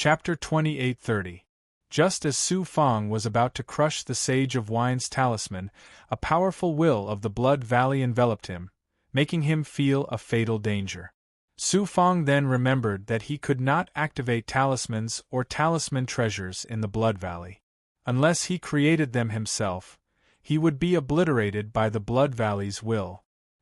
Chapter 28:30. Just as Su Fang was about to crush the Sage of Wine's talisman, a powerful will of the Blood Valley enveloped him, making him feel a fatal danger. Su Fang then remembered that he could not activate talismans or talisman treasures in the Blood Valley. Unless he created them himself, he would be obliterated by the Blood Valley's will.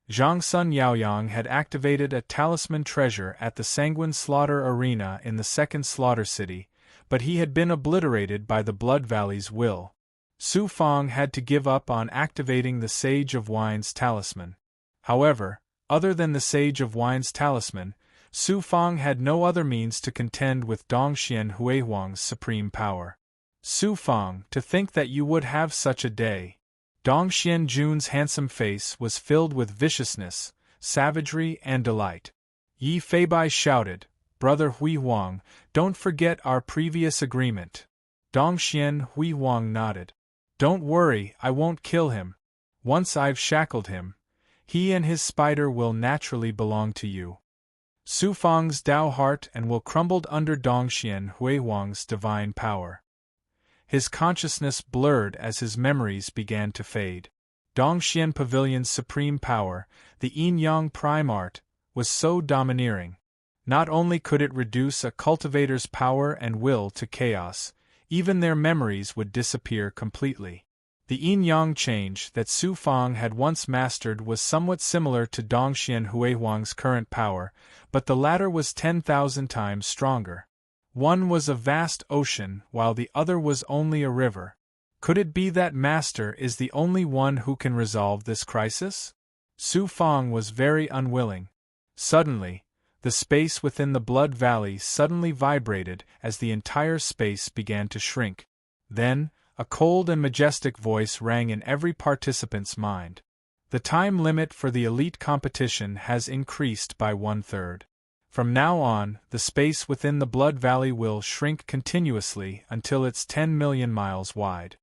Zhang Sun Yaoyang had activated a talisman treasure at the Sanguine Slaughter Arena in the Second Slaughter City, but he had been obliterated by the Blood Valley's will. Su Fang had to give up on activating the Sage of Wine's talisman. However, other than the Sage of Wine's talisman, Su Fang had no other means to contend with Dongxian Huihuang's supreme power. Su Fang, to think that you would have such a day. Dongxian Jun's handsome face was filled with viciousness, savagery, and delight. Yi Feibai shouted, "Brother Huihuang, don't forget our previous agreement." Dongxian Huihuang nodded. "Don't worry, I won't kill him. Once I've shackled him, he and his spider will naturally belong to you." Su Fang's Dao heart and will crumbled under Dongxian Huihuang's divine power. His consciousness blurred as his memories began to fade. Dongxian Pavilion's supreme power, the Yin-Yang Prime Art, was so domineering. Not only could it reduce a cultivator's power and will to chaos, even their memories would disappear completely. The Yin-Yang change that Su Fang had once mastered was somewhat similar to Dongxian Huihuang's current power, but the latter was 10,000 times stronger. One was a vast ocean while the other was only a river. Could it be that Master is the only one who can resolve this crisis? Su Fang was very unwilling. Suddenly, the space within the Blood Valley suddenly vibrated as the entire space began to shrink. Then, a cold and majestic voice rang in every participant's mind. The time limit for the elite competition has increased by 1/3. From now on, the space within the Blood Valley will shrink continuously until it's 10 million miles wide.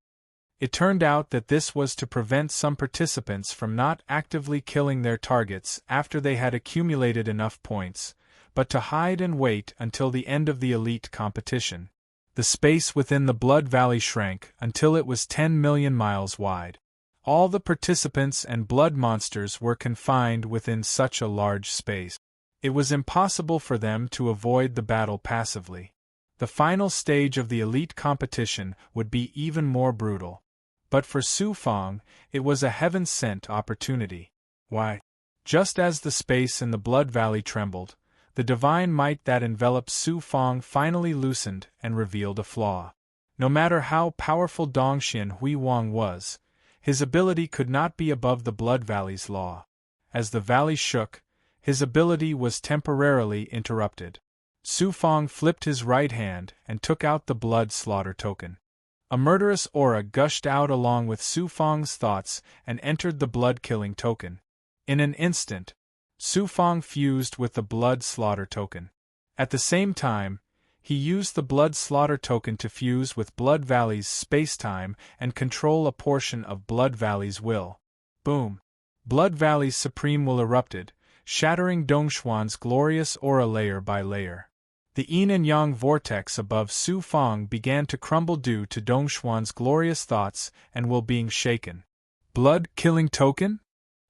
It turned out that this was to prevent some participants from not actively killing their targets after they had accumulated enough points, but to hide and wait until the end of the elite competition. The space within the Blood Valley shrank until it was 10 million miles wide. All the participants and blood monsters were confined within such a large space. It was impossible for them to avoid the battle passively. The final stage of the elite competition would be even more brutal. But for Su Fang, it was a heaven-sent opportunity. Why? Just as the space in the Blood Valley trembled, the divine might that enveloped Su Fang finally loosened and revealed a flaw. No matter how powerful Dongxian Huihuang was, his ability could not be above the Blood Valley's law. As the valley shook, his ability was temporarily interrupted. Su Fang flipped his right hand and took out the blood slaughter token. A murderous aura gushed out along with Su Fang's thoughts and entered the blood-killing token. In an instant, Su Fang fused with the blood slaughter token. At the same time, he used the blood slaughter token to fuse with Blood Valley's space-time and control a portion of Blood Valley's will. Boom! Blood Valley's supreme will erupted, shattering Dongxuan's glorious aura layer by layer. The yin and yang vortex above Su Fang began to crumble due to Dongxuan's glorious thoughts and will being shaken. Blood-killing token?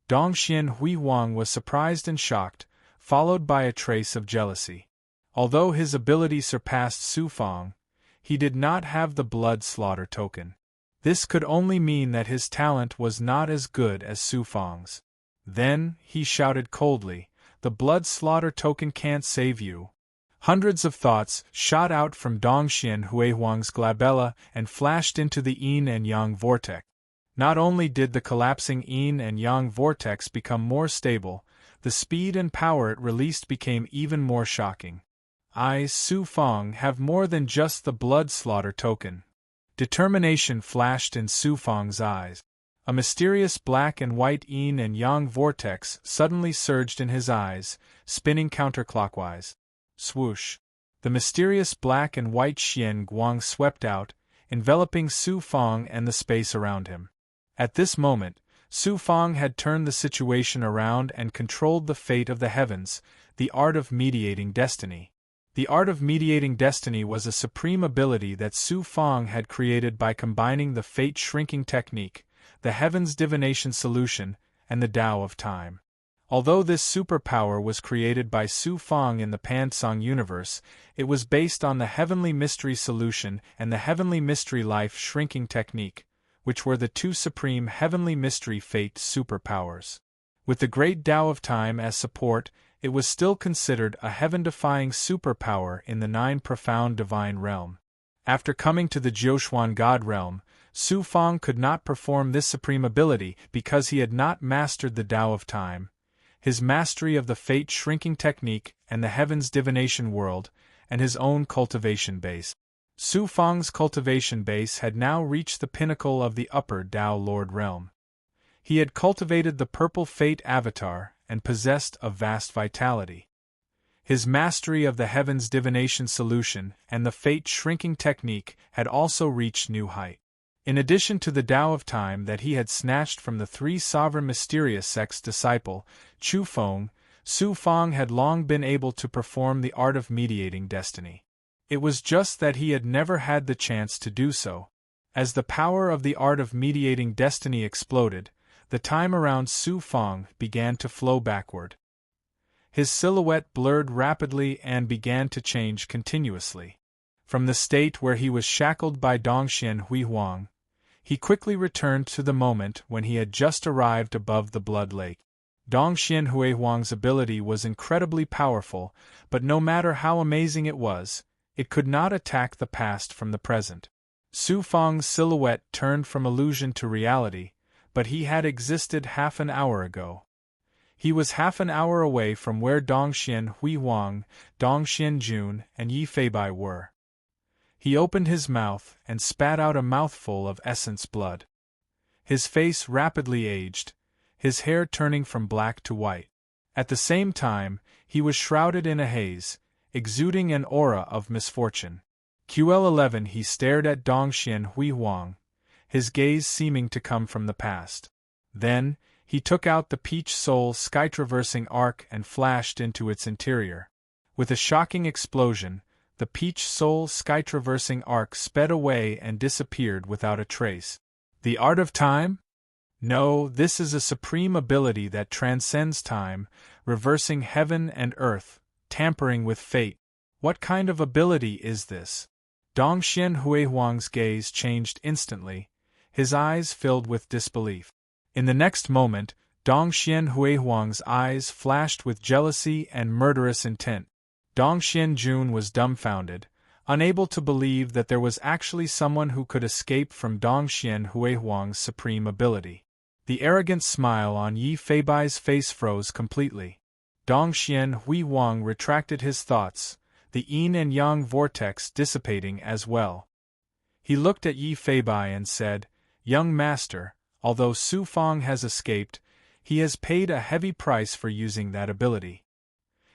Dongxian Huihuang was surprised and shocked, followed by a trace of jealousy. Although his ability surpassed Su Fang, he did not have the blood slaughter token. This could only mean that his talent was not as good as Su Fang's. Then, he shouted coldly, "The blood slaughter token can't save you." Hundreds of thoughts shot out from Dongxian Huihuang's glabella and flashed into the yin and yang vortex. Not only did the collapsing yin and yang vortex become more stable, the speed and power it released became even more shocking. I, Su Fang, have more than just the blood slaughter token. Determination flashed in Su Fang's eyes. A mysterious black and white yin and yang vortex suddenly surged in his eyes, spinning counterclockwise. Swoosh! The mysterious black and white Xian Guang swept out, enveloping Su Fang and the space around him. At this moment, Su Fang had turned the situation around and controlled the fate of the heavens, the art of mediating destiny. The art of mediating destiny was a supreme ability that Su Fang had created by combining the fate-shrinking technique, the heavens divination solution, and the Tao of time. Although this superpower was created by Su Fang in the Pansong universe, it was based on the heavenly mystery solution and the heavenly mystery life-shrinking technique, which were the two supreme heavenly mystery fate superpowers. With the great Tao of time as support, it was still considered a heaven-defying superpower in the nine profound divine realm. After coming to the Jiuquan God realm, Su Fang could not perform this supreme ability because he had not mastered the Tao of time, his mastery of the fate-shrinking technique and the heavens divination world, and his own cultivation base. Su Fang's cultivation base had now reached the pinnacle of the upper Tao Lord realm. He had cultivated the purple fate avatar and possessed a vast vitality. His mastery of the heavens divination solution and the fate-shrinking technique had also reached new height. In addition to the Tao of time that he had snatched from the three sovereign mysterious sects disciple, Chu Feng, Su Fang had long been able to perform the art of mediating destiny. It was just that he had never had the chance to do so. As the power of the art of mediating destiny exploded, the time around Su Fang began to flow backward. His silhouette blurred rapidly and began to change continuously. From the state where he was shackled by Dongxian Huihuang, he quickly returned to the moment when he had just arrived above the Blood Lake. Dongxian Huihuang's ability was incredibly powerful, but no matter how amazing it was, it could not attack the past from the present. Su Fang's silhouette turned from illusion to reality, but he had existed half an hour ago. He was half an hour away from where Dongxian Huihuang, Dongxian Jun, and Yi Feibai were. He opened his mouth and spat out a mouthful of essence blood. His face rapidly aged, his hair turning from black to white. At the same time, he was shrouded in a haze, exuding an aura of misfortune. QL11 He stared at Dongxian Huihuang, his gaze seeming to come from the past. Then, he took out the Peach Soul sky-traversing arc and flashed into its interior. With a shocking explosion, the Peach Soul sky-traversing arc sped away and disappeared without a trace. The art of time? No, this is a supreme ability that transcends time, reversing heaven and earth, tampering with fate. What kind of ability is this? Dongxian Huihuang's gaze changed instantly, his eyes filled with disbelief. In the next moment, Dongxian Huihuang's eyes flashed with jealousy and murderous intent. Dongxian Jun was dumbfounded, unable to believe that there was actually someone who could escape from Dongxian Huihuang's supreme ability. The arrogant smile on Yi Feibai's face froze completely. Dongxian Huihuang retracted his thoughts, the yin and yang vortex dissipating as well. He looked at Yi Feibai and said, "Young master, although Su Fang has escaped, he has paid a heavy price for using that ability.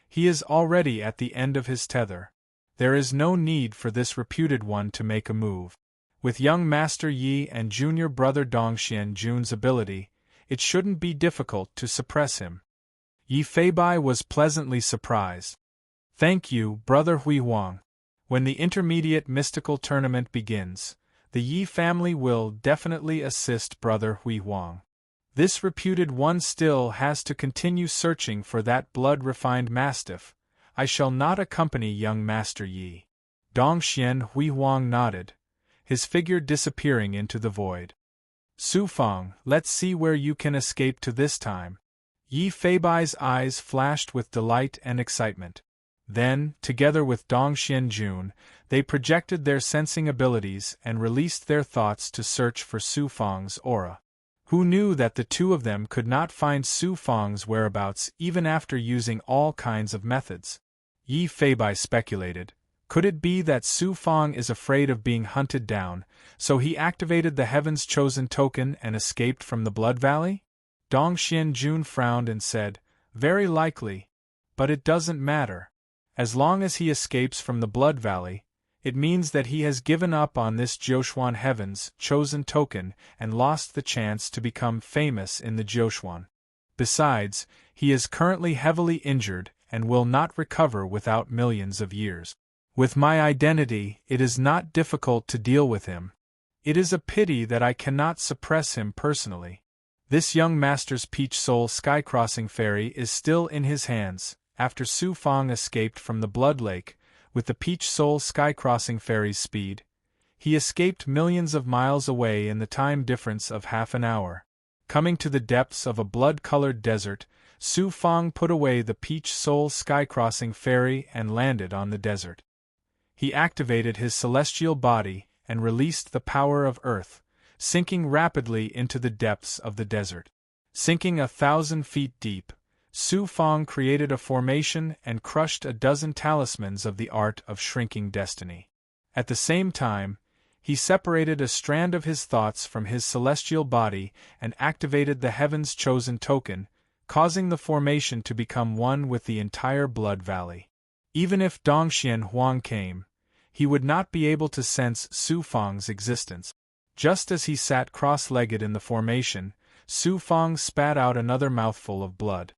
He is already at the end of his tether. There is no need for this reputed one to make a move. With young Master Yi and junior brother Dongxian Jun's ability, it shouldn't be difficult to suppress him." Yi Feibai was pleasantly surprised. "Thank you, Brother Huihuang. When the intermediate mystical tournament begins, the Yi family will definitely assist Brother Huihuang. This reputed one still has to continue searching for that blood-refined mastiff. I shall not accompany young Master Yi." Dongxian Huihuang nodded, his figure disappearing into the void. "Su Fang, let's see where you can escape to this time." Yi Feibai's eyes flashed with delight and excitement. Then, together with Dongxian Jun, they projected their sensing abilities and released their thoughts to search for Su Fang's aura. Who knew that the two of them could not find Su Fang's whereabouts even after using all kinds of methods? Yi Feibai speculated. Could it be that Su Fang is afraid of being hunted down, so he activated the Heaven's Chosen token and escaped from the Blood Valley? Dongxian Jun frowned and said, "Very likely. But it doesn't matter. As long as he escapes from the Blood Valley, it means that he has given up on this Jiuquan Heaven's Chosen token and lost the chance to become famous in the Jiuquan. Besides, he is currently heavily injured and will not recover without millions of years. With my identity, it is not difficult to deal with him. It is a pity that I cannot suppress him personally. This young master's peach soul sky-crossing fairy is still in his hands, after Su Fang escaped from the Blood Lake, with the peach soul sky-crossing fairy's speed. He escaped millions of miles away in the time difference of half an hour. Coming to the depths of a blood-colored desert, Su Fang put away the peach soul sky-crossing fairy and landed on the desert. He activated his celestial body and released the power of earth, sinking rapidly into the depths of the desert. Sinking 1,000 feet deep, Su Fang created a formation and crushed a dozen talismans of the art of shrinking destiny. At the same time, he separated a strand of his thoughts from his celestial body and activated the Heaven's Chosen token, causing the formation to become one with the entire Blood Valley. Even if Dongxian Huang came, he would not be able to sense Su Fang's existence. Just as he sat cross-legged in the formation, Su Fang spat out another mouthful of blood.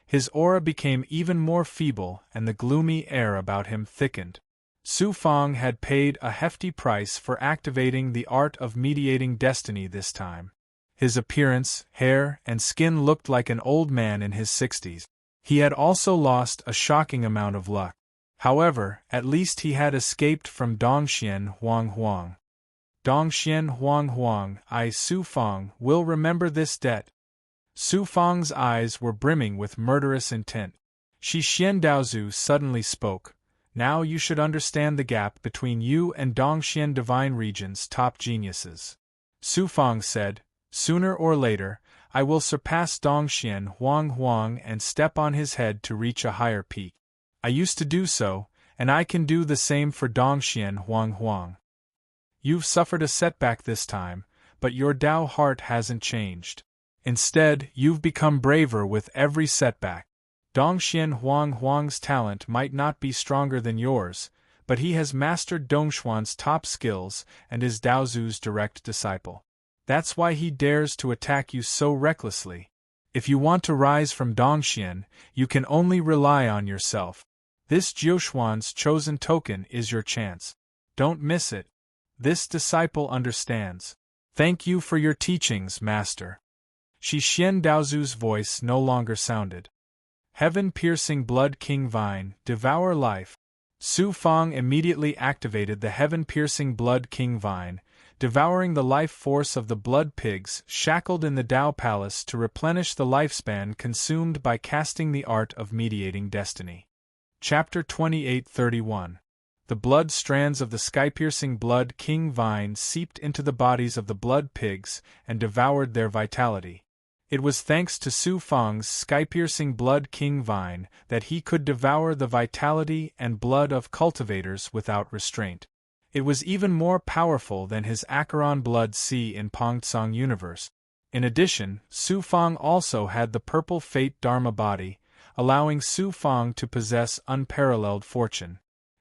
His aura became even more feeble and the gloomy air about him thickened. Su Fang had paid a hefty price for activating the art of mediating destiny this time. His appearance, hair, and skin looked like an old man in his 60s. He had also lost a shocking amount of luck. However, at least he had escaped from Dongxian Huang. Dongxian Huang, I Su Fang, will remember this debt. Su Fang's eyes were brimming with murderous intent. Shi Xian Daozu suddenly spoke. Now you should understand the gap between you and Dongxian Divine Region's top geniuses. Su Fang said, sooner or later, I will surpass Dongxian Huang and step on his head to reach a higher peak. I used to do so, and I can do the same for Dongxian Huang. You've suffered a setback this time, but your Tao heart hasn't changed. Instead, you've become braver with every setback. Dongxian Huang's talent might not be stronger than yours, but he has mastered Dongshuan's top skills and is Daozu's direct disciple. That's why he dares to attack you so recklessly. If you want to rise from Dongxian, you can only rely on yourself. This Jiushuan's chosen token is your chance. Don't miss it. This disciple understands. Thank you for your teachings, Master. Shi Xian Daozu's voice no longer sounded. Heaven-piercing blood king vine, devour life. Su Fang immediately activated the heaven-piercing blood king vine, devouring the life force of the blood pigs shackled in the Tao Palace to replenish the lifespan consumed by casting the art of mediating destiny. Chapter 28:31. The blood strands of the sky-piercing blood king vine seeped into the bodies of the blood pigs and devoured their vitality. It was thanks to Su Fang's sky-piercing blood king vine that he could devour the vitality and blood of cultivators without restraint. It was even more powerful than his Acheron blood sea in Pongtsong universe. In addition, Su Fang also had the purple fate Dharma body, allowing Su Fang to possess unparalleled fortune.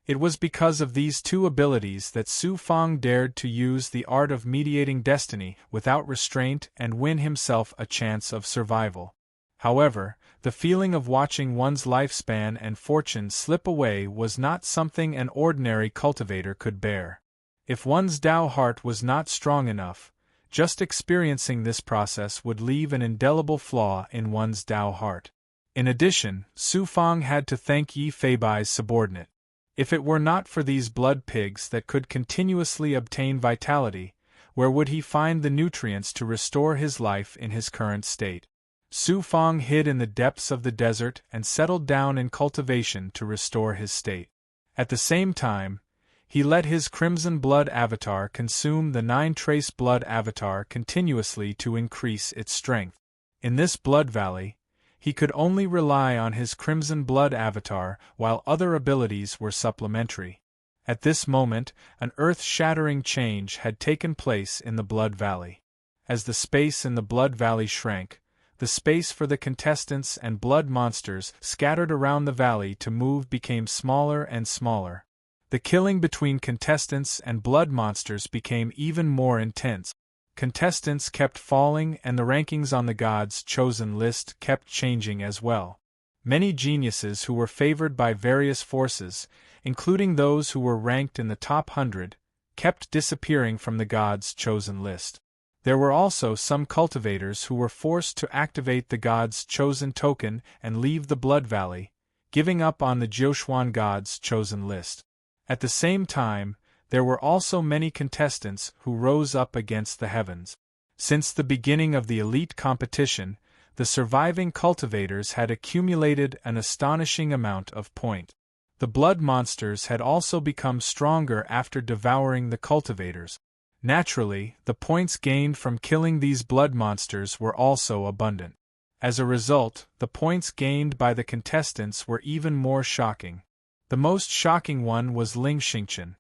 It was because of these two abilities that Su Fang dared to use the art of mediating destiny without restraint and win himself a chance of survival. However, the feeling of watching one's lifespan and fortune slip away was not something an ordinary cultivator could bear. If one's Tao heart was not strong enough, just experiencing this process would leave an indelible flaw in one's Tao heart. In addition, Su Fang had to thank Yi Feibai's subordinate. If it were not for these blood pigs that could continuously obtain vitality, where would he find the nutrients to restore his life in his current state? Su Fang hid in the depths of the desert and settled down in cultivation to restore his state. At the same time, he let his crimson blood avatar consume the 9-trace blood avatar continuously to increase its strength. In this blood valley, he could only rely on his crimson blood avatar while other abilities were supplementary. At this moment, an earth-shattering change had taken place in the Blood Valley. As the space in the Blood Valley shrank, the space for the contestants and blood monsters scattered around the valley to move became smaller and smaller. The killing between contestants and blood monsters became even more intense. Contestants kept falling and the rankings on the gods' chosen list kept changing as well. Many geniuses who were favored by various forces, including those who were ranked in the top 100, kept disappearing from the gods' chosen list. There were also some cultivators who were forced to activate the gods' chosen token and leave the Blood Valley, giving up on the Jiuquan gods' chosen list. At the same time, there were also many contestants who rose up against the heavens. Since the beginning of the elite competition, the surviving cultivators had accumulated an astonishing amount of points. The blood monsters had also become stronger after devouring the cultivators. Naturally, the points gained from killing these blood monsters were also abundant. As a result, the points gained by the contestants were even more shocking. The most shocking one was Ling Xingqian.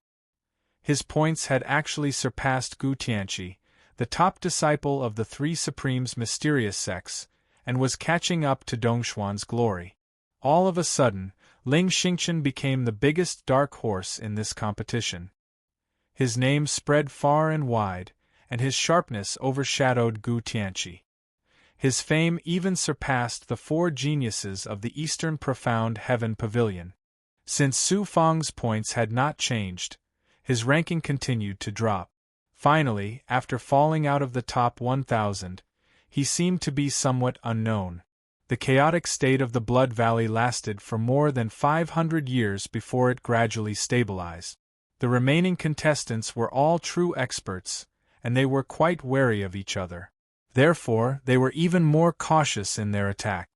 His points had actually surpassed Gu Tianqi, the top disciple of the Three Supremes' mysterious sects, and was catching up to Dongshuan's glory. All of a sudden, Ling Xingqian became the biggest dark horse in this competition. His name spread far and wide, and his sharpness overshadowed Gu Tianqi. His fame even surpassed the four geniuses of the Eastern Profound Heaven Pavilion. Since Su Fang's points had not changed, his ranking continued to drop. Finally, after falling out of the top 1,000, he seemed to be somewhat unknown. The chaotic state of the Blood Valley lasted for more than 500 years before it gradually stabilized. The remaining contestants were all true experts, and they were quite wary of each other. Therefore, they were even more cautious in their attack.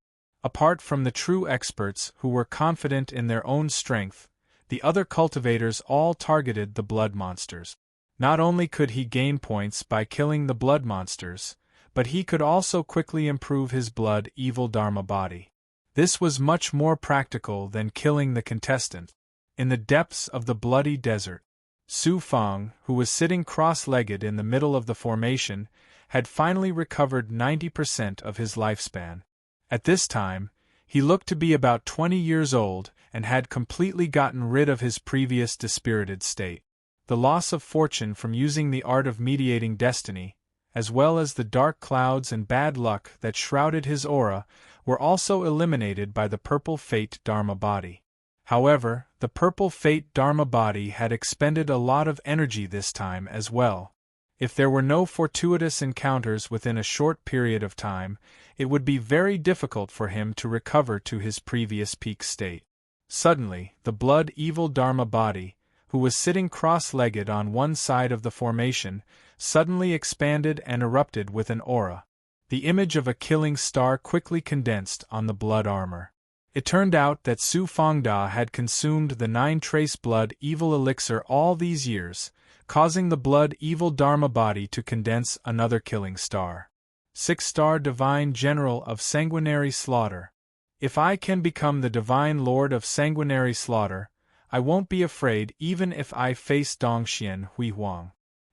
Apart from the true experts who were confident in their own strength, the other cultivators all targeted the blood monsters. Not only could he gain points by killing the blood monsters, but he could also quickly improve his blood evil dharma body. This was much more practical than killing the contestant. In the depths of the bloody desert, Su Fang, who was sitting cross-legged in the middle of the formation, had finally recovered 90% of his lifespan. At this time, he looked to be about 20 years old and had completely gotten rid of his previous dispirited state. The loss of fortune from using the art of mediating destiny, as well as the dark clouds and bad luck that shrouded his aura, were also eliminated by the purple fate Dharma body. However, the purple fate Dharma body had expended a lot of energy this time as well. If there were no fortuitous encounters within a short period of time, it would be very difficult for him to recover to his previous peak state. Suddenly, the blood evil Dharma body, who was sitting cross-legged on one side of the formation, suddenly expanded and erupted with an aura. The image of a killing star quickly condensed on the blood armor. It turned out that Su Fangda had consumed the 9-trace blood evil elixir all these years, causing the blood evil Dharma body to condense another killing star. 6-star Divine General of Sanguinary Slaughter. If I can become the Divine Lord of Sanguinary Slaughter, I won't be afraid even if I face Dongxian Hui Huang.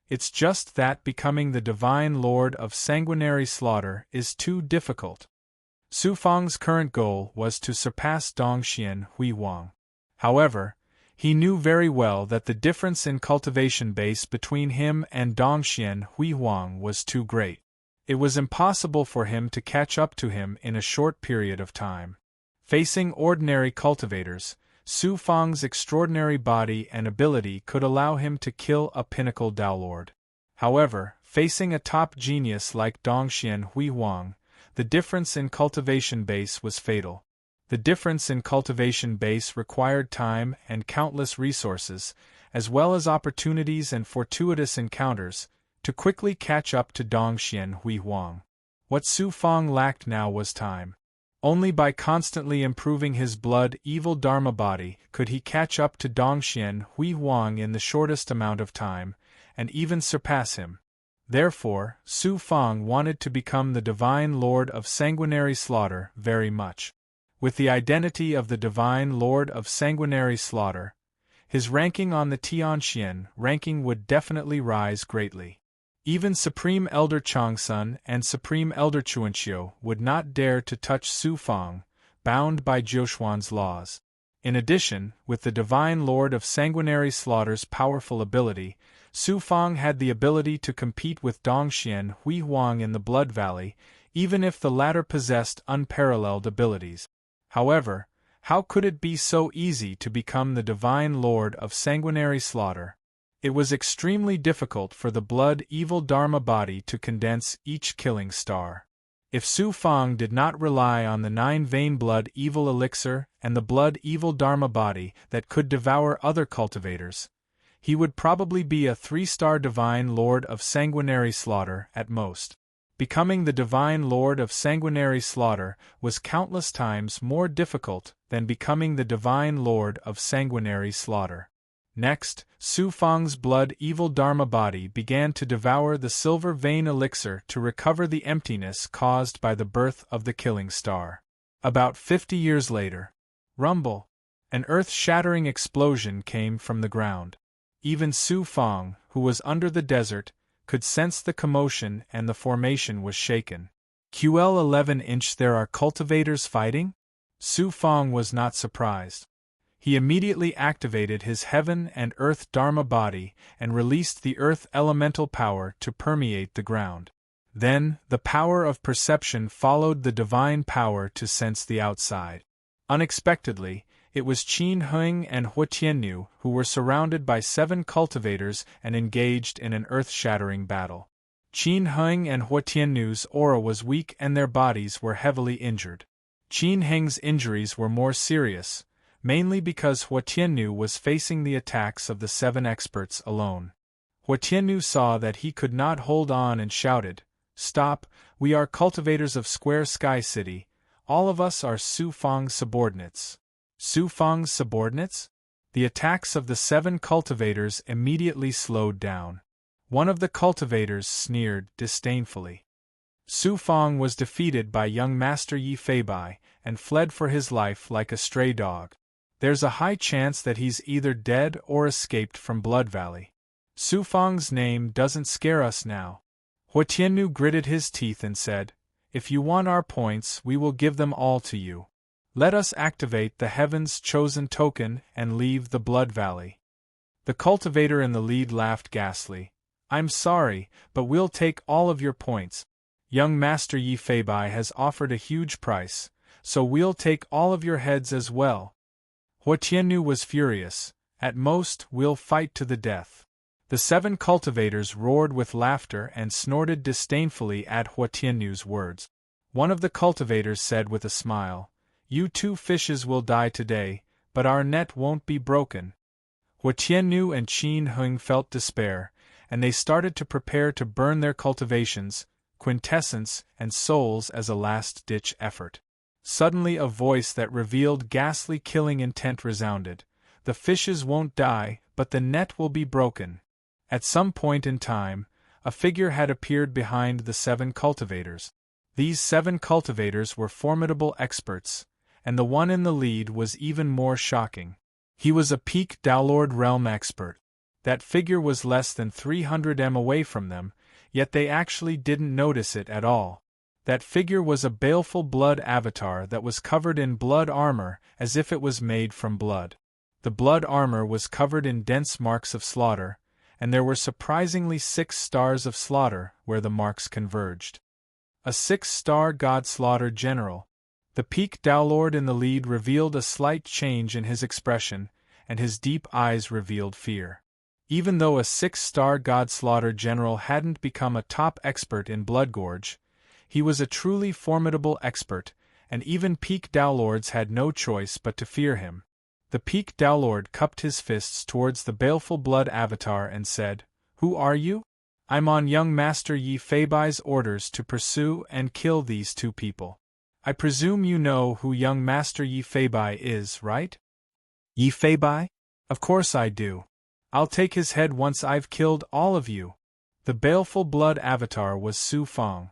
It's just that becoming the Divine Lord of Sanguinary Slaughter is too difficult. Su Fang's current goal was to surpass Dongxian Hui Huang. However, he knew very well that the difference in cultivation base between him and Dongxian Hui Huang was too great. It was impossible for him to catch up to him in a short period of time. Facing ordinary cultivators, Su Fang's extraordinary body and ability could allow him to kill a pinnacle Dao Lord. However, facing a top genius like Dongxian Hui Huang, the difference in cultivation base was fatal. The difference in cultivation base required time and countless resources, as well as opportunities and fortuitous encounters, to quickly catch up to Dongxian Hui Huang. What Su Fang lacked now was time. Only by constantly improving his blood evil Dharma body could he catch up to Dongxian Hui Huang in the shortest amount of time, and even surpass him. Therefore, Su Fang wanted to become the Divine Lord of Sanguinary Slaughter very much. With the identity of the Divine Lord of Sanguinary Slaughter, his ranking on the Tianxian ranking would definitely rise greatly. Even Supreme Elder Changsun and Supreme Elder Chuanqiu would not dare to touch Su Fang, bound by Jiuquan's laws. In addition, with the Divine Lord of Sanguinary Slaughter's powerful ability, Su Fang had the ability to compete with Dongxian Hui Huang in the Blood Valley, even if the latter possessed unparalleled abilities. However, how could it be so easy to become the divine lord of sanguinary slaughter? It was extremely difficult for the blood-evil Dharma body to condense each killing star. If Su Fang did not rely on the 9-vein blood-evil elixir and the blood-evil Dharma body that could devour other cultivators, he would probably be a 3-star divine lord of sanguinary slaughter at most. Becoming the divine lord of sanguinary slaughter was countless times more difficult than becoming the divine lord of sanguinary slaughter. Next, Su Fang's blood-evil Dharma body began to devour the silver vein elixir to recover the emptiness caused by the birth of the killing star. About 50 years later, rumble! An earth-shattering explosion came from the ground. Even Su Fang, who was under the desert, could sense the commotion and the formation was shaken. QL 11-inch. There are cultivators fighting? Su Fang was not surprised. He immediately activated his heaven and earth Dharma body and released the earth elemental power to permeate the ground. Then, the power of perception followed the divine power to sense the outside. Unexpectedly, it was Qin Huang and Hua Tiannu who were surrounded by 7 cultivators and engaged in an earth-shattering battle. Qin Huang and Hua Tiannu's aura was weak and their bodies were heavily injured. Qin Huang's injuries were more serious, mainly because Hua Tiannu was facing the attacks of the 7 experts alone. Hua Tiannu saw that he could not hold on and shouted, "Stop, we are cultivators of Square Sky City, all of us are Su Fang's subordinates." Su Fang's subordinates? The attacks of the 7 cultivators immediately slowed down. One of the cultivators sneered disdainfully. Su Fang was defeated by young Master Yi Feibai and fled for his life like a stray dog. There's a high chance that he's either dead or escaped from Blood Valley. Su Fang's name doesn't scare us now. Hua Tiannu gritted his teeth and said, "If you want our points, we will give them all to you. Let us activate the Heaven's Chosen token and leave the Blood Valley." The cultivator in the lead laughed ghastly. "I'm sorry, but we'll take all of your points. Young Master Yi Feibai has offered a huge price, so we'll take all of your heads as well." Hua Tiannu was furious. "At most, we'll fight to the death." The 7 cultivators roared with laughter and snorted disdainfully at Hua Tiannu's words. One of the cultivators said with a smile, "You 2 fishes will die today, but our net won't be broken." Hua Tiannu and Qin Huang felt despair, and they started to prepare to burn their cultivations, quintessence, and souls as a last-ditch effort. Suddenly a voice that revealed ghastly killing intent resounded. "The fishes won't die, but the net will be broken." At some point in time, a figure had appeared behind the 7 cultivators. These 7 cultivators were formidable experts, and the one in the lead was even more shocking. He was a peak Downlord realm expert. That figure was less than 300 m away from them, yet they actually didn't notice it at all. That figure was a baleful blood avatar that was covered in blood armor as if it was made from blood. The blood armor was covered in dense marks of slaughter, and there were surprisingly 6 stars of slaughter where the marks converged. A 6-star god slaughter general. The peak Downlord in the lead revealed a slight change in his expression, and his deep eyes revealed fear. Even though a 6-star god slaughter general hadn't become a top expert in Bloodgorge, he was a truly formidable expert, and even peak Downlords had no choice but to fear him. The peak Downlord cupped his fists towards the baleful blood avatar and said, "Who are you?" "I'm on young Master Yi Feibai's orders to pursue and kill these 2 people. I presume you know who young Master Yi Feibai is, right?" "Yi Feibai? Of course I do. I'll take his head once I've killed all of you." The baleful blood avatar was Su Fang.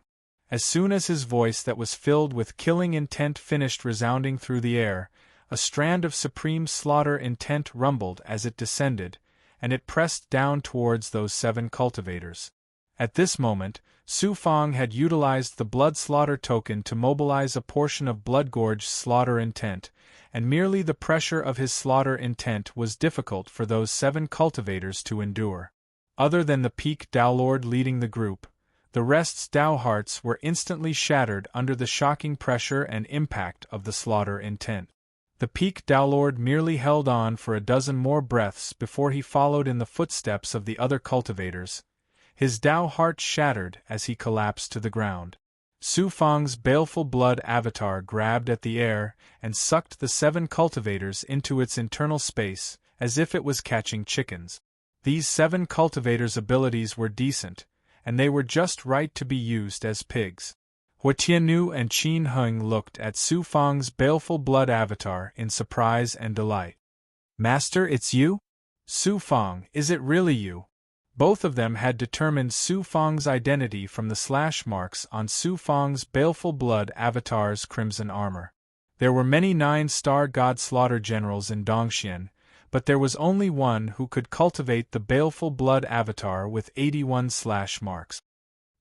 As soon as his voice that was filled with killing intent finished resounding through the air, a strand of supreme slaughter intent rumbled as it descended, and it pressed down towards those 7 cultivators. At this moment, Su Fang had utilized the blood slaughter token to mobilize a portion of Bloodgorge's slaughter intent, and merely the pressure of his slaughter intent was difficult for those 7 cultivators to endure. Other than the peak Downlord leading the group, the rest's Tao hearts were instantly shattered under the shocking pressure and impact of the slaughter intent. The peak Tao Lord merely held on for a dozen more breaths before he followed in the footsteps of the other cultivators, his Tao heart shattered as he collapsed to the ground. Su Fang's baleful blood avatar grabbed at the air and sucked the 7 cultivators into its internal space, as if it was catching chickens. These 7 cultivators' abilities were decent, and they were just right to be used as pigs. Hua Tiannu and Qin Heng looked at Su Fang's baleful blood avatar in surprise and delight. "Master, it's you? Su Fang, is it really you?" Both of them had determined Su Fang's identity from the slash marks on Su Fang's baleful blood avatar's crimson armor. There were many 9-star god slaughter generals in Dongxian, but there was only one who could cultivate the baleful blood avatar with 81 slash marks.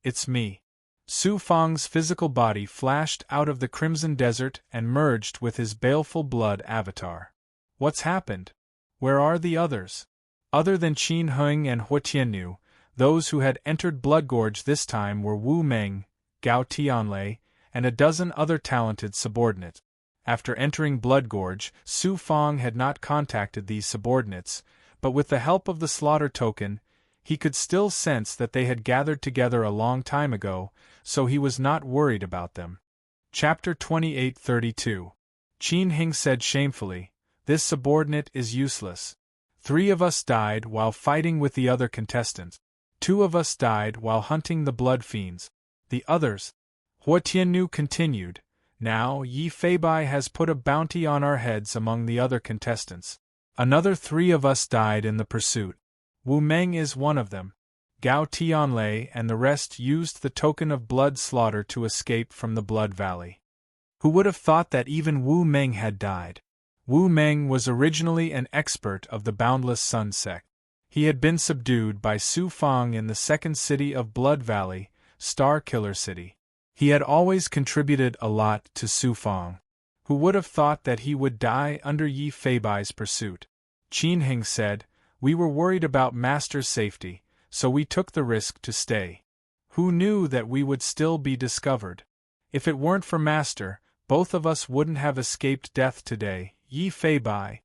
"It's me." Su Fang's physical body flashed out of the crimson desert and merged with his baleful blood avatar. "What's happened? Where are the others?" Other than Qin Heng and Hua Tiannu, those who had entered Bloodgorge this time were Wu Meng, Gao Tianlei, and a dozen other talented subordinates. After entering Bloodgorge, Su Fang had not contacted these subordinates, but with the help of the slaughter token, he could still sense that they had gathered together a long time ago, so he was not worried about them. Chapter 2832. Qin Heng said shamefully, "This subordinate is useless. 3 of us died while fighting with the other contestants. 2 of us died while hunting the blood fiends. The others?" Hua Tiannu continued, "Now Yi Feibai has put a bounty on our heads among the other contestants. Another 3 of us died in the pursuit. Wu Meng is one of them. Gao Tianlei and the rest used the token of blood slaughter to escape from the Blood Valley. Who would have thought that even Wu Meng had died?" Wu Meng was originally an expert of the Boundless Sun sect. He had been subdued by Su Fang in the 2nd city of Blood Valley, Star Killer City. He had always contributed a lot to Su Fang. Who would have thought that he would die under Yi Feibai's pursuit? Qin Heng said, "We were worried about Master's safety, so we took the risk to stay. Who knew that we would still be discovered? If it weren't for Master, both of us wouldn't have escaped death today, Yi Feibai."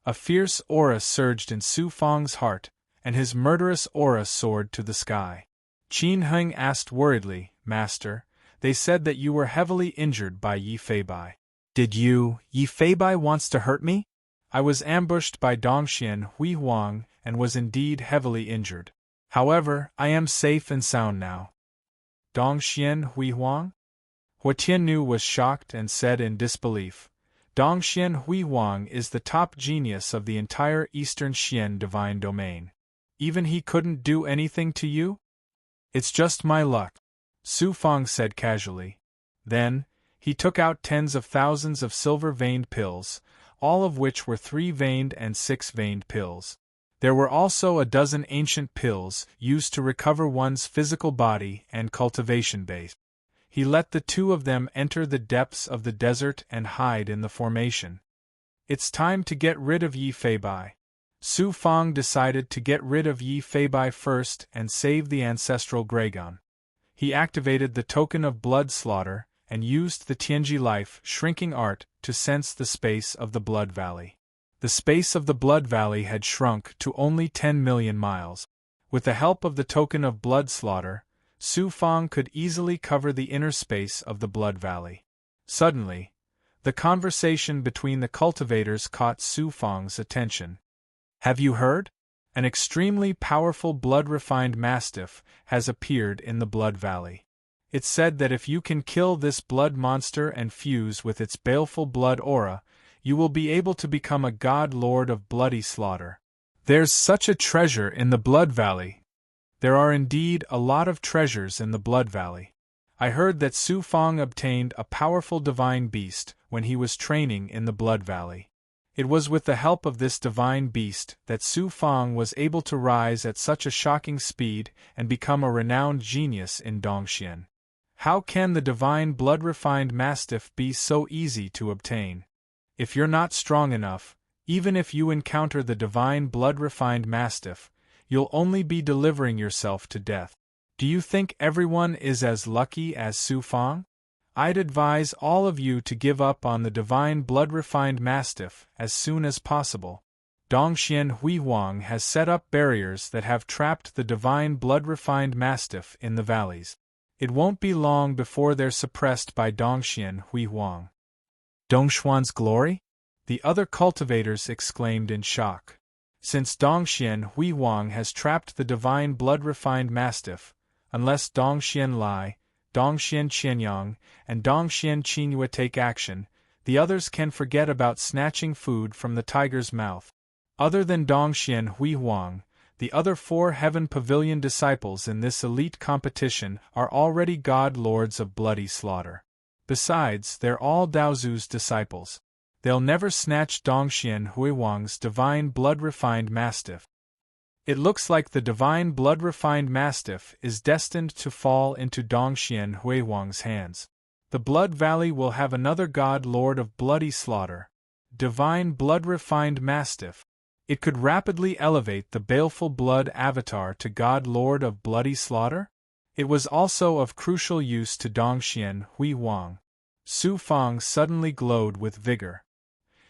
A fierce aura surged in Su Fang's heart, and his murderous aura soared to the sky. Qin Heng asked worriedly, "Master, they said that you were heavily injured by Yi Feibai. Did you? Yi Feibai wants to hurt me?" "I was ambushed by Dongxian Hui Huang and was indeed heavily injured. However, I am safe and sound now." "Dongxian Hui Huang?" Hua Tiannu was shocked and said in disbelief, "Dongxian Hui Huang is the top genius of the entire Eastern Xian divine domain. Even he couldn't do anything to you?" "It's just my luck," Su Fang said casually. Then, he took out tens of thousands of silver-veined pills, all of which were 3-veined and 6-veined pills. There were also a dozen ancient pills used to recover one's physical body and cultivation base. He let the 2 of them enter the depths of the desert and hide in the formation. "It's time to get rid of Yi Feibai." Su Fang decided to get rid of Yi Feibai first and save the ancestral Graygon. He activated the token of blood slaughter and used the Tianji life shrinking art to sense the space of the Blood Valley. The space of the Blood Valley had shrunk to only 10 million miles. With the help of the token of blood slaughter, Su Fang could easily cover the inner space of the Blood Valley. Suddenly, the conversation between the cultivators caught Su Fang's attention. "Have you heard? An extremely powerful blood-refined mastiff has appeared in the Blood Valley. It's said that if you can kill this blood monster and fuse with its baleful blood aura, you will be able to become a god lord of bloody slaughter. There's such a treasure in the Blood Valley." There are indeed a lot of treasures in the Blood Valley. I heard that Su Fang obtained a powerful divine beast when he was training in the Blood Valley. It was with the help of this divine beast that Su Fang was able to rise at such a shocking speed and become a renowned genius in Dongxian. How can the divine blood-refined mastiff be so easy to obtain? If you're not strong enough, even if you encounter the divine blood-refined mastiff, you'll only be delivering yourself to death. Do you think everyone is as lucky as Su Fang? I'd advise all of you to give up on the divine blood-refined mastiff as soon as possible. Dongxian Hui Huang has set up barriers that have trapped the divine blood-refined mastiff in the valleys. It won't be long before they're suppressed by Dongxian Hui Huang. Dongshuan's glory? The other cultivators exclaimed in shock. Since Dongxian Hui Huang has trapped the divine blood-refined mastiff, unless Dongxian Lai, Dongxian Qianyang, and Dongxian Qingyue take action, the others can forget about snatching food from the tiger's mouth. Other than Dongxian Hui Huang, the other 4 Heaven Pavilion disciples in this elite competition are already god lords of bloody slaughter. Besides, they're all Daozu's disciples. They'll never snatch Dongxian Hui Huang's divine blood-refined mastiff. It looks like the divine blood-refined mastiff is destined to fall into Dongxian Hui Huang's hands. The Blood Valley will have another god lord of bloody slaughter. Divine blood-refined mastiff. It could rapidly elevate the baleful blood avatar to god lord of bloody slaughter? It was also of crucial use to Dongxian Hui Huang. Su Fang suddenly glowed with vigor.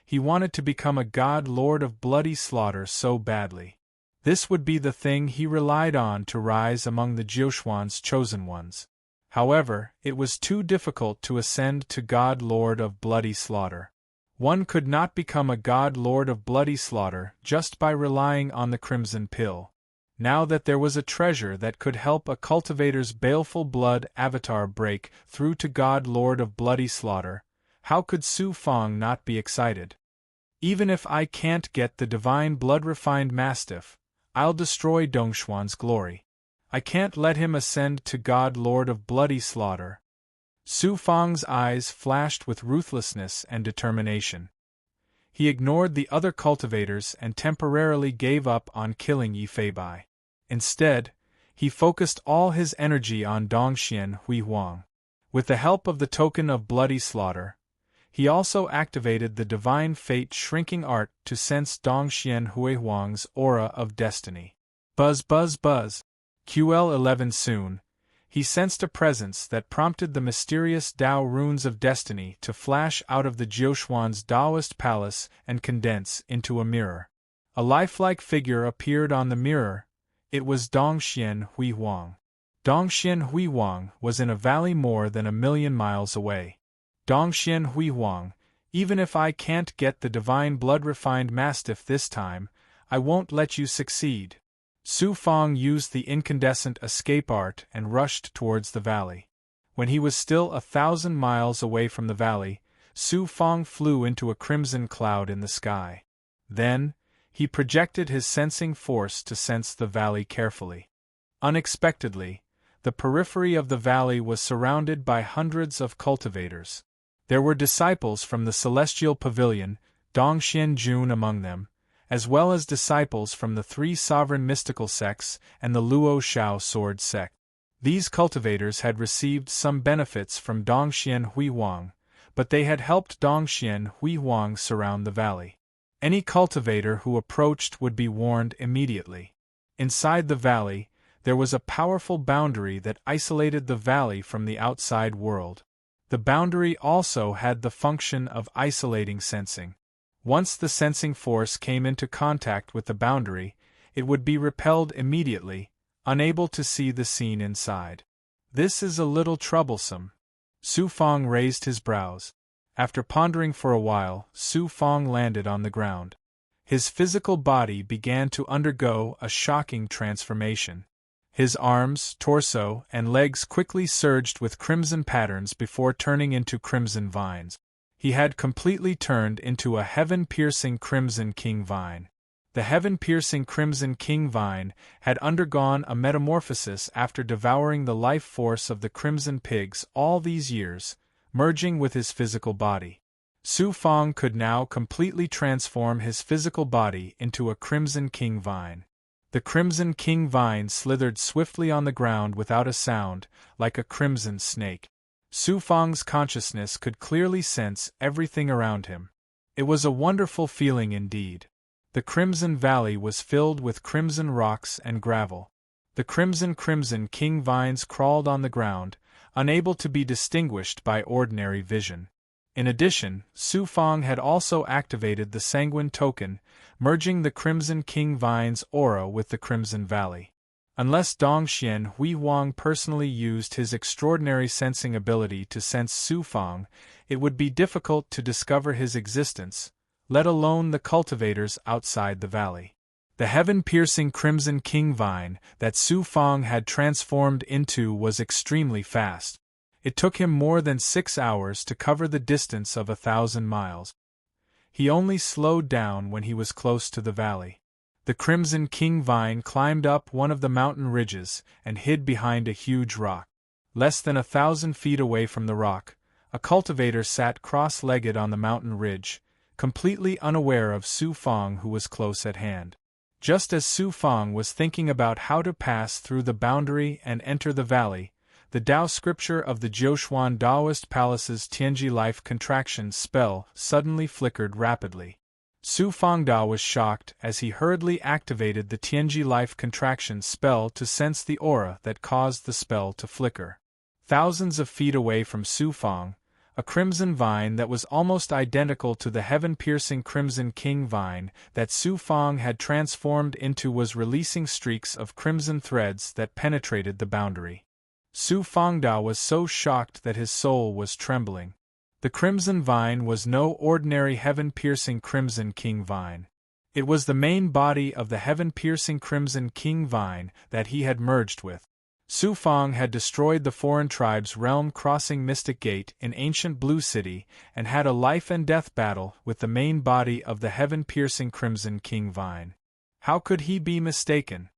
He wanted to become a god lord of bloody slaughter so badly. This would be the thing he relied on to rise among the Jiuxuan's chosen ones. However, it was too difficult to ascend to god lord of bloody slaughter. One could not become a god lord of bloody slaughter just by relying on the crimson pill. Now that there was a treasure that could help a cultivator's baleful blood avatar break through to god lord of bloody slaughter, how could Su Fang not be excited? Even if I can't get the divine blood-refined mastiff, I'll destroy Dongshuan's glory. I can't let him ascend to god lord of bloody slaughter. Su Fang's eyes flashed with ruthlessness and determination. He ignored the other cultivators and temporarily gave up on killing Yi Feibai. Instead, he focused all his energy on Dongxian Hui Huang. With the help of the token of bloody slaughter, he also activated the divine fate shrinking art to sense Dongxian Hui Huang's aura of destiny. Buzz buzz buzz. QL11 soon, he sensed a presence that prompted the mysterious Dao runes of destiny to flash out of the Jiuxuan's Daoist palace and condense into a mirror. A lifelike figure appeared on the mirror. It was Dongxian Hui Huang. Dongxian Hui Huang was in a valley more than 1,000,000 miles away. Dongxian Hui Huang, even if I can't get the divine blood-refined mastiff this time, I won't let you succeed. Su Fang used the incandescent escape art and rushed towards the valley. When he was still 1,000 miles away from the valley, Su Fang flew into a crimson cloud in the sky. Then, he projected his sensing force to sense the valley carefully. Unexpectedly, the periphery of the valley was surrounded by hundreds of cultivators. There were disciples from the Celestial Pavilion, Dongxian Jun among them, as well as disciples from the 3 sovereign mystical sects and the Luo Shao sword sect. These cultivators had received some benefits from Dongxian Hui Huang, but they had helped Dongxian Hui Huang surround the valley. Any cultivator who approached would be warned immediately. Inside the valley, there was a powerful boundary that isolated the valley from the outside world. The boundary also had the function of isolating sensing. Once the sensing force came into contact with the boundary, it would be repelled immediately, unable to see the scene inside. This is a little troublesome. Su Fang raised his brows. After pondering for a while, Su Fang landed on the ground. His physical body began to undergo a shocking transformation. His arms, torso, and legs quickly surged with crimson patterns before turning into crimson vines. He had completely turned into a heaven-piercing crimson king vine. The heaven-piercing crimson king vine had undergone a metamorphosis after devouring the life force of the crimson pigs all these years, merging with his physical body. Su Fang could now completely transform his physical body into a crimson king vine. The crimson king vine slithered swiftly on the ground without a sound, like a crimson snake. Su Fang's consciousness could clearly sense everything around him. It was a wonderful feeling indeed. The Crimson Valley was filled with crimson rocks and gravel. The crimson king vines crawled on the ground, unable to be distinguished by ordinary vision. In addition, Su Fong had also activated the sanguine token, merging the crimson king vine's aura with the Crimson Valley. Unless Dongxian Hui Wang personally used his extraordinary sensing ability to sense Su Fong, it would be difficult to discover his existence, let alone the cultivators outside the valley. The heaven-piercing crimson king vine that Su Fong had transformed into was extremely fast. It took him more than 6 hours to cover the distance of 1,000 miles. He only slowed down when he was close to the valley. The crimson king vine climbed up one of the mountain ridges and hid behind a huge rock. Less than 1,000 feet away from the rock, a cultivator sat cross-legged on the mountain ridge, completely unaware of Su Fong, who was close at hand. Just as Su Fong was thinking about how to pass through the boundary and enter the valley, the Tao scripture of the Jiuquan Taoist Palace's Tianji life contraction spell suddenly flickered rapidly. Su Fangda was shocked as he hurriedly activated the Tianji life contraction spell to sense the aura that caused the spell to flicker. Thousands of feet away from Su Fong, a crimson vine that was almost identical to the heaven-piercing crimson king vine that Su Fong had transformed into was releasing streaks of crimson threads that penetrated the boundary. Su Fangda was so shocked that his soul was trembling. The crimson vine was no ordinary heaven-piercing crimson king vine. It was the main body of the heaven-piercing crimson king vine that he had merged with. Su Fong had destroyed the foreign tribe's realm-crossing mystic gate in ancient Blue City and had a life-and-death battle with the main body of the heaven-piercing crimson king vine. How could he be mistaken?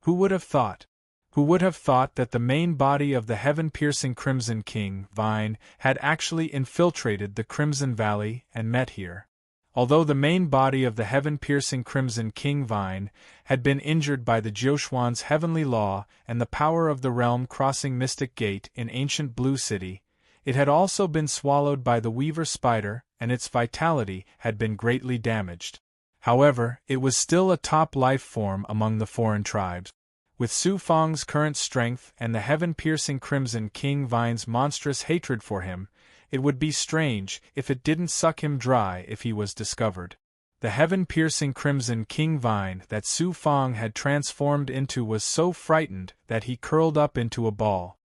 Who would have thought? Who would have thought that the main body of the heaven-piercing crimson king vine had actually infiltrated the Crimson Valley and met here? Although the main body of the heaven-piercing crimson king vine had been injured by the Jiuquan's heavenly law and the power of the realm-crossing mystic gate in ancient Blue City, it had also been swallowed by the weaver spider, and its vitality had been greatly damaged. However, it was still a top life form among the foreign tribes. With Su Fong's current strength and the heaven-piercing crimson king vine's monstrous hatred for him, it would be strange if it didn't suck him dry if he was discovered. The heaven-piercing crimson king vine that Su Fong had transformed into was so frightened that he curled up into a ball.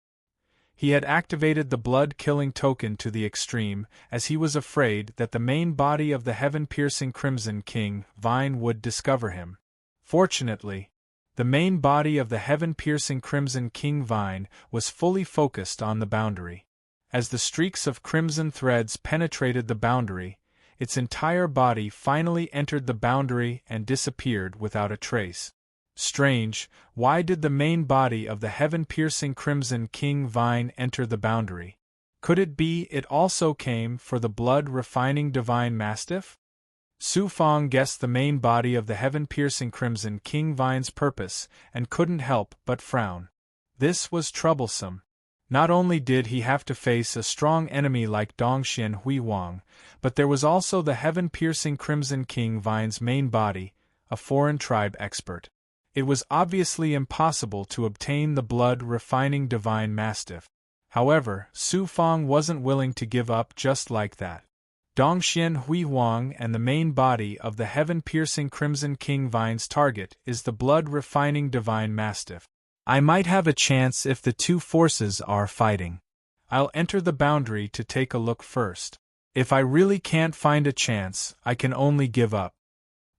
He had activated the blood-killing token to the extreme, as he was afraid that the main body of the heaven-piercing crimson king vine would discover him. Fortunately, the main body of the heaven-piercing crimson king vine was fully focused on the boundary. As the streaks of crimson threads penetrated the boundary, its entire body finally entered the boundary and disappeared without a trace. Strange, why did the main body of the heaven-piercing crimson king vine enter the boundary? Could it be it also came for the blood-refining divine mastiff? Su Fong guessed the main body of the heaven-piercing crimson king vine's purpose and couldn't help but frown. This was troublesome. Not only did he have to face a strong enemy like Dongxian Hui Wang, but there was also the heaven-piercing crimson king vine's main body, a foreign tribe expert. It was obviously impossible to obtain the blood-refining divine mastiff. However, Su Fong wasn't willing to give up just like that. Dongxian Hui Wang and the main body of the heaven-piercing crimson king vine's target is the blood-refining divine mastiff. I might have a chance if the two forces are fighting. I'll enter the boundary to take a look first. If I really can't find a chance, I can only give up.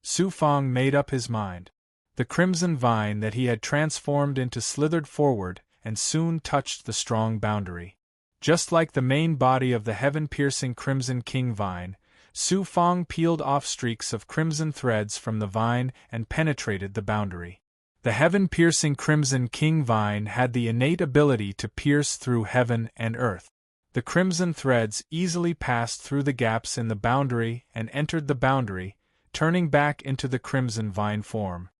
Su Fong made up his mind. The crimson vine that he had transformed into slithered forward and soon touched the strong boundary. Just like the main body of the heaven-piercing crimson king vine, Su Fong peeled off streaks of crimson threads from the vine and penetrated the boundary. The heaven-piercing crimson king vine had the innate ability to pierce through heaven and earth. The crimson threads easily passed through the gaps in the boundary and entered the boundary, turning back into the crimson vine form.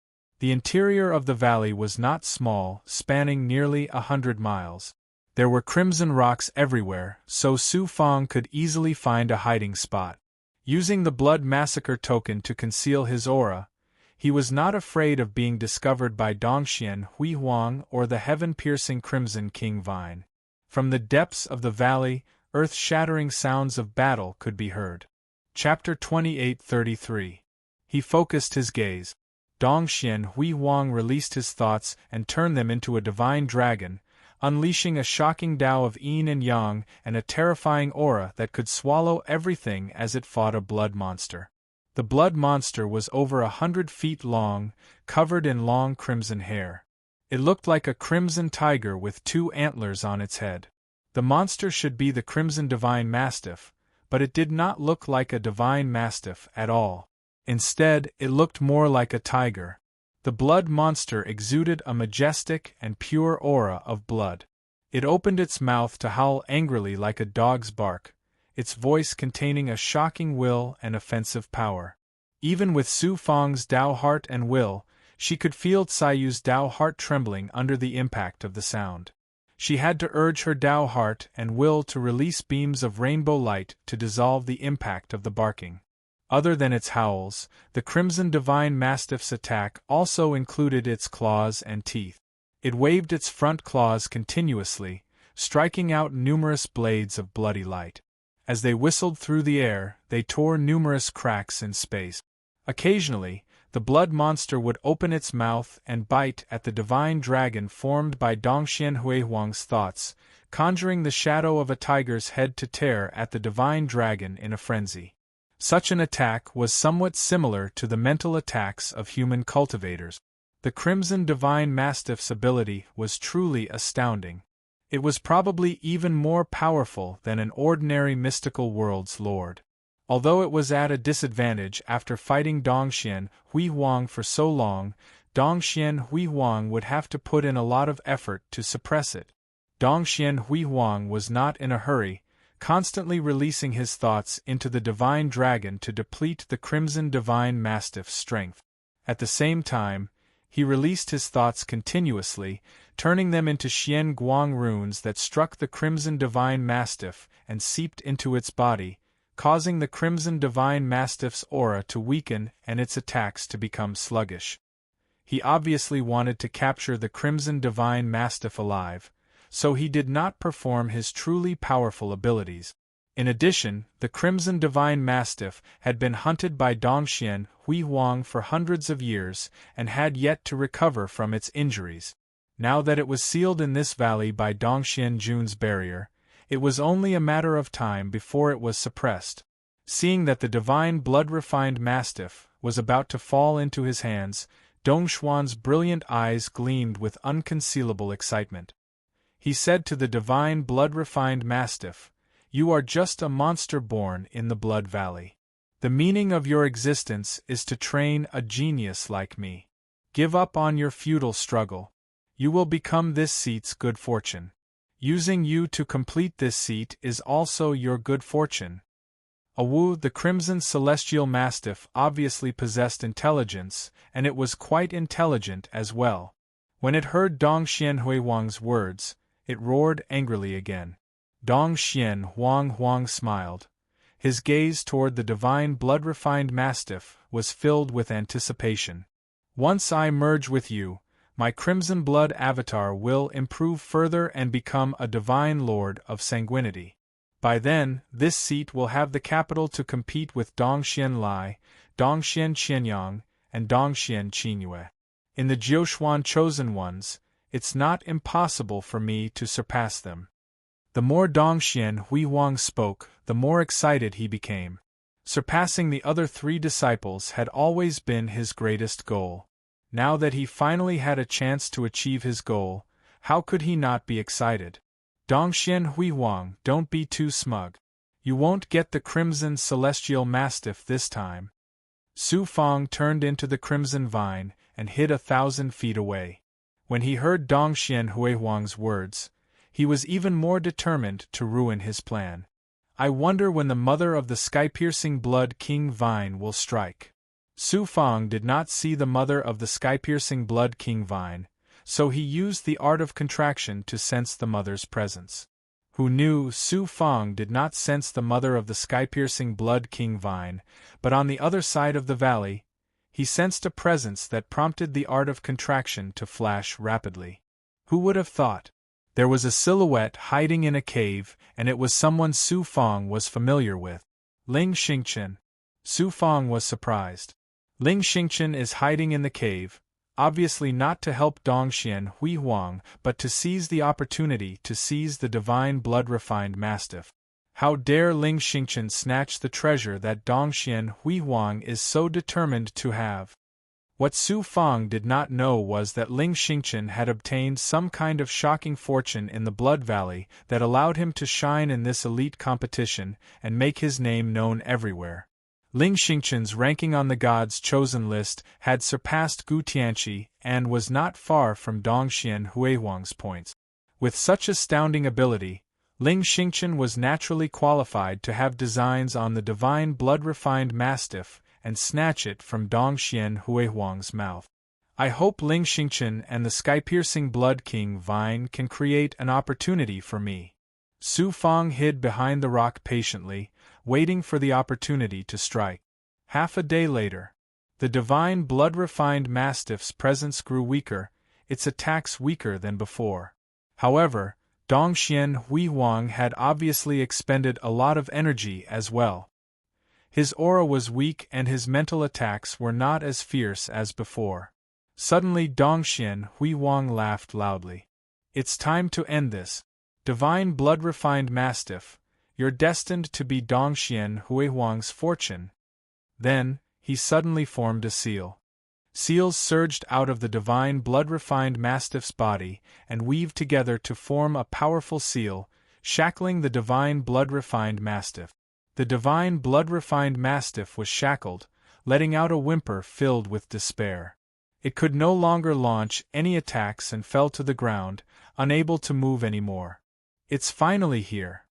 The interior of the valley was not small, spanning nearly 100 miles. There were crimson rocks everywhere, so Su Fong could easily find a hiding spot. Using the blood massacre token to conceal his aura, He was not afraid of being discovered by Dongxian Hui Huang or the heaven-piercing Crimson King Vine. From the depths of the valley, earth-shattering sounds of battle could be heard. Chapter 28:33. He focused his gaze. Dongxian Hui Huang released his thoughts and turned them into a divine dragon, unleashing a shocking Tao of yin and yang and a terrifying aura that could swallow everything as it fought a blood monster. The blood monster was over 100 feet long, covered in long crimson hair. It looked like a crimson tiger with 2 antlers on its head. The monster should be the Crimson Divine Mastiff, but it did not look like a divine mastiff at all. Instead, it looked more like a tiger. The blood monster exuded a majestic and pure aura of blood. It opened its mouth to howl angrily like a dog's bark, its voice containing a shocking will and offensive power. Even with Su Fang's Tao heart and will, she could feel Caillou's Tao heart trembling under the impact of the sound. She had to urge her Tao heart and will to release beams of rainbow light to dissolve the impact of the barking. Other than its howls, the Crimson Divine Mastiff's attack also included its claws and teeth. It waved its front claws continuously, striking out numerous blades of bloody light. As they whistled through the air, they tore numerous cracks in space. Occasionally, the blood monster would open its mouth and bite at the divine dragon formed by Dongxian Hui Huang's thoughts, conjuring the shadow of a tiger's head to tear at the divine dragon in a frenzy. Such an attack was somewhat similar to the mental attacks of human cultivators. The Crimson Divine Mastiff's ability was truly astounding. It was probably even more powerful than an ordinary mystical world's lord. Although it was at a disadvantage after fighting Dongxian Hui Huang for so long, Dongxian Hui Huang would have to put in a lot of effort to suppress it. Dongxian Hui Huang was not in a hurry, constantly releasing his thoughts into the divine dragon to deplete the Crimson Divine Mastiff's strength. At the same time, he released his thoughts continuously, turning them into Xian Guang runes that struck the Crimson Divine Mastiff and seeped into its body, causing the Crimson Divine Mastiff's aura to weaken and its attacks to become sluggish. He obviously wanted to capture the Crimson Divine Mastiff alive, so he did not perform his truly powerful abilities. In addition, the Crimson Divine Mastiff had been hunted by Dongxian Hui Huang for hundreds of years and had yet to recover from its injuries. Now that it was sealed in this valley by Dongxian Jun's barrier, it was only a matter of time before it was suppressed. Seeing that the divine blood-refined mastiff was about to fall into his hands, Dongxuan's brilliant eyes gleamed with unconcealable excitement. He said to the divine blood-refined mastiff, "You are just a monster born in the Blood Valley. The meaning of your existence is to train a genius like me. Give up on your futile struggle. You will become this seat's good fortune. Using you to complete this seat is also your good fortune." Awu, the Crimson Celestial Mastiff, obviously possessed intelligence, and it was quite intelligent as well. When it heard Dongxian Hui Huang's words, it roared angrily again. Dongxian Huang smiled. His gaze toward the divine blood-refined mastiff was filled with anticipation. "Once I merge with you, my crimson blood avatar will improve further and become a divine lord of sanguinity. By then, this seat will have the capital to compete with Dongxian Lai, Dongxian Qianyang, and Dongxian Qinyue. In the Jiuxuan Chosen Ones, it's not impossible for me to surpass them." The more Dongxian Hui Huang spoke, the more excited he became. Surpassing the other 3 disciples had always been his greatest goal. Now that he finally had a chance to achieve his goal, how could he not be excited? "Dongxian Hui Huang, don't be too smug. You won't get the Crimson Celestial Mastiff this time." Su Fang turned into the Crimson Vine and hid 1,000 feet away. When he heard Dongxian Hui Huang's words, he was even more determined to ruin his plan. "I wonder when the mother of the sky-piercing Blood King Vine will strike." Su Fang did not see the mother of the sky-piercing Blood King Vine, so he used the art of contraction to sense the mother's presence. Who knew Su Fang did not sense the mother of the sky-piercing Blood King Vine, but on the other side of the valley, He sensed a presence that prompted the art of contraction to flash rapidly. Who would have thought? There was a silhouette hiding in a cave, and it was someone Su Fang was familiar with. Ling Xingchen. Su Fang was surprised. Ling Xingchen is hiding in the cave, obviously not to help Dongxian Hui Huang, but to seize the opportunity to seize the divine blood-refined mastiff. How dare Ling Xingchen snatch the treasure that Dongxian Hui Huang is so determined to have? What Su Fang did not know was that Ling Xingchen had obtained some kind of shocking fortune in the Blood Valley that allowed him to shine in this elite competition and make his name known everywhere. Ling Xingchen's ranking on the God's Chosen list had surpassed Gu Tianqi and was not far from Dongxian Huihuang's points. With such astounding ability, Ling Xingchen was naturally qualified to have designs on the divine blood-refined mastiff and snatch it from Dongxian Huihuang's mouth. I hope Ling Xingchen and the sky-piercing Blood King Vine can create an opportunity for me. Su Fang hid behind the rock patiently, waiting for the opportunity to strike. Half a day later, the divine blood-refined mastiff's presence grew weaker, its attacks weaker than before. However, Dongxian Huihuang had obviously expended a lot of energy as well. His aura was weak and his mental attacks were not as fierce as before. Suddenly Dongxian Huihuang laughed loudly. It's time to end this. Divine blood-refined mastiff, you're destined to be Dongxian Huihuang's fortune. Then, he suddenly formed a seal. Seals surged out of the divine blood-refined mastiff's body and weaved together to form a powerful seal, shackling the divine blood-refined mastiff. The divine blood-refined mastiff was shackled, letting out a whimper filled with despair. It could no longer launch any attacks and fell to the ground, unable to move anymore. It's finally here.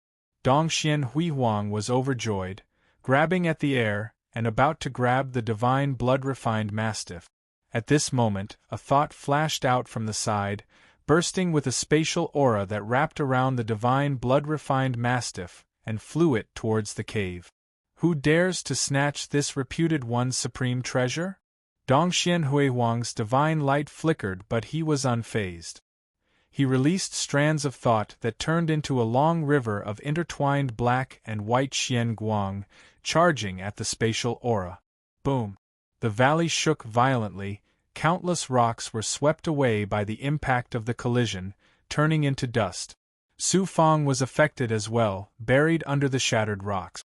Dongxian Huihuang was overjoyed, grabbing at the air and about to grab the divine blood-refined mastiff. At this moment, a thought flashed out from the side, bursting with a spatial aura that wrapped around the divine blood-refined mastiff and flew it towards the cave. Who dares to snatch this reputed one's supreme treasure? Dongxian Huihuang's divine light flickered, but he was unfazed. He released strands of thought that turned into a long river of intertwined black and white Xian Guang, charging at the spatial aura. Boom! The valley shook violently, countless rocks were swept away by the impact of the collision, turning into dust. Su Fang was affected as well, buried under the shattered rocks.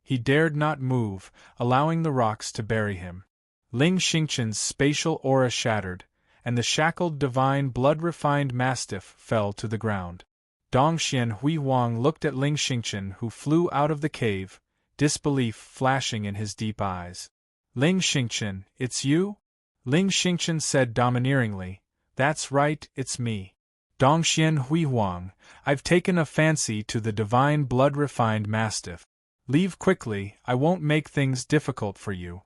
He dared not move, allowing the rocks to bury him. Ling Xingchen's spatial aura shattered, and the shackled divine blood-refined mastiff fell to the ground. Dongxian Huihuang looked at Ling Xingchen, who flew out of the cave, disbelief flashing in his deep eyes. Ling Xingchen, it's you? Ling Xingchen said domineeringly, That's right, it's me. Dongxian Huihuang, I've taken a fancy to the divine blood-refined mastiff. Leave quickly, I won't make things difficult for you.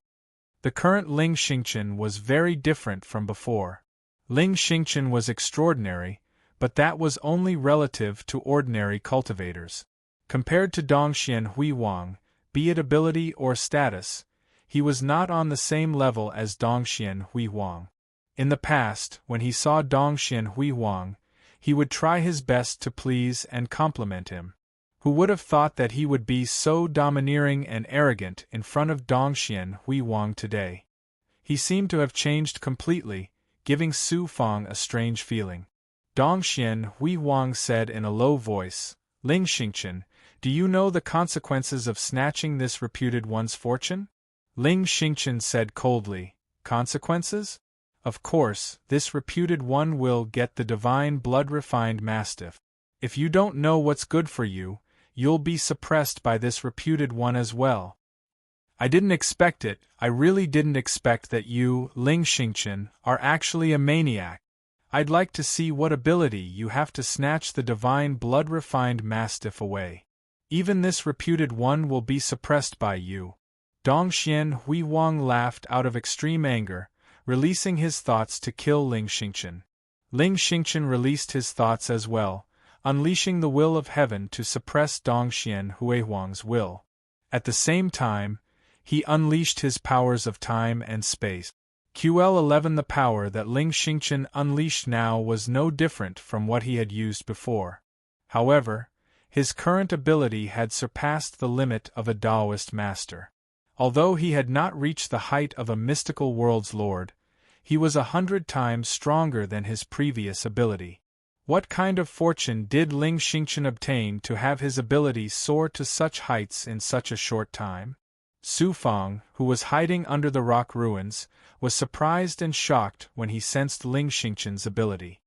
The current Ling Xingchen was very different from before. Ling Xingchen was extraordinary, but that was only relative to ordinary cultivators. Compared to Dongxian Huihuang, be it ability or status, he was not on the same level as Dongxian Huihuang. In the past, when he saw Dongxian Huihuang, he would try his best to please and compliment him. Who would have thought that he would be so domineering and arrogant in front of Dongxian Huihuang today? He seemed to have changed completely, giving Su Fang a strange feeling. Dongxian Huihuang said in a low voice, Ling Xingchen, do you know the consequences of snatching this reputed one's fortune? Ling Xingchen said coldly, Consequences? Of course, this reputed one will get the divine blood-refined mastiff. If you don't know what's good for you, you'll be suppressed by this reputed one as well. I didn't expect it, I really didn't expect that you, Ling Xingchen, are actually a maniac. I'd like to see what ability you have to snatch the divine blood-refined mastiff away. Even this reputed one will be suppressed by you. Dongxian Huihuang laughed out of extreme anger, releasing his thoughts to kill Ling Xingchen. Ling Xingchen released his thoughts as well, unleashing the will of heaven to suppress Dongxian Huihuang's will. At the same time, he unleashed his powers of time and space. QL11 The power that Ling Xingchen unleashed now was no different from what he had used before. However, his current ability had surpassed the limit of a Taoist master. Although he had not reached the height of a mystical world's lord, he was 100 times stronger than his previous ability. What kind of fortune did Ling Xingchen obtain to have his ability soar to such heights in such a short time? Su Fang, who was hiding under the rock ruins, was surprised and shocked when he sensed Ling Xingchen's ability.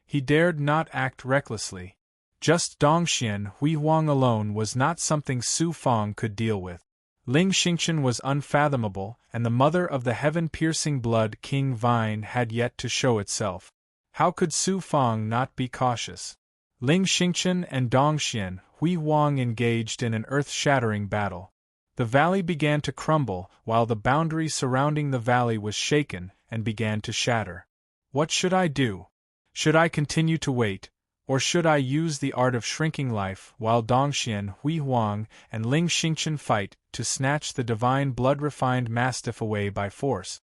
He dared not act recklessly. Just Dongxian Hui Huang alone was not something Su Fang could deal with. Ling Xingchen was unfathomable, and the mother of the heaven-piercing blood King Vine had yet to show itself. How could Su Fang not be cautious? Ling Xingchen and Dongxian Hui Huang engaged in an earth-shattering battle. The valley began to crumble, while the boundary surrounding the valley was shaken and began to shatter. What should I do? Should I continue to wait, or should I use the art of shrinking life while Dongxian Hui Huang and Ling Xingchen fight to snatch the divine blood-refined mastiff away by force?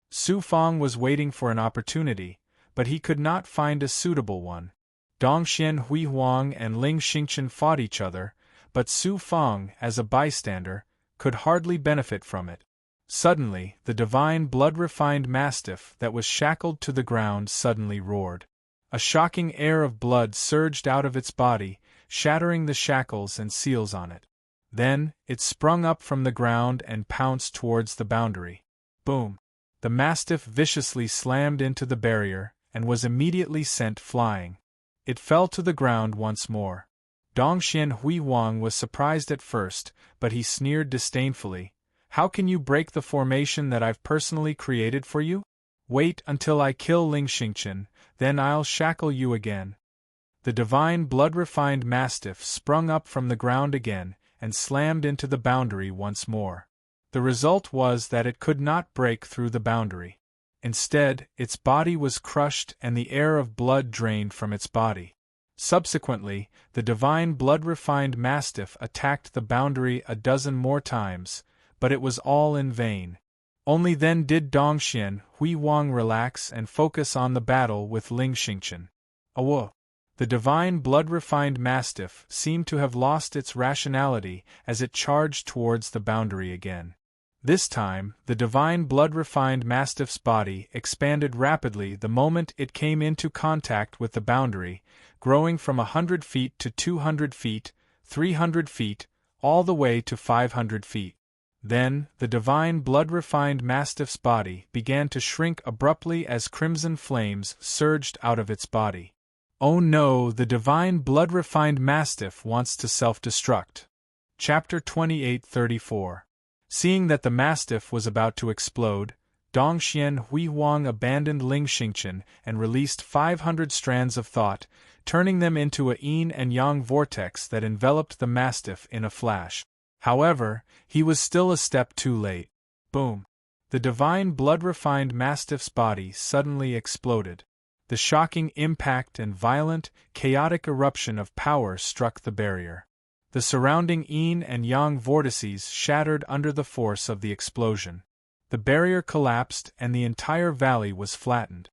Su Fang was waiting for an opportunity, but he could not find a suitable one. Dongxian Hui Huang and Ling Xingchen fought each other, but Su Fang, as a bystander, could hardly benefit from it. Suddenly, the divine blood-refined mastiff that was shackled to the ground suddenly roared. A shocking air of blood surged out of its body, shattering the shackles and seals on it. Then, it sprung up from the ground and pounced towards the boundary. Boom! The mastiff viciously slammed into the barrier, and was immediately sent flying. It fell to the ground once more. Dongxian Hui Huang was surprised at first, but he sneered disdainfully. How can you break the formation that I've personally created for you? Wait until I kill Ling Xingchen, then I'll shackle you again. The divine blood-refined mastiff sprung up from the ground again, and slammed into the boundary once more. The result was that it could not break through the boundary. Instead, its body was crushed and the air of blood drained from its body. Subsequently, the divine blood-refined mastiff attacked the boundary a dozen more times, but it was all in vain. Only then did Dongxian Hui Huang relax and focus on the battle with Ling Xingchen. Awo! The divine blood-refined mastiff seemed to have lost its rationality as it charged towards the boundary again. This time, the divine blood-refined mastiff's body expanded rapidly the moment it came into contact with the boundary, growing from 100 feet to 200 feet, 300 feet, all the way to 500 feet. Then, the divine blood-refined mastiff's body began to shrink abruptly as crimson flames surged out of its body. Oh no, the divine blood-refined mastiff wants to self-destruct. Chapter 28:34. Seeing that the mastiff was about to explode, Dongxian Hui Huang abandoned Ling Xingchen and released 500 strands of thought, turning them into a yin and yang vortex that enveloped the mastiff in a flash. However, he was still a step too late. Boom! The divine blood-refined mastiff's body suddenly exploded. The shocking impact and violent, chaotic eruption of power struck the barrier. The surrounding yin and yang vortices shattered under the force of the explosion. The barrier collapsed and the entire valley was flattened.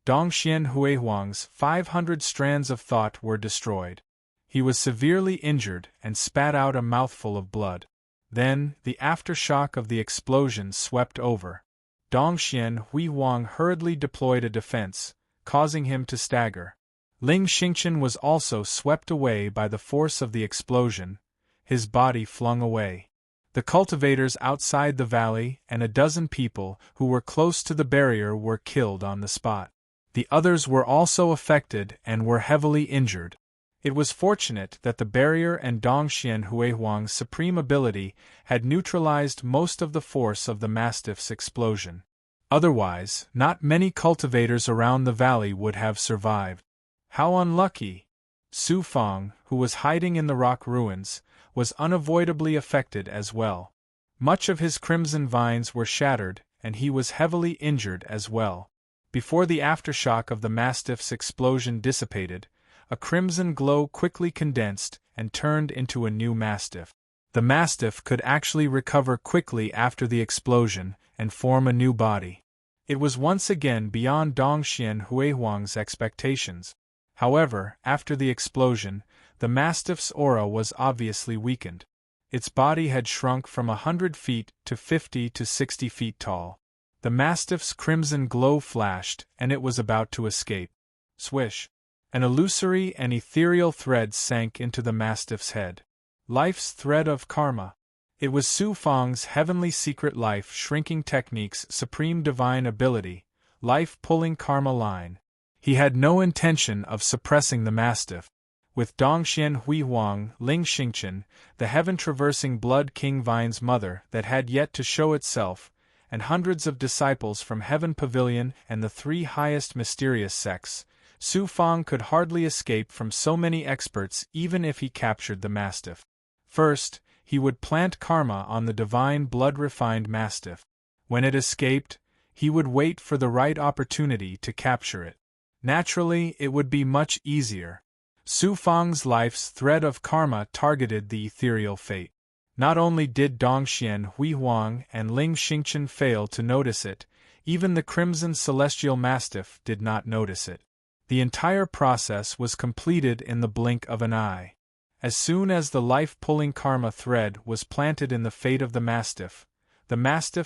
Dongxian Hui Huang's 500 strands of thought were destroyed. He was severely injured and spat out a mouthful of blood. Then, the aftershock of the explosion swept over. Dongxian Hui Huang hurriedly deployed a defense, causing him to stagger. Ling Xingchen was also swept away by the force of the explosion, his body flung away. The cultivators outside the valley and a dozen people who were close to the barrier were killed on the spot. The others were also affected and were heavily injured. It was fortunate that the barrier and Dongxian Hui Huang's supreme ability had neutralized most of the force of the mastiff's explosion. Otherwise, not many cultivators around the valley would have survived. How unlucky! Su Fang, who was hiding in the rock ruins, was unavoidably affected as well. Much of his crimson vines were shattered, and he was heavily injured as well. Before the aftershock of the mastiff's explosion dissipated, a crimson glow quickly condensed and turned into a new mastiff. The mastiff could actually recover quickly after the explosion and form a new body. It was once again beyond Dongxian Huihuang's expectations. However, after the explosion, the mastiff's aura was obviously weakened. Its body had shrunk from 100 feet to 50 to 60 feet tall. The mastiff's crimson glow flashed, and it was about to escape. Swish! An illusory and ethereal thread sank into the mastiff's head. Life's thread of karma. It was Su Fang's heavenly secret life shrinking technique's supreme divine ability, life-pulling karma line. He had no intention of suppressing the mastiff. With Dongxian Huihuang, Ling Xingchen, the heaven-traversing blood king vine's mother that had yet to show itself, and hundreds of disciples from Heaven Pavilion and the three highest mysterious sects, Su Fang could hardly escape from so many experts even if he captured the mastiff. First, he would plant karma on the divine blood-refined mastiff. When it escaped, he would wait for the right opportunity to capture it. Naturally, it would be much easier. Su Fang's life's thread of karma targeted the ethereal fate. Not only did Dongxian Huihuang and Ling Xingchen fail to notice it, even the crimson celestial mastiff did not notice it. The entire process was completed in the blink of an eye. As soon as the life-pulling karma thread was planted in the fate of the mastiff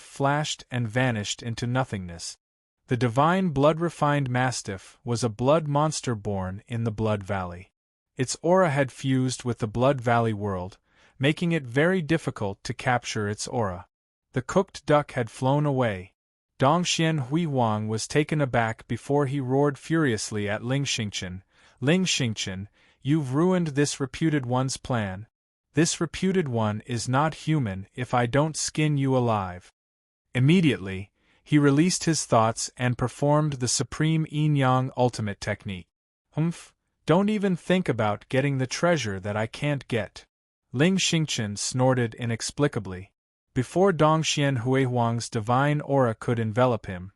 flashed and vanished into nothingness. The divine blood-refined mastiff was a blood monster born in the Blood Valley. Its aura had fused with the Blood Valley world, making it very difficult to capture its aura. The cooked duck had flown away. Dongxian Huihuang was taken aback before he roared furiously at Ling Xingchen. Ling Xingchen, you've ruined this reputed one's plan. This reputed one is not human if I don't skin you alive. Immediately, he released his thoughts and performed the supreme yin-yang ultimate technique. Don't even think about getting the treasure that I can't get. Ling Xingchen snorted inexplicably. Before Dongxian Huihuang's divine aura could envelop him,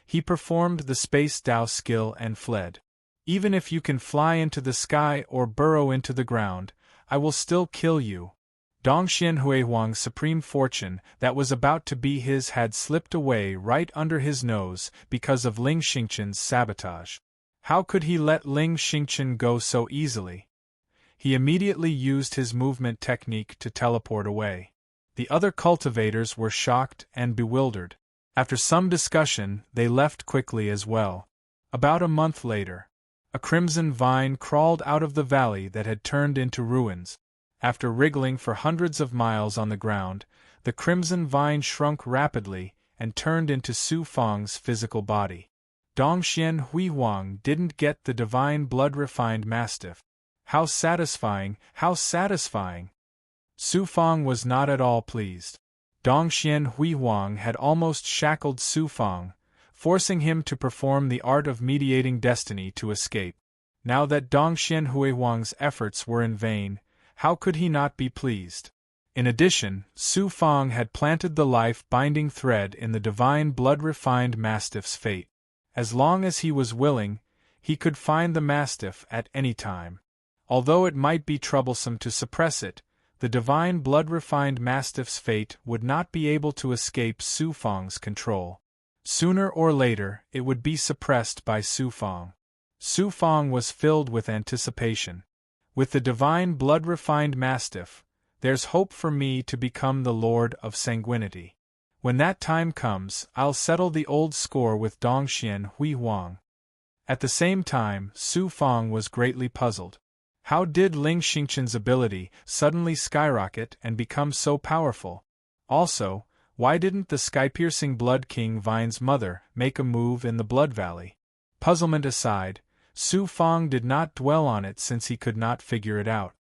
he performed the Space Dao skill and fled. Even if you can fly into the sky or burrow into the ground, I will still kill you. Dongxian Huihuang's supreme fortune that was about to be his had slipped away right under his nose because of Ling Xingchen's sabotage. How could he let Ling Xingchen go so easily? He immediately used his movement technique to teleport away. The other cultivators were shocked and bewildered. After some discussion, they left quickly as well. About a month later, a crimson vine crawled out of the valley that had turned into ruins. After wriggling for hundreds of miles on the ground, the crimson vine shrunk rapidly and turned into Su Fang's physical body. Dongxian Huihuang didn't get the divine blood-refined mastiff. How satisfying, how satisfying! Su Fang was not at all pleased. Dongxian Huihuang had almost shackled Su Fang, forcing him to perform the art of mediating destiny to escape. Now that Dongxian Huihuang's efforts were in vain, how could he not be pleased? In addition, Su Fang had planted the life-binding thread in the divine blood-refined mastiff's fate. As long as he was willing, he could find the mastiff at any time. Although it might be troublesome to suppress it, the divine blood-refined mastiff's fate would not be able to escape Su Fang's control. Sooner or later, it would be suppressed by Su Fang. Su Fang was filled with anticipation. With the divine blood-refined mastiff, there's hope for me to become the Lord of Sanguinity. When that time comes, I'll settle the old score with Dongxian Huihuang. At the same time, Su Fang was greatly puzzled. How did Ling Xingchen's ability suddenly skyrocket and become so powerful? Also, why didn't the sky-piercing Blood King Vine's mother make a move in the Blood Valley? Puzzlement aside, Su Fang did not dwell on it since he could not figure it out.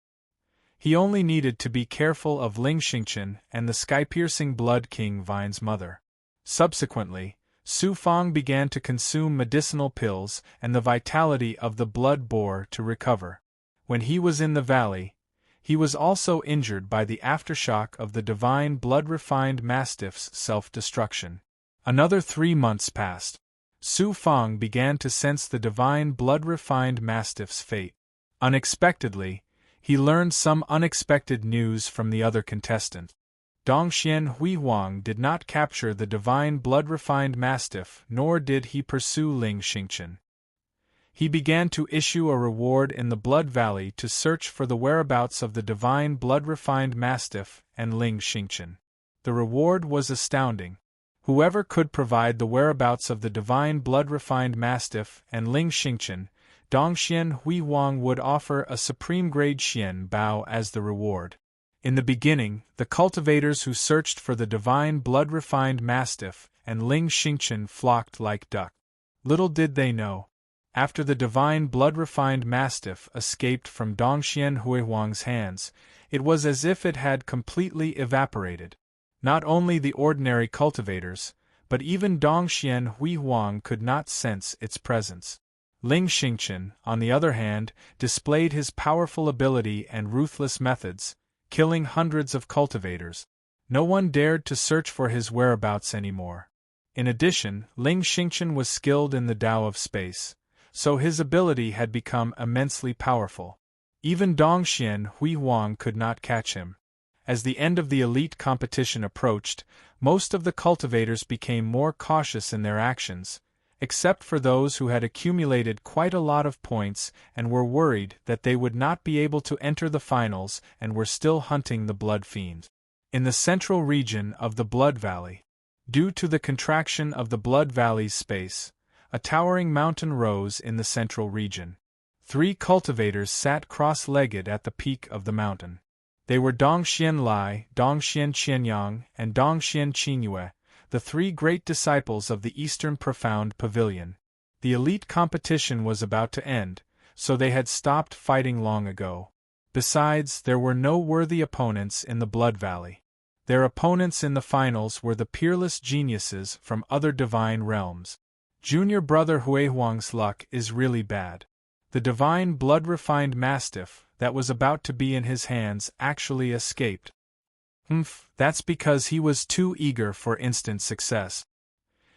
He only needed to be careful of Ling Xingchen and the sky-piercing Blood King Vine's mother. Subsequently, Su Fang began to consume medicinal pills and the vitality of the blood boar to recover. When he was in the valley, he was also injured by the aftershock of the divine blood-refined mastiff's self-destruction. Another 3 months passed. Su Fang began to sense the divine blood-refined mastiff's fate. Unexpectedly, he learned some unexpected news from the other contestant. Dongxian Huihuang did not capture the divine blood-refined mastiff, nor did he pursue Ling Xingchen. He began to issue a reward in the Blood Valley to search for the whereabouts of the divine blood-refined mastiff and Ling Xingchen. The reward was astounding. Whoever could provide the whereabouts of the divine blood-refined mastiff and Ling Xingchen, Dongxian Huihuang would offer a supreme-grade Xian Bao as the reward. In the beginning, the cultivators who searched for the divine blood-refined mastiff and Ling Xingchen flocked like duck. Little did they know. After the divine blood-refined mastiff escaped from Dongxian Huihuang's hands, it was as if it had completely evaporated. Not only the ordinary cultivators, but even Dongxian Huihuang could not sense its presence. Ling Xingchen, on the other hand, displayed his powerful ability and ruthless methods, killing hundreds of cultivators. No one dared to search for his whereabouts anymore. In addition, Ling Xingchen was skilled in the Tao of space, so his ability had become immensely powerful. Even Dongxian Huihuang could not catch him. As the end of the elite competition approached, most of the cultivators became more cautious in their actions, except for those who had accumulated quite a lot of points and were worried that they would not be able to enter the finals and were still hunting the Blood Fiend. In the central region of the Blood Valley, due to the contraction of the Blood Valley's space, a towering mountain rose in the central region. 3 cultivators sat cross-legged at the peak of the mountain. They were Dongxian Lai, Dongxian Qianyang, and Dongxian Qinyue, the 3 great disciples of the Eastern Profound Pavilion. The elite competition was about to end, so they had stopped fighting long ago. Besides, there were no worthy opponents in the Blood Valley. Their opponents in the finals were the peerless geniuses from other divine realms. Junior brother Huihuang's luck is really bad. The divine blood-refined mastiff that was about to be in his hands actually escaped. That's because he was too eager for instant success.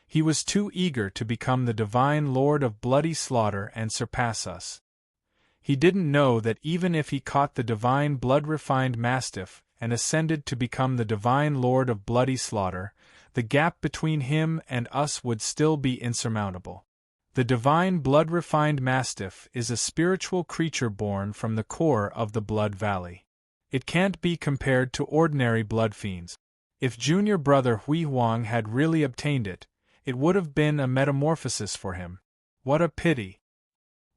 He was too eager to become the divine lord of bloody slaughter and surpass us. He didn't know that even if he caught the divine blood-refined mastiff and ascended to become the divine lord of bloody slaughter, the gap between him and us would still be insurmountable. The divine blood-refined mastiff is a spiritual creature born from the core of the Blood Valley. It can't be compared to ordinary blood fiends. If junior brother Huihuang had really obtained it, it would have been a metamorphosis for him. What a pity!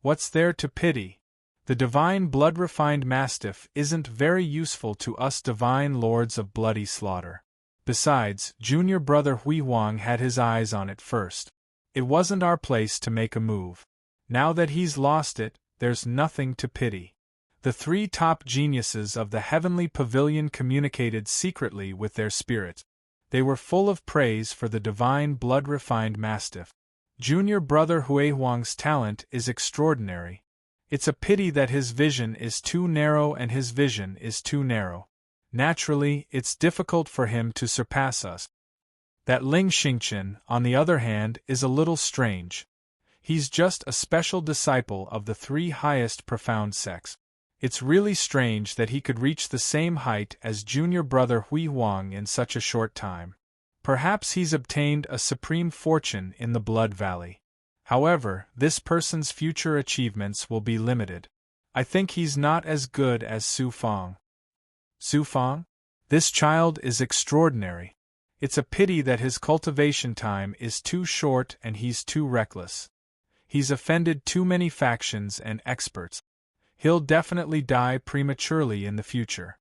What's there to pity? The divine blood-refined mastiff isn't very useful to us divine lords of bloody slaughter. Besides, junior brother Huihuang had his eyes on it first. It wasn't our place to make a move. Now that he's lost it, there's nothing to pity. The 3 top geniuses of the heavenly pavilion communicated secretly with their spirits. They were full of praise for the divine blood-refined mastiff. Junior brother Huihuang's talent is extraordinary. It's a pity that his vision is too narrow and his vision is too narrow. Naturally, it's difficult for him to surpass us. That Ling Xingchen, on the other hand, is a little strange. He's just a special disciple of the 3 highest profound sects. It's really strange that he could reach the same height as junior brother Huihuang in such a short time. Perhaps he's obtained a supreme fortune in the Blood Valley. However, this person's future achievements will be limited. I think he's not as good as Su Fang. Su Fang? This child is extraordinary. It's a pity that his cultivation time is too short and he's too reckless. He's offended too many factions and experts. He'll definitely die prematurely in the future.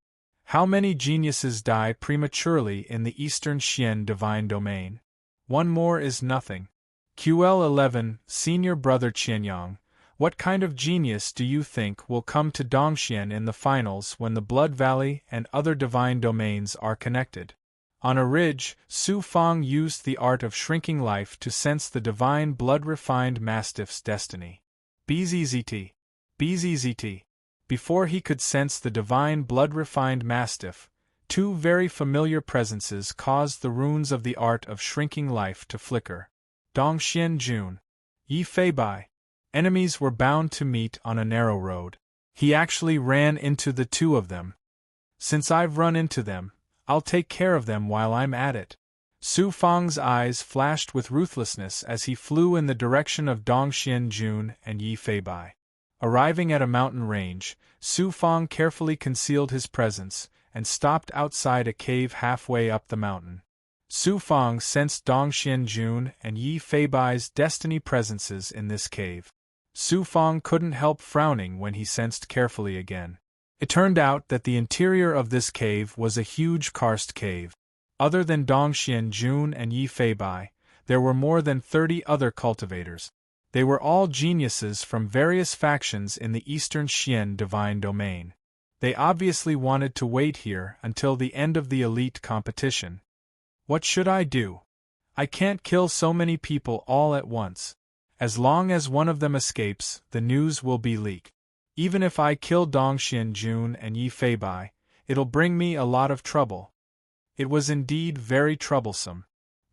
How many geniuses die prematurely in the Eastern Xian divine domain? 1 more is nothing. QL11, senior brother Qianyang, what kind of genius do you think will come to Dongxian in the finals when the Blood Valley and other divine domains are connected? On a ridge, Su Fang used the art of shrinking life to sense the divine blood-refined mastiff's destiny. BZZT. BZZT. Before he could sense the divine blood-refined mastiff, 2 very familiar presences caused the runes of the art of shrinking life to flicker. Dongxian Jun. Yi Fei Bai. Enemies were bound to meet on a narrow road. He actually ran into the two of them. Since I've run into them, I'll take care of them while I'm at it. Su Fang's eyes flashed with ruthlessness as he flew in the direction of Dongxian Jun and Yi Feibai. Arriving at a mountain range, Su Fang carefully concealed his presence and stopped outside a cave halfway up the mountain. Su Fang sensed Dongxian Jun and Yi Feibai's destiny presences in this cave. Su Fang couldn't help frowning when he sensed carefully again. It turned out that the interior of this cave was a huge karst cave. Other than Dongxian Jun and Yi Feibai, there were more than 30 other cultivators. They were all geniuses from various factions in the Eastern Xian divine domain. They obviously wanted to wait here until the end of the elite competition. What should I do? I can't kill so many people all at once. As long as one of them escapes, the news will be leaked. Even if I kill Dongxian Jun and Yi Feibai, it'll bring me a lot of trouble. It was indeed very troublesome.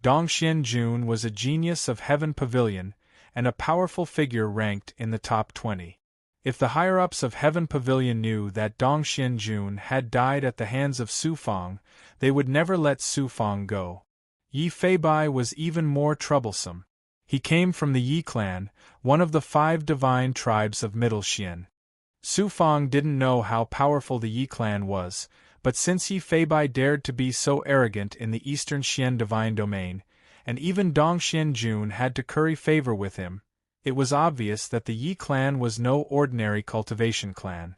Dongxian Jun was a genius of Heaven Pavilion, and a powerful figure ranked in the top 20. If the higher-ups of Heaven Pavilion knew that Dongxian Jun had died at the hands of Su Fang, they would never let Su Fang go. Yi Feibai was even more troublesome. He came from the Yi clan, one of the 5 divine tribes of Middle Xian. Su Fang didn't know how powerful the Yi clan was, but since Yi Feibai dared to be so arrogant in the Eastern Xian divine domain, and even Dongxian Jun had to curry favor with him, it was obvious that the Yi clan was no ordinary cultivation clan.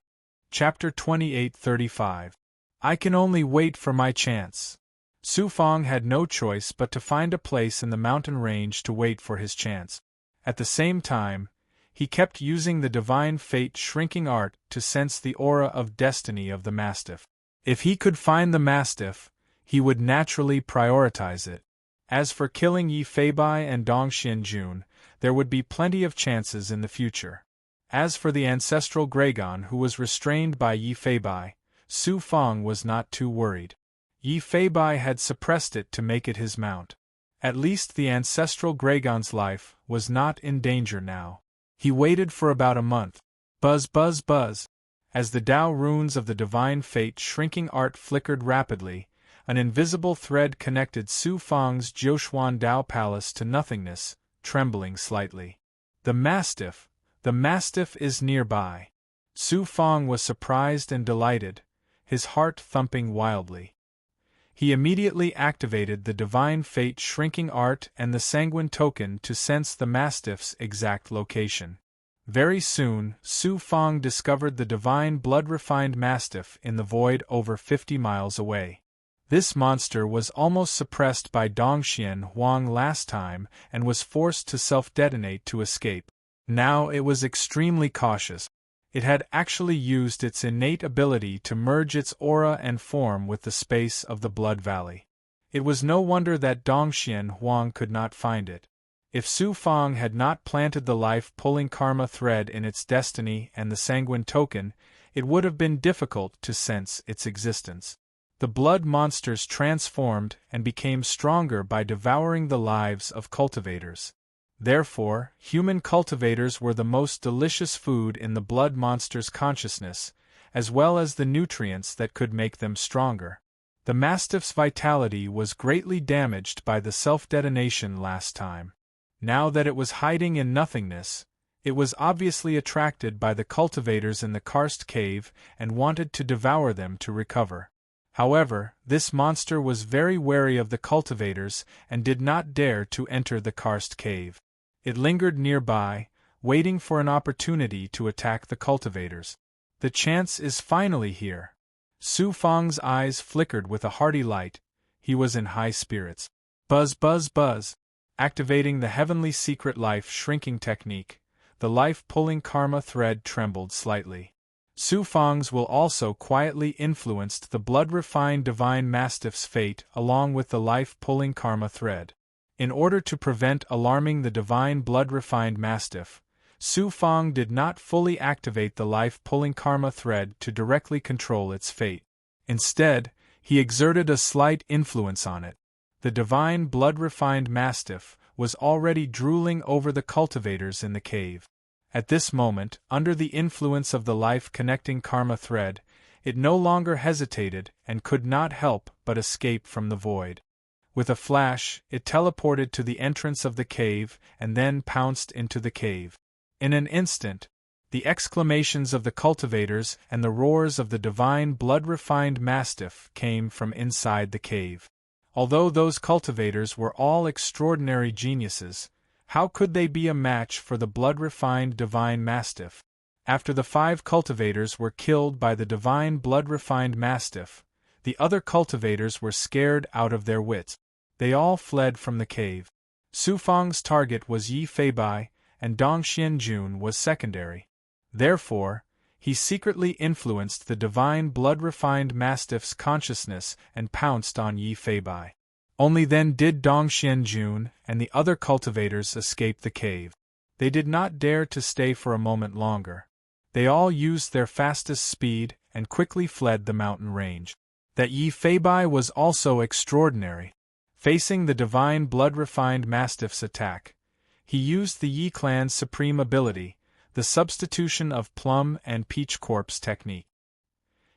Chapter 28:35. I can only wait for my chance. Su Fang had no choice but to find a place in the mountain range to wait for his chance. At the same time, he kept using the divine fate shrinking art to sense the aura of destiny of the mastiff. If he could find the mastiff, he would naturally prioritize it. As for killing Yi Feibai and Dongxian Jun, there would be plenty of chances in the future. As for the ancestral Gragon who was restrained by Yi Feibai, Su Fang was not too worried. Yi Feibai had suppressed it to make it his mount. At least the ancestral Gragon's life was not in danger now. He waited for about a month. Buzz buzz buzz. As the Tao runes of the divine fate shrinking art flickered rapidly, an invisible thread connected Su Fang's Jiuxuan Tao palace to nothingness, trembling slightly. The mastiff is nearby. Su Fang was surprised and delighted, his heart thumping wildly. He immediately activated the divine fate shrinking art and the sanguine token to sense the mastiff's exact location. Very soon, Su Fang discovered the divine blood-refined mastiff in the void over 50 miles away. This monster was almost suppressed by Dongxian Huang last time and was forced to self-detonate to escape. Now it was extremely cautious. It had actually used its innate ability to merge its aura and form with the space of the Blood Valley. It was no wonder that Dongxian Huang could not find it. If Su Fang had not planted the life-pulling karma thread in its destiny and the sanguine token, it would have been difficult to sense its existence. The blood monsters transformed and became stronger by devouring the lives of cultivators. Therefore, human cultivators were the most delicious food in the blood monster's consciousness, as well as the nutrients that could make them stronger. The mastiff's vitality was greatly damaged by the self-detonation last time. Now that it was hiding in nothingness, it was obviously attracted by the cultivators in the karst cave and wanted to devour them to recover. However, this monster was very wary of the cultivators and did not dare to enter the karst cave. It lingered nearby, waiting for an opportunity to attack the cultivators. The chance is finally here. Su Fang's eyes flickered with a hearty light. He was in high spirits. Buzz buzz buzz. Activating the heavenly secret life shrinking technique, the life-pulling karma thread trembled slightly. Su Fang's will also quietly influenced the blood-refined divine mastiff's fate along with the life-pulling karma thread. In order to prevent alarming the divine blood-refined mastiff, Su Fang did not fully activate the life-pulling karma thread to directly control its fate. Instead, he exerted a slight influence on it. The divine blood-refined mastiff was already drooling over the cultivators in the cave. At this moment, under the influence of the life-connecting karma thread, it no longer hesitated and could not help but escape from the void. With a flash, it teleported to the entrance of the cave and then pounced into the cave. In an instant, the exclamations of the cultivators and the roars of the divine blood-refined mastiff came from inside the cave. Although those cultivators were all extraordinary geniuses, how could they be a match for the blood-refined divine mastiff? After the 5 cultivators were killed by the divine blood-refined mastiff, the other cultivators were scared out of their wits. They all fled from the cave. Su Fang's target was Yi Feibai, and Dong Xianjun was secondary. Therefore, he secretly influenced the divine blood-refined mastiff's consciousness and pounced on Yi Feibai. Only then did Dong Xianjun and the other cultivators escape the cave. They did not dare to stay for a moment longer. They all used their fastest speed and quickly fled the mountain range. That Yi Feibai was also extraordinary. Facing the divine blood-refined mastiff's attack, he used the Yi clan's supreme ability, the substitution of plum and peach corpse technique.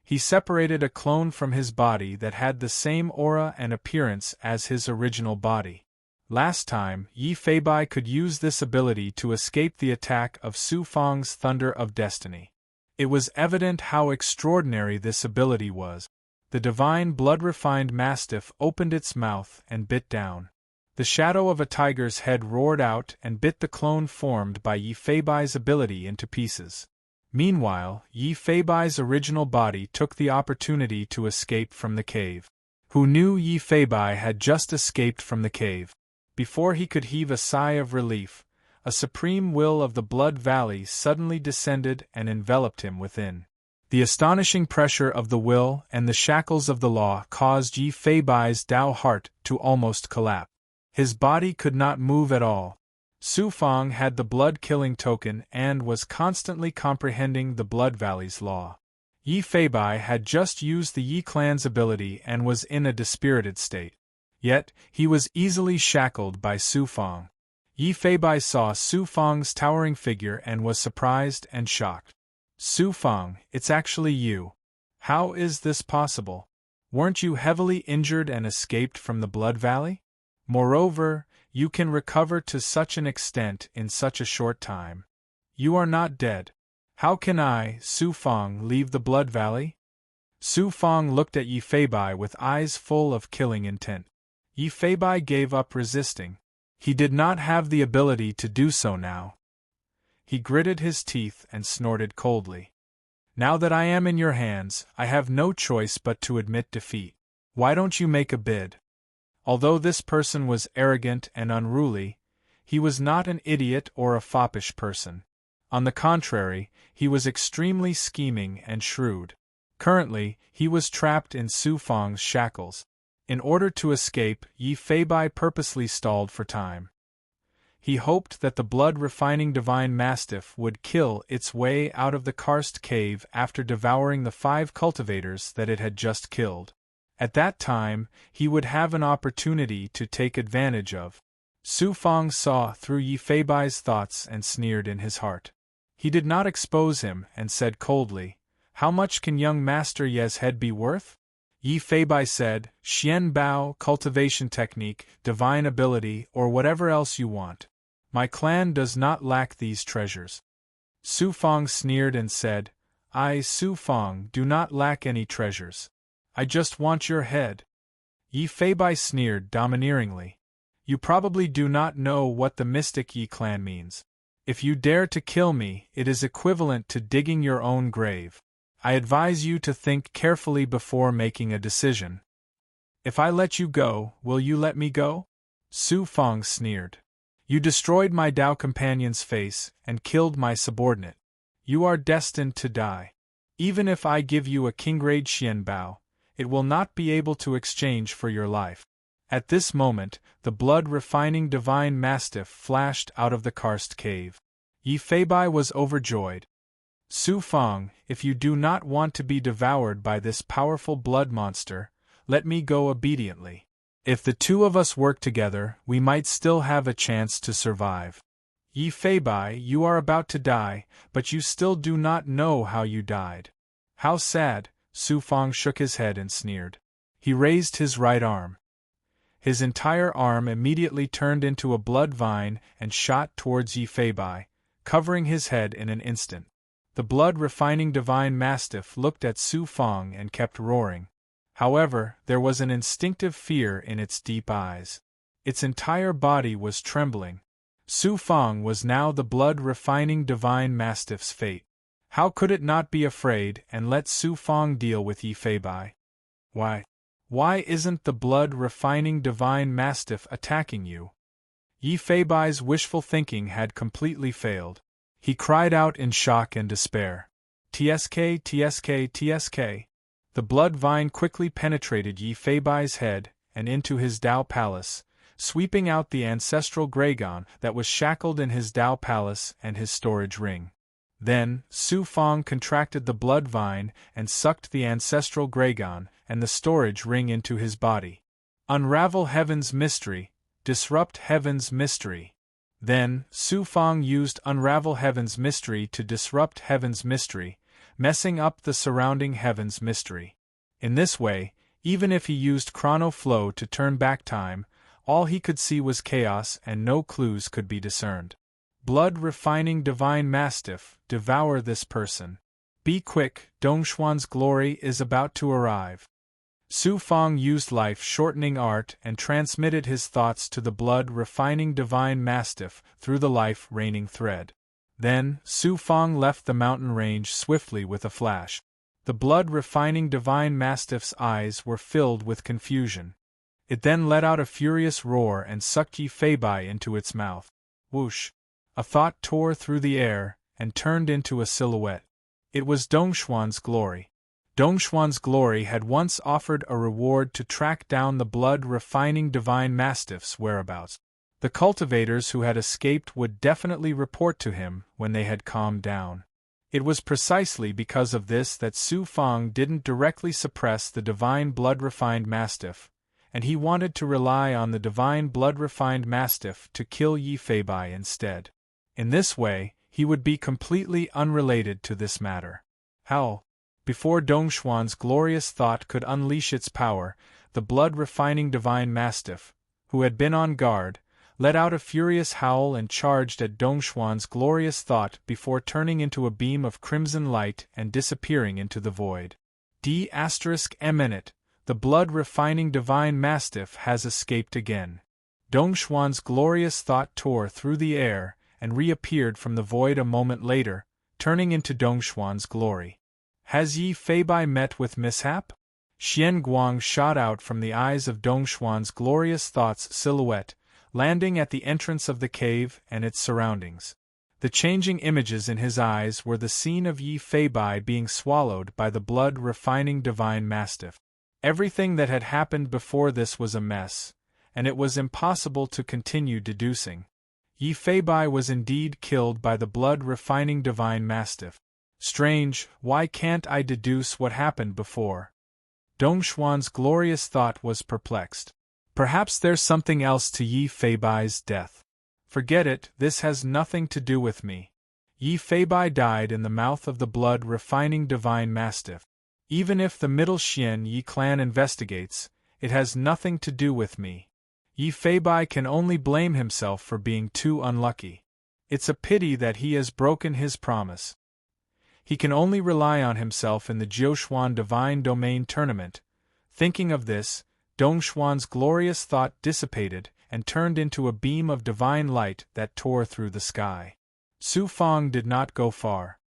He separated a clone from his body that had the same aura and appearance as his original body. Last time, Yi Feibai could use this ability to escape the attack of Su Fang's Thunder of Destiny. It was evident how extraordinary this ability was. The divine blood-refined mastiff opened its mouth and bit down. The shadow of a tiger's head roared out and bit the clone formed by Yi Feibai's ability into pieces. Meanwhile, Yi Feibai's original body took the opportunity to escape from the cave. Who knew Yi Feibai had just escaped from the cave? Before he could heave a sigh of relief, a supreme will of the Blood Valley suddenly descended and enveloped him within. The astonishing pressure of the will and the shackles of the law caused Yi Feibai's Tao heart to almost collapse. His body could not move at all. Su Fang had the blood-killing token and was constantly comprehending the Blood Valley's law. Yi Feibai had just used the Yi clan's ability and was in a dispirited state. Yet, he was easily shackled by Su Fang. Yi Feibai saw Su Fang's towering figure and was surprised and shocked. Su Fang, it's actually you. How is this possible? Weren't you heavily injured and escaped from the Blood Valley? Moreover, you can recover to such an extent in such a short time. You are not dead. How can I, Su Fang, leave the Blood Valley? Su Fang looked at Yi Feibai with eyes full of killing intent. Yi Feibai gave up resisting. He did not have the ability to do so now. He gritted his teeth and snorted coldly. Now that I am in your hands, I have no choice but to admit defeat. Why don't you make a bid? Although this person was arrogant and unruly, he was not an idiot or a foppish person. On the contrary, he was extremely scheming and shrewd. Currently, he was trapped in Su Fang's shackles. In order to escape, Yi Feibai purposely stalled for time. He hoped that the blood-refining divine mastiff would kill its way out of the karst cave after devouring the 5 cultivators that it had just killed. At that time, he would have an opportunity to take advantage of. Su Fang saw through Yi Feibai's thoughts and sneered in his heart. He did not expose him and said coldly, "How much can young Master Ye's head be worth?" Yi Feibai said, "Xian Bao, cultivation technique, divine ability, or whatever else you want. My clan does not lack these treasures." Su Fang sneered and said, "I, Su Fang, do not lack any treasures. I just want your head." Yi Feibai sneered domineeringly. "You probably do not know what the mystic Yi clan means. If you dare to kill me, it is equivalent to digging your own grave. I advise you to think carefully before making a decision." "If I let you go, will you let me go?" Su Fang sneered. "You destroyed my Tao companion's face and killed my subordinate. You are destined to die. Even if I give you a king-grade Xian Bao, it will not be able to exchange for your life." At this moment, the blood-refining divine mastiff flashed out of the karst cave. Yi Feibai was overjoyed. "Su Fang, if you do not want to be devoured by this powerful blood monster, let me go obediently. If the two of us work together, we might still have a chance to survive." Yi Feibai, you are about to die, but you still do not know how you died. How sad, Su Fang shook his head and sneered. He raised his right arm. His entire arm immediately turned into a blood vine and shot towards Yi Feibai, covering his head in an instant. The blood-refining divine mastiff looked at Su Fang and kept roaring. However, there was an instinctive fear in its deep eyes. Its entire body was trembling. Su Fang was now the blood-refining divine mastiff's fate. How could it not be afraid and let Su Fang deal with Yi Feibai? Why isn't the blood-refining divine mastiff attacking you? Yi Feibai's wishful thinking had completely failed. He cried out in shock and despair. "Tsk, tsk, tsk." The blood vine quickly penetrated Yi Feibai's head and into his Dao Palace, sweeping out the ancestral Graygon that was shackled in his Dao Palace and his storage ring. Then, Su Fang contracted the blood vine and sucked the ancestral Graygon and the storage ring into his body. Unravel heaven's mystery, disrupt heaven's mystery. Then, Su Fang used Unravel Heaven's Mystery to disrupt Heaven's Mystery, messing up the surrounding Heaven's Mystery. In this way, even if he used Chrono Flow to turn back time, all he could see was chaos and no clues could be discerned. Blood-refining divine mastiff, devour this person. Be quick, Dongxuan's glory is about to arrive. Su Fang used life-shortening art and transmitted his thoughts to the blood-refining divine mastiff through the life-raining thread. Then, Su Fang left the mountain range swiftly with a flash. The blood-refining divine mastiff's eyes were filled with confusion. It then let out a furious roar and sucked Yi Feibai into its mouth. Whoosh! A thought tore through the air and turned into a silhouette. It was Dongxuan's glory. Dongxuan's glory had once offered a reward to track down the blood-refining divine mastiff's whereabouts. The cultivators who had escaped would definitely report to him when they had calmed down. It was precisely because of this that Su Fang didn't directly suppress the divine blood-refined mastiff, and he wanted to rely on the divine blood-refined mastiff to kill Yi Feibai instead. In this way, he would be completely unrelated to this matter. How? Before Dongxuan's glorious thought could unleash its power, the blood-refining divine mastiff, who had been on guard, let out a furious howl and charged at Dongxuan's glorious thought before turning into a beam of crimson light and disappearing into the void. D***, the blood-refining divine mastiff has escaped again. Dongxuan's glorious thought tore through the air and reappeared from the void a moment later, turning into Dongxuan's glory. Has Yi Feibai met with mishap? Xian Guang shot out from the eyes of Dongxuan's glorious thought's silhouette, landing at the entrance of the cave and its surroundings. The changing images in his eyes were the scene of Yi Feibai being swallowed by the blood-refining divine mastiff. Everything that had happened before this was a mess, and it was impossible to continue deducing. Yi Feibai was indeed killed by the blood-refining divine mastiff. Strange, why can't I deduce what happened before? Dongxuan's glorious thought was perplexed. Perhaps there's something else to Yi Feibai's death. Forget it, this has nothing to do with me. Yi Feibai died in the mouth of the blood-refining divine mastiff. Even if the Middle Xian Yi clan investigates, it has nothing to do with me. Yi Feibai can only blame himself for being too unlucky. It's a pity that he has broken his promise. He can only rely on himself in the Jiuxuan Divine Domain Tournament. Thinking of this, Dongxuan's glorious thought dissipated and turned into a beam of divine light that tore through the sky. Su Fang did not go far.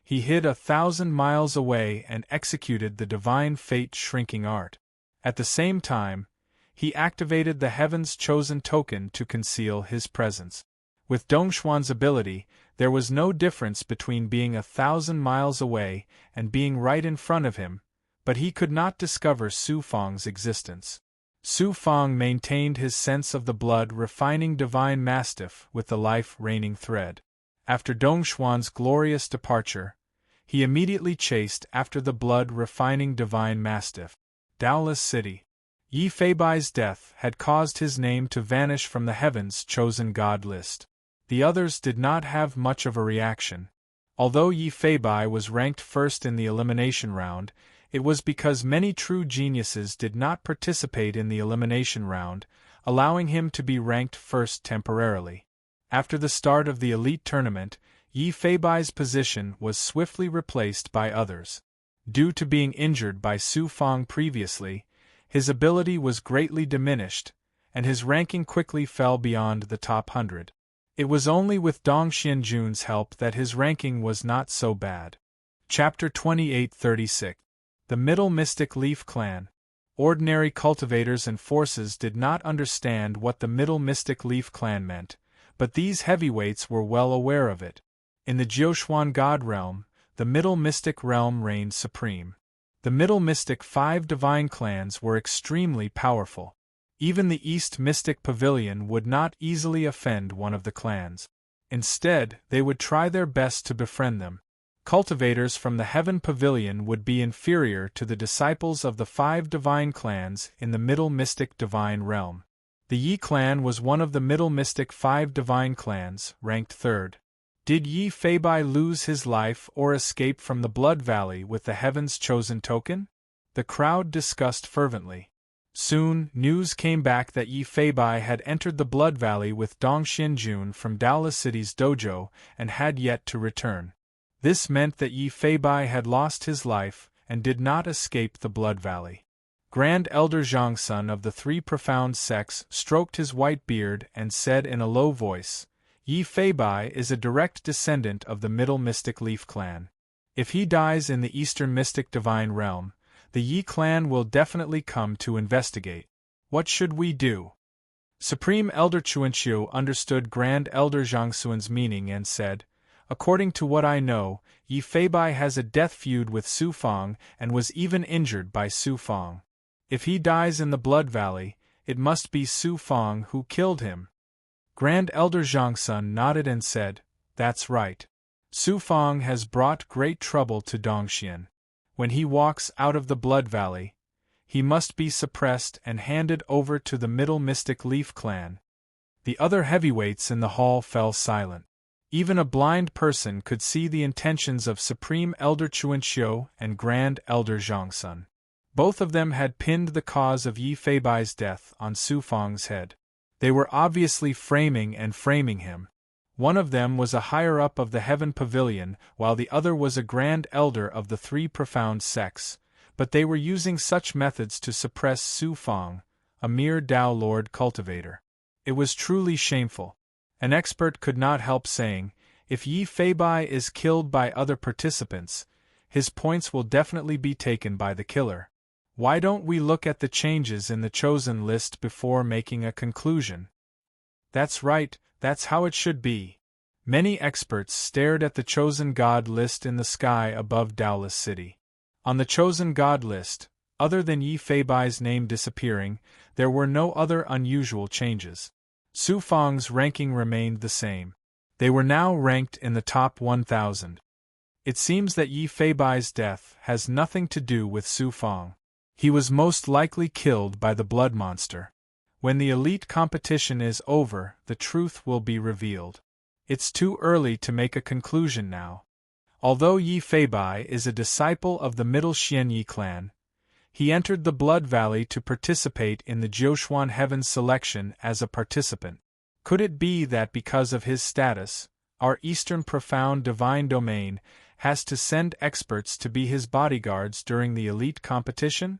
He hid 1,000 miles away and executed the divine fate shrinking art. At the same time, he activated the Heaven's Chosen token to conceal his presence. With Dongxuan's ability, there was no difference between being 1,000 miles away and being right in front of him, but he could not discover Su Fang's existence. Su Fang maintained his sense of the blood-refining divine mastiff with the life-raining thread. After Dongxuan's glorious departure, he immediately chased after the blood-refining divine mastiff. Daoless City. Yi Feibai's death had caused his name to vanish from the Heaven's Chosen God list. The others did not have much of a reaction. Although Yi Feibai was ranked first in the elimination round, it was because many true geniuses did not participate in the elimination round, allowing him to be ranked first temporarily. After the start of the elite tournament, Yi Feibai's position was swiftly replaced by others. Due to being injured by Su Fong previously, his ability was greatly diminished, and his ranking quickly fell beyond the top 100. It was only with Dong Xianjun's help that his ranking was not so bad. Chapter 2836. The Middle Mystic Leaf Clan. Ordinary cultivators and forces did not understand what the Middle Mystic Leaf Clan meant, but these heavyweights were well aware of it. In the Jiuquan God Realm, the Middle Mystic Realm reigned supreme. The Middle Mystic 5 divine clans were extremely powerful. Even the East Mystic Pavilion would not easily offend one of the clans. Instead, they would try their best to befriend them. Cultivators from the Heaven Pavilion would be inferior to the disciples of the 5 divine clans in the Middle Mystic Divine Realm. The Yi clan was one of the Middle Mystic 5 divine clans, ranked 3rd. Did Yi Feibai lose his life or escape from the Blood Valley with the Heaven's Chosen Token? The crowd discussed fervently. Soon, news came back that Yi Feibai had entered the Blood Valley with Dong Xianjun from Daola City's dojo and had yet to return. This meant that Yi Feibai had lost his life and did not escape the Blood Valley. Grand Elder Zhangsun of the 3 profound sects stroked his white beard and said in a low voice, Yi Feibai is a direct descendant of the Middle Mystic Leaf Clan. If he dies in the Eastern Mystic Divine Realm, the Yi clan will definitely come to investigate. What should we do? Supreme Elder Chuanqiu understood Grand Elder Zhangsun's meaning and said, According to what I know, Yi Feibai has a death feud with Su Fong and was even injured by Su Fong. If he dies in the Blood Valley, it must be Su Fong who killed him. Grand Elder Zhangsun nodded and said, That's right. Su Fong has brought great trouble to Dongxian. When he walks out of the Blood Valley, he must be suppressed and handed over to the Middle Mystic Leaf Clan. The other heavyweights in the hall fell silent. Even a blind person could see the intentions of Supreme Elder Chuanqiu and Grand Elder Zhangsun. Both of them had pinned the cause of Yi Feibai's death on Su Fong's head. They were obviously framing him. One of them was a higher-up of the Heaven Pavilion, while the other was a Grand Elder of the 3 profound sects, but they were using such methods to suppress Su Fong, a mere Dao Lord cultivator. It was truly shameful. An expert could not help saying, if Yi Feibai is killed by other participants, his points will definitely be taken by the killer. Why don't we look at the changes in the chosen list before making a conclusion? That's right, that's how it should be. Many experts stared at the chosen god list in the sky above Daola City. On the chosen god list, other than Yi Feibai's name disappearing, there were no other unusual changes. Su Fong's ranking remained the same. They were now ranked in the top 1,000. It seems that Yi Feibai's death has nothing to do with Su Fong. He was most likely killed by the blood monster. When the elite competition is over, the truth will be revealed. It's too early to make a conclusion now. Although Yi Feibai is a disciple of the Middle Xianyi clan, he entered the Blood Valley to participate in the Jiuquan Heaven selection as a participant. Could it be that because of his status, our Eastern Profound Divine Domain has to send experts to be his bodyguards during the elite competition?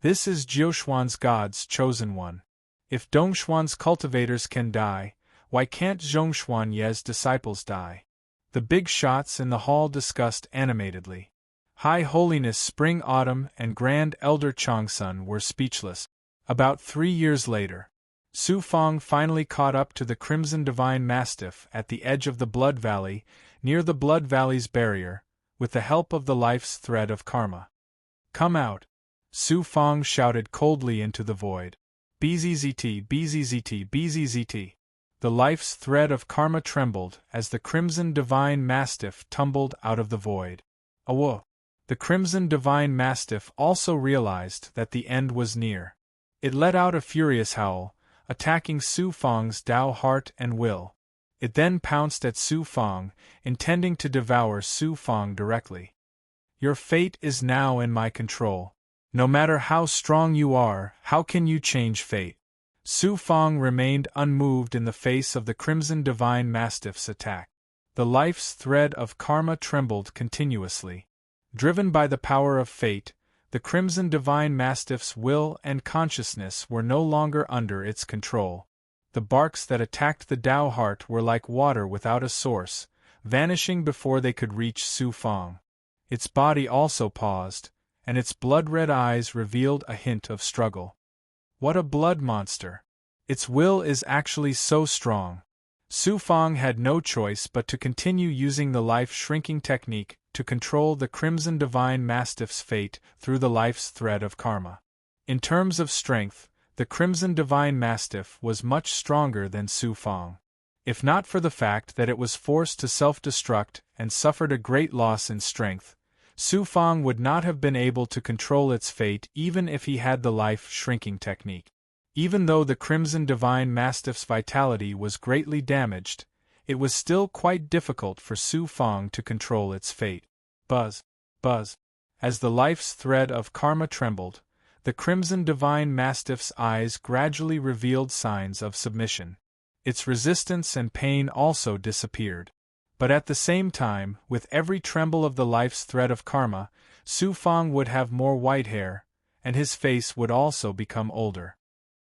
This is Jiuquan's God's chosen one. If Dongxuan's cultivators can die, why can't Zhongshuan Ye's disciples die? The big shots in the hall discussed animatedly. High Holiness Spring Autumn and Grand Elder Changsun were speechless. About 3 years later, Su Fong finally caught up to the Crimson Divine Mastiff at the edge of the Blood Valley, near the Blood Valley's barrier, with the help of the life's thread of karma. Come out! Su Fong shouted coldly into the void. BZZT, BZZT, BZZT. The life's thread of karma trembled as the Crimson Divine Mastiff tumbled out of the void. Awo! The Crimson Divine Mastiff also realized that the end was near. It let out a furious howl, attacking Su Fong's Dao heart and will. It then pounced at Su Fang, intending to devour Su Fang directly. Your fate is now in my control. No matter how strong you are, how can you change fate? Su Fang remained unmoved in the face of the Crimson Divine Mastiff's attack. The life's thread of karma trembled continuously. Driven by the power of fate, the Crimson Divine Mastiff's will and consciousness were no longer under its control. The barks that attacked the Tao heart were like water without a source, vanishing before they could reach Su Fang. Its body also paused, and its blood-red eyes revealed a hint of struggle. What a blood monster! Its will is actually so strong. Su Fang had no choice but to continue using the life-shrinking technique to control the Crimson Divine Mastiff's fate through the life's thread of karma. In terms of strength, the Crimson Divine Mastiff was much stronger than Su Fang. If not for the fact that it was forced to self-destruct and suffered a great loss in strength, Su Fang would not have been able to control its fate even if he had the life-shrinking technique. Even though the Crimson Divine Mastiff's vitality was greatly damaged, it was still quite difficult for Su Fang to control its fate. Buzz, buzz. As the life's thread of karma trembled, the Crimson Divine Mastiff's eyes gradually revealed signs of submission. Its resistance and pain also disappeared. But at the same time, with every tremble of the life's thread of karma, Su Fang would have more white hair, and his face would also become older.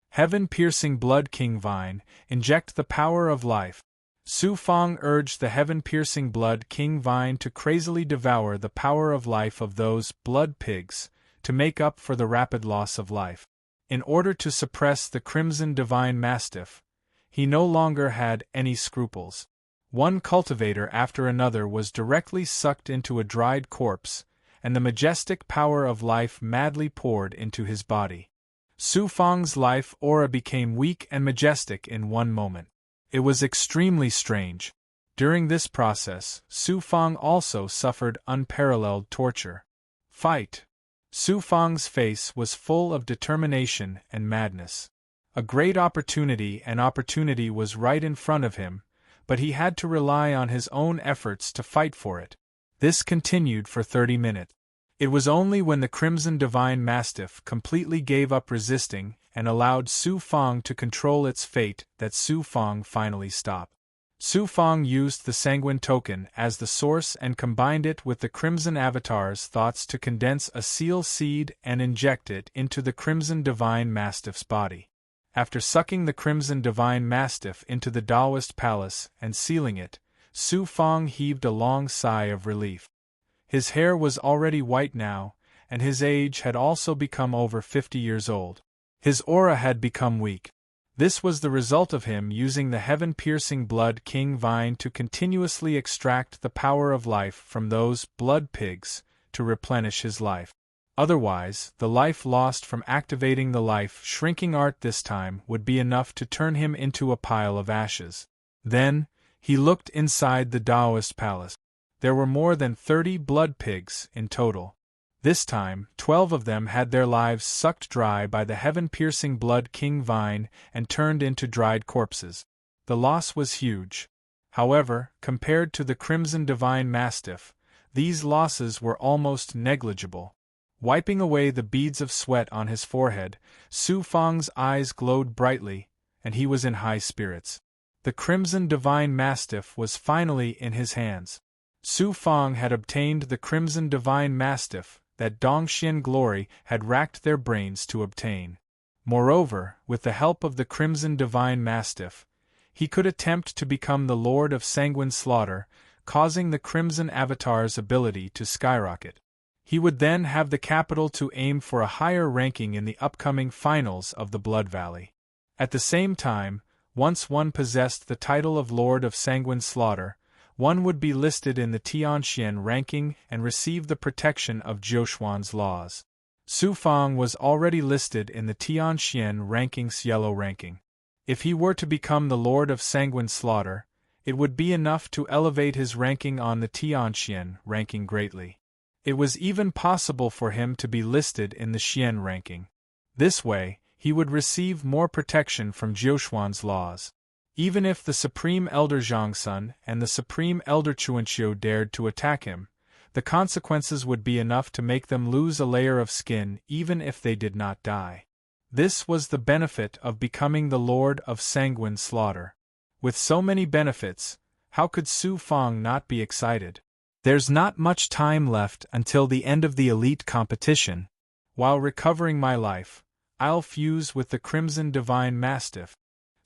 Heaven-piercing blood king vine, inject the power of life. Su Fang urged the heaven-piercing blood king vine to crazily devour the power of life of those blood pigs, to make up for the rapid loss of life. In order to suppress the Crimson Divine Mastiff, he no longer had any scruples. One cultivator after another was directly sucked into a dried corpse, and the majestic power of life madly poured into his body. Su Fang's life aura became weak and majestic in one moment. It was extremely strange. During this process, Su Fang also suffered unparalleled torture. Fight! Su Fang's face was full of determination and madness. A great opportunity was right in front of him, but he had to rely on his own efforts to fight for it. This continued for 30 minutes. It was only when the Crimson Divine Mastiff completely gave up resisting and allowed Su Fang to control its fate that Su Fang finally stopped. Su Fang used the Sanguine Token as the source and combined it with the Crimson Avatar's thoughts to condense a seal seed and inject it into the Crimson Divine Mastiff's body. After sucking the Crimson Divine Mastiff into the Taoist palace and sealing it, Su Fang heaved a long sigh of relief. His hair was already white now, and his age had also become over 50 years old. His aura had become weak. This was the result of him using the heaven-piercing blood king vine to continuously extract the power of life from those blood pigs to replenish his life. Otherwise, the life lost from activating the life-shrinking art this time would be enough to turn him into a pile of ashes. Then, he looked inside the Taoist palace. There were more than 30 blood pigs in total. This time, 12 of them had their lives sucked dry by the heaven-piercing blood king vine and turned into dried corpses. The loss was huge. However, compared to the Crimson Divine Mastiff, these losses were almost negligible. Wiping away the beads of sweat on his forehead, Su Fang's eyes glowed brightly, and he was in high spirits. The Crimson Divine Mastiff was finally in his hands. Su Fang had obtained the Crimson Divine Mastiff that Dongxian Glory had racked their brains to obtain. Moreover, with the help of the Crimson Divine Mastiff, he could attempt to become the Lord of Sanguine Slaughter, causing the Crimson Avatar's ability to skyrocket. He would then have the capital to aim for a higher ranking in the upcoming finals of the Blood Valley. At the same time, once one possessed the title of Lord of Sanguine Slaughter, one would be listed in the Tianxian ranking and receive the protection of Jiuxuan's laws. Su Fang was already listed in the Tianxian ranking's yellow ranking. If he were to become the Lord of Sanguine Slaughter, it would be enough to elevate his ranking on the Tianxian ranking greatly. It was even possible for him to be listed in the Xian ranking. This way, he would receive more protection from Jiuxuan's laws. Even if the Supreme Elder Zhangsun and the Supreme Elder Chuanqiu dared to attack him, the consequences would be enough to make them lose a layer of skin even if they did not die. This was the benefit of becoming the Lord of Sanguine Slaughter. With so many benefits, how could Su Fang not be excited? There's not much time left until the end of the elite competition. While recovering my life, I'll fuse with the Crimson Divine Mastiff.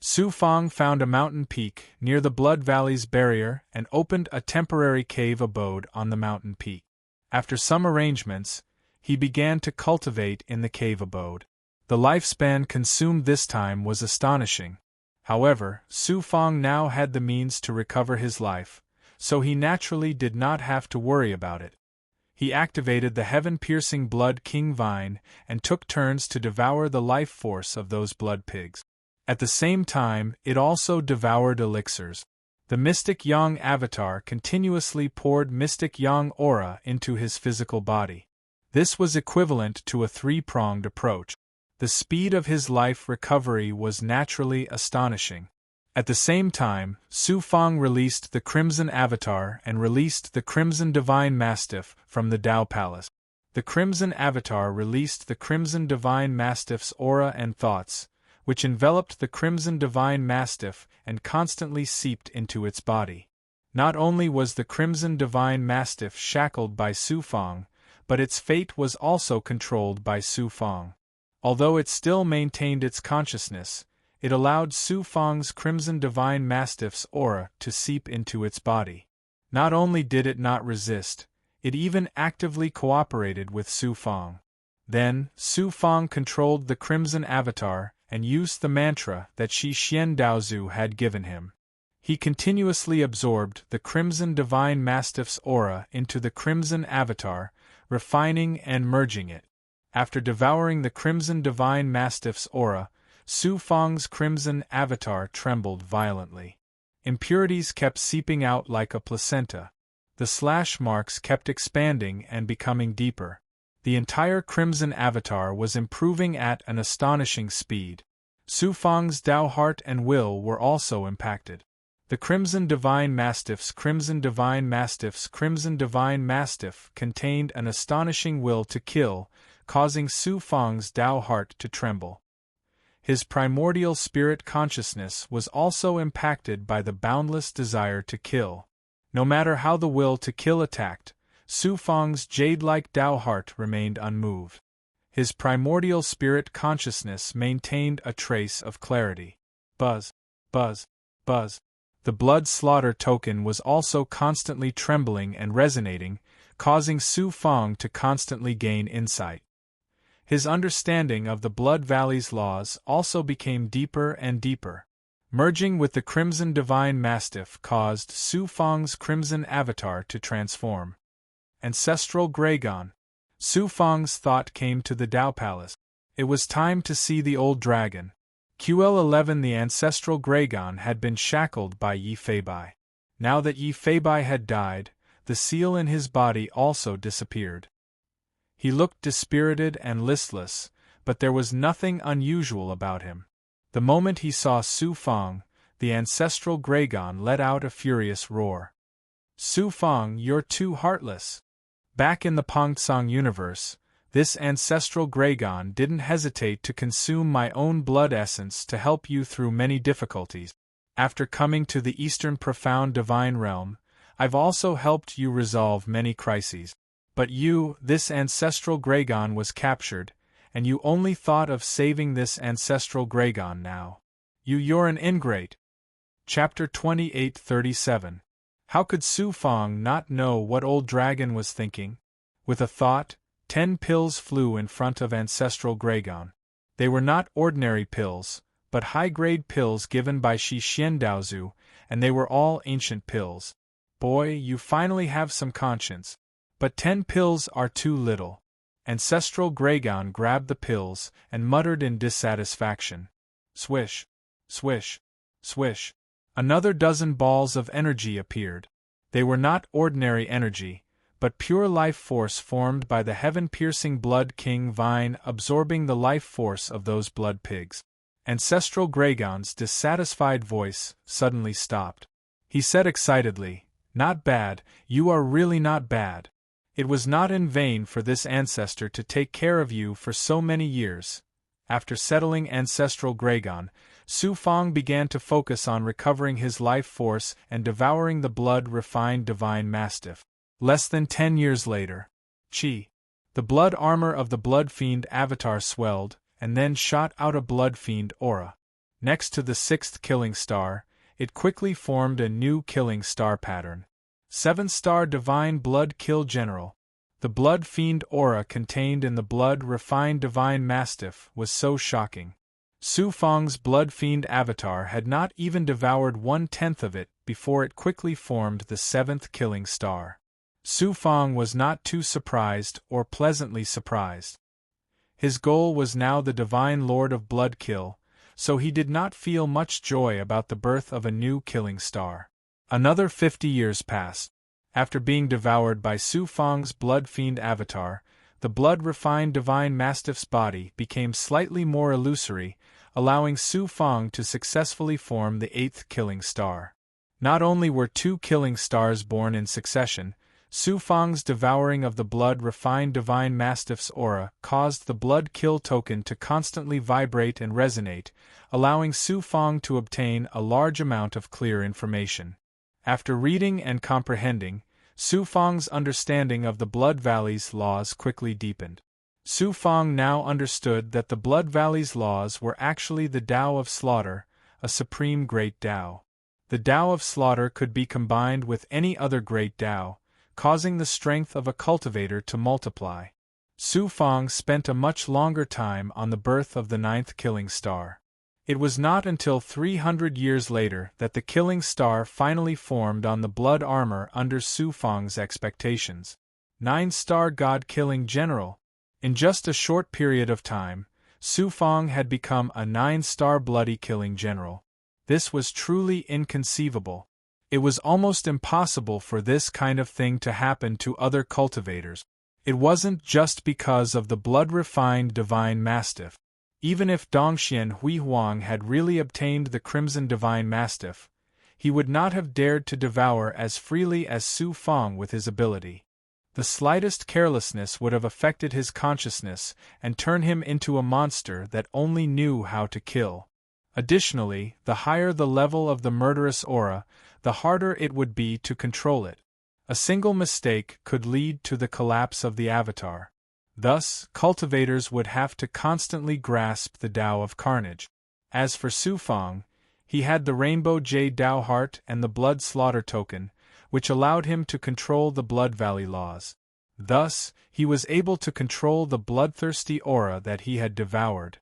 Su Fang found a mountain peak near the Blood Valley's barrier and opened a temporary cave abode on the mountain peak. After some arrangements, he began to cultivate in the cave abode. The lifespan consumed this time was astonishing. However, Su Fang now had the means to recover his life, so he naturally did not have to worry about it. He activated the heaven-piercing Blood King Vine and took turns to devour the life force of those blood pigs. At the same time, it also devoured elixirs. The Mystic Yang avatar continuously poured Mystic Yang aura into his physical body. This was equivalent to a three-pronged approach. The speed of his life recovery was naturally astonishing. At the same time, Su Fang released the Crimson Avatar and released the Crimson Divine Mastiff from the Dao Palace. The Crimson Avatar released the Crimson Divine Mastiff's aura and thoughts, which enveloped the Crimson Divine Mastiff and constantly seeped into its body. Not only was the Crimson Divine Mastiff shackled by Su Fang, but its fate was also controlled by Su Fang. Although it still maintained its consciousness, it allowed Su Fang's Crimson Divine Mastiff's aura to seep into its body. Not only did it not resist, it even actively cooperated with Su Fang. Then, Su Fang controlled the Crimson Avatar and used the mantra that Shi Xian Daozu had given him. He continuously absorbed the Crimson Divine Mastiff's aura into the Crimson Avatar, refining and merging it. After devouring the Crimson Divine Mastiff's aura, Su Fang's Crimson Avatar trembled violently. Impurities kept seeping out like a placenta. The slash marks kept expanding and becoming deeper. The entire Crimson Avatar was improving at an astonishing speed. Su Fang's Dao heart and will were also impacted. The Crimson Divine Mastiff's Crimson Divine Mastiff's Crimson Divine Mastiff contained an astonishing will to kill, causing Su Fang's Dao heart to tremble. His primordial spirit consciousness was also impacted by the boundless desire to kill. No matter how the will to kill attacked, Su Fang's jade-like Dao heart remained unmoved. His primordial spirit consciousness maintained a trace of clarity. Buzz, buzz, buzz. The blood slaughter token was also constantly trembling and resonating, causing Su Fang to constantly gain insight. His understanding of the Blood Valley's laws also became deeper and deeper. Merging with the Crimson Divine Mastiff caused Su Fang's Crimson Avatar to transform. Ancestral Gregon. Su Fang's thought came to the Dao Palace. It was time to see the old dragon. QL11 The Ancestral Gregon had been shackled by Yi Feibai. Now that Yi Feibai had died, the seal in his body also disappeared. He looked dispirited and listless, but there was nothing unusual about him. The moment he saw Su Fang, the Ancestral Gregon let out a furious roar. Su Fang, you're too heartless. Back in the Pongtsang universe, this Ancestral Gregon didn't hesitate to consume my own blood essence to help you through many difficulties. After coming to the Eastern Profound Divine Realm, I've also helped you resolve many crises. But you, this Ancestral Gregon was captured, and you only thought of saving this Ancestral Gregon now. You're an ingrate. Chapter 2837. How could Su Fang not know what Old Dragon was thinking? With a thought, 10 pills flew in front of Ancestral Gregon. They were not ordinary pills, but high-grade pills given by Shi Xian Daozu, and they were all ancient pills. Boy, you finally have some conscience. But 10 pills are too little. Ancestral Gregon grabbed the pills and muttered in dissatisfaction. Swish, swish, swish. Another dozen balls of energy appeared. They were not ordinary energy, but pure life force formed by the heaven-piercing Blood King Vine absorbing the life force of those blood pigs. Ancestral Gregon's dissatisfied voice suddenly stopped. He said excitedly, "Not bad, you are really not bad. It was not in vain for this ancestor to take care of you for so many years." After settling Ancestral Gregon, Su Fong began to focus on recovering his life force and devouring the blood-refined divine mastiff. Less than 10 years later, the blood armor of the Blood Fiend avatar swelled, and then shot out a Blood Fiend aura. Next to the 6th killing star, it quickly formed a new killing star pattern. 7-star Divine Blood Kill General. The Blood Fiend aura contained in the blood-refined divine mastiff was so shocking. Su Fong's Blood Fiend avatar had not even devoured 1/10 of it before it quickly formed the 7th killing star. Su Fong was not too surprised or pleasantly surprised. His goal was now the Divine Lord of Blood Kill, so he did not feel much joy about the birth of a new killing star. Another 50 years passed. After being devoured by Su Fong's Blood Fiend avatar, the blood-refined divine mastiff's body became slightly more illusory, allowing Su Fong to successfully form the 8th killing star. Not only were 2 killing stars born in succession, Su Fong's devouring of the blood-refined divine mastiff's aura caused the blood kill token to constantly vibrate and resonate, allowing Su Fong to obtain a large amount of clear information. After reading and comprehending, Su Fong's understanding of the Blood Valley's laws quickly deepened. Su Fong now understood that the Blood Valley's laws were actually the Tao of Slaughter, a supreme great Tao. The Tao of Slaughter could be combined with any other great Tao, causing the strength of a cultivator to multiply. Su Fong spent a much longer time on the birth of the 9th killing star. It was not until 300 years later that the killing star finally formed on the blood armor under Su Fong's expectations. 9-star God-killing general. In just a short period of time, Su Fong had become a 9-star bloody-killing general. This was truly inconceivable. It was almost impossible for this kind of thing to happen to other cultivators. It wasn't just because of the blood-refined divine mastiff. Even if Dongxian Hui Huang had really obtained the Crimson Divine Mastiff, he would not have dared to devour as freely as Su Fong with his ability. The slightest carelessness would have affected his consciousness and turned him into a monster that only knew how to kill. Additionally, the higher the level of the murderous aura, the harder it would be to control it. A single mistake could lead to the collapse of the avatar. Thus, cultivators would have to constantly grasp the Tao of Carnage. As for Su Fong, he had the Rainbow Jade Tao Heart and the Blood Slaughter Token, which allowed him to control the Blood Valley laws. Thus, he was able to control the bloodthirsty aura that he had devoured.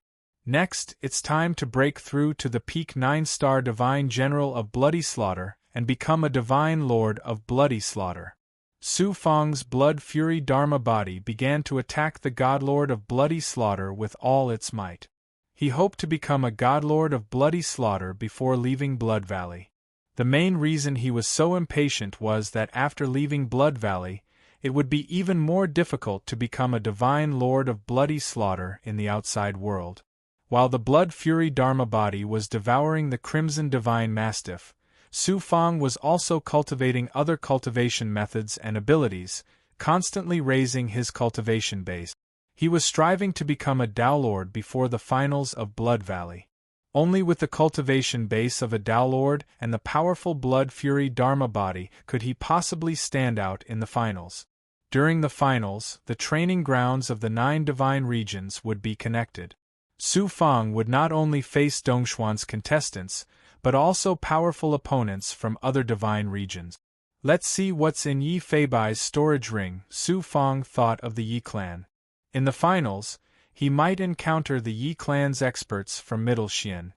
Next, it's time to break through to the peak 9-star Divine General of Bloody Slaughter and become a Divine Lord of Bloody Slaughter. Su Fong's Blood Fury Dharma body began to attack the Godlord of Bloody Slaughter with all its might. He hoped to become a Godlord of Bloody Slaughter before leaving Blood Valley. The main reason he was so impatient was that after leaving Blood Valley, it would be even more difficult to become a Divine Lord of Bloody Slaughter in the outside world. While the Blood Fury Dharma body was devouring the Crimson Divine Mastiff, Su Fong was also cultivating other cultivation methods and abilities, constantly raising his cultivation base. He was striving to become a Tao Lord before the finals of Blood Valley. Only with the cultivation base of a Tao Lord and the powerful Blood Fury Dharma body could he possibly stand out in the finals. During the finals, the training grounds of the 9 divine regions would be connected. Su Fong would not only face Dongxuan's contestants, but also powerful opponents from other divine regions. Let's see what's in Yi Feibai's storage ring, Su Fong thought of the Yi clan. In the finals, he might encounter the Yi clan's experts from Middle Xian.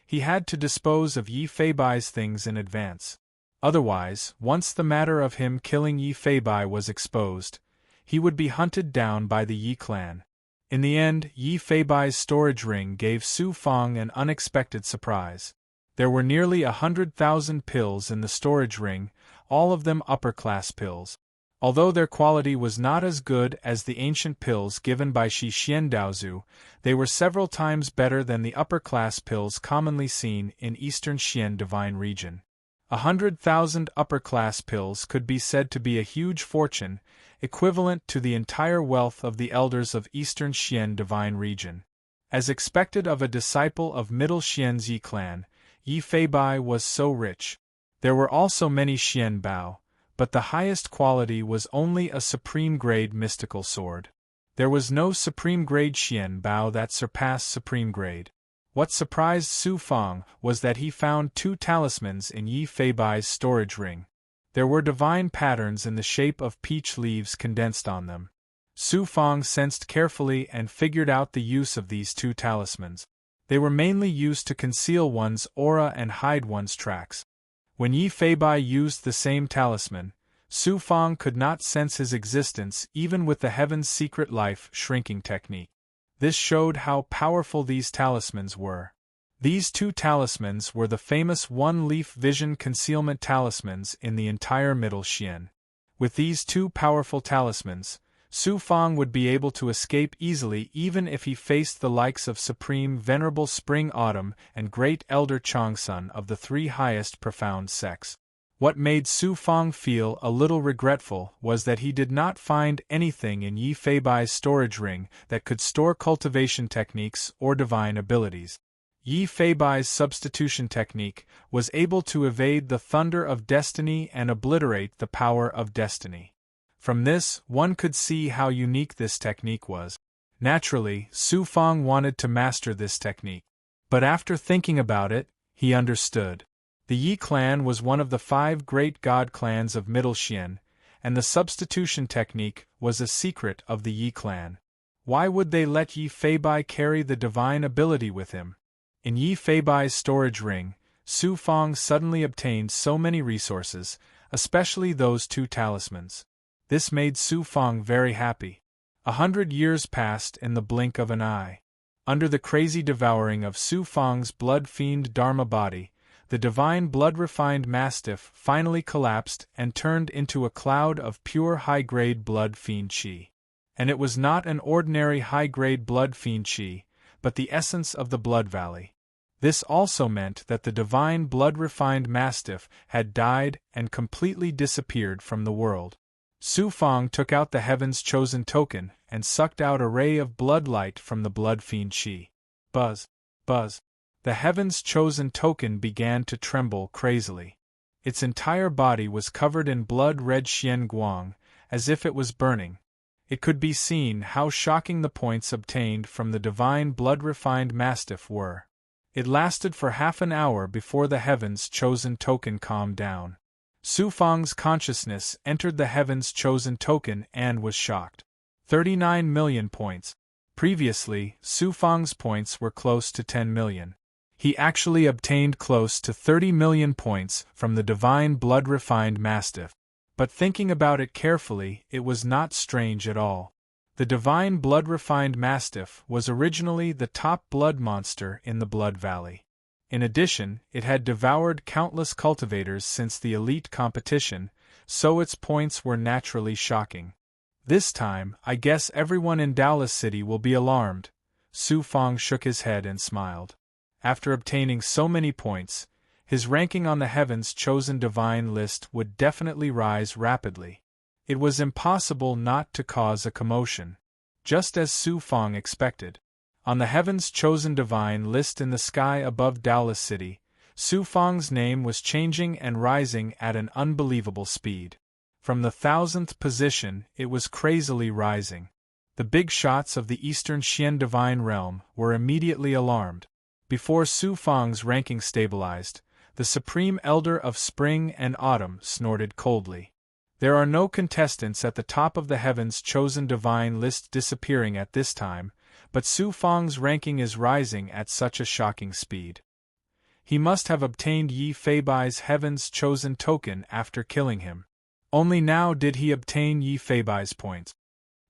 He had to dispose of Yi Feibai's things in advance. Otherwise, once the matter of him killing Yi Feibai was exposed, he would be hunted down by the Yi clan. In the end, Yi Feibai's storage ring gave Su Fong an unexpected surprise. There were nearly 100,000 pills in the storage ring, all of them upper-class pills. Although their quality was not as good as the ancient pills given by Shi Xian Daozu, they were several times better than the upper-class pills commonly seen in Eastern Xian divine region. 100,000 upper-class pills could be said to be a huge fortune, equivalent to the entire wealth of the elders of Eastern Xian divine region. As expected of a disciple of Middle Xian's Yi clan, Yi Feibai was so rich. There were also many Xian Bao, but the highest quality was only a supreme-grade mystical sword. There was no supreme-grade Xian Bao that surpassed supreme-grade. What surprised Su Fang was that he found 2 talismans in Yi Feibai's storage ring. There were divine patterns in the shape of peach leaves condensed on them. Su Fang sensed carefully and figured out the use of these 2 talismans. They were mainly used to conceal one's aura and hide one's tracks. When Yi Feibai used the same talisman, Su Fang could not sense his existence even with the Heaven's Secret Life shrinking technique. This showed how powerful these talismans were. These 2 talismans were the famous one-leaf vision concealment talismans in the entire Middle Xian. With these 2 powerful talismans, Su Fang would be able to escape easily even if he faced the likes of Supreme Venerable Spring Autumn and Great Elder Changsun of the 3 highest profound sects. What made Su Fang feel a little regretful was that he did not find anything in Yi Feibai's storage ring that could store cultivation techniques or divine abilities. Yi Feibai's substitution technique was able to evade the thunder of destiny and obliterate the power of destiny. From this, one could see how unique this technique was. Naturally, Su Fang wanted to master this technique. But after thinking about it, he understood. The Yi clan was one of the 5 great god clans of Middle Xian, and the substitution technique was a secret of the Yi clan. Why would they let Yi Feibai carry the divine ability with him? In Yi Feibai's storage ring, Su Fang suddenly obtained so many resources, especially those 2 talismans. This made Su Fang very happy. 100 years passed in the blink of an eye. Under the crazy devouring of Su Fang's blood-fiend Dharma body, the divine blood-refined mastiff finally collapsed and turned into a cloud of pure high-grade blood-fiend qi. And it was not an ordinary high-grade blood-fiend qi, but the essence of the Blood Valley. This also meant that the divine blood-refined mastiff had died and completely disappeared from the world. Su Fang took out the Heaven's Chosen token and sucked out a ray of blood light from the blood-fiend qi. Buzz! Buzz! The Heaven's Chosen token began to tremble crazily. Its entire body was covered in blood-red Xian Guang, as if it was burning. It could be seen how shocking the points obtained from the divine blood-refined mastiff were. It lasted for half an hour before the Heaven's Chosen token calmed down. Su Fang's consciousness entered the Heaven's Chosen token and was shocked. 39 million points. Previously, Su Fang's points were close to 10 million. He actually obtained close to 30 million points from the divine blood-refined mastiff. But thinking about it carefully, it was not strange at all. The divine blood-refined mastiff was originally the top blood monster in the Blood Valley. In addition, it had devoured countless cultivators since the elite competition, so its points were naturally shocking. This time, I guess everyone in Dallas City will be alarmed. Su Fang shook his head and smiled. After obtaining so many points, his ranking on the Heaven's Chosen divine list would definitely rise rapidly. It was impossible not to cause a commotion. Just as Su Fang expected. On the Heaven's Chosen divine list in the sky above Dallas City, Su Fang's name was changing and rising at an unbelievable speed. From the 1,000th position, it was crazily rising. The big shots of the Eastern Xian divine realm were immediately alarmed. Before Su Fang's ranking stabilized, the Supreme Elder of Spring and Autumn snorted coldly. There are no contestants at the top of the Heaven's Chosen divine list disappearing at this time, but Su Fang's ranking is rising at such a shocking speed. He must have obtained Yi Feibai's Heaven's Chosen token after killing him. Only now did he obtain Yi Feibai's points.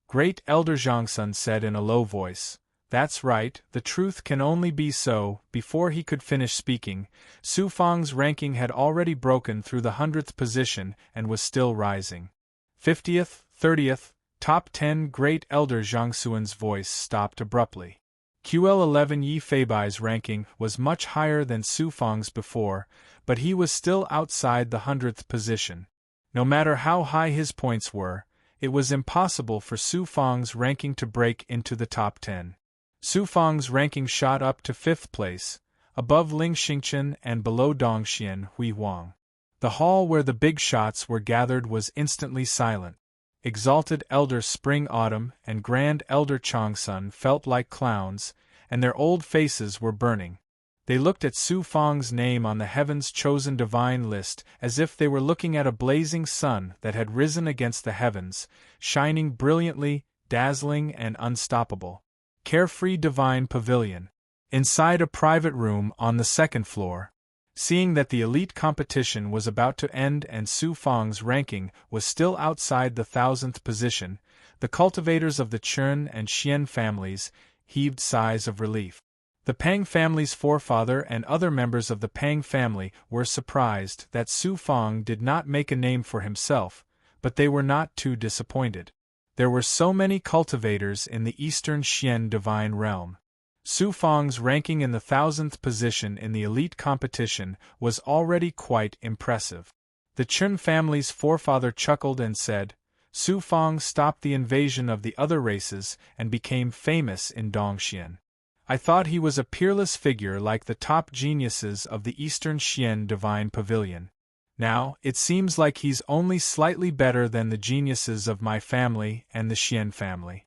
Great Elder Zhangsun said in a low voice, "That's right, the truth can only be so." Before he could finish speaking, Su Fang's ranking had already broken through the 100th position and was still rising. 50th, 30th, top 10 Great Elder Zhang Xuan's voice stopped abruptly. QL11 Yi Feibai's ranking was much higher than Su Fang's before, but he was still outside the 100th position. No matter how high his points were, it was impossible for Su Fang's ranking to break into the top 10. Su Fang's ranking shot up to 5th place, above Ling Xingchen and below Dongxian Hui Huang. The hall where the big shots were gathered was instantly silent. Exalted Elder Spring Autumn and Grand Elder Changsun felt like clowns, and their old faces were burning. They looked at Su Fang's name on the Heaven's Chosen Divine list as if they were looking at a blazing sun that had risen against the heavens, shining brilliantly, dazzling and unstoppable. Carefree Divine Pavilion. Inside a private room on the 2nd floor. Seeing that the elite competition was about to end and Su Fang's ranking was still outside the 1000th position, the cultivators of the Chun and Xian families heaved sighs of relief. The Pang family's forefather and other members of the Pang family were surprised that Su Fang did not make a name for himself, but they were not too disappointed. There were so many cultivators in the Eastern Xian divine realm. Su Fang's ranking in the 1000th position in the elite competition was already quite impressive. The Chun family's forefather chuckled and said, Su Fang stopped the invasion of the other races and became famous in Dongxian. I thought he was a peerless figure like the top geniuses of the Eastern Xian Divine Pavilion. Now, it seems like he's only slightly better than the geniuses of my family and the Xian family.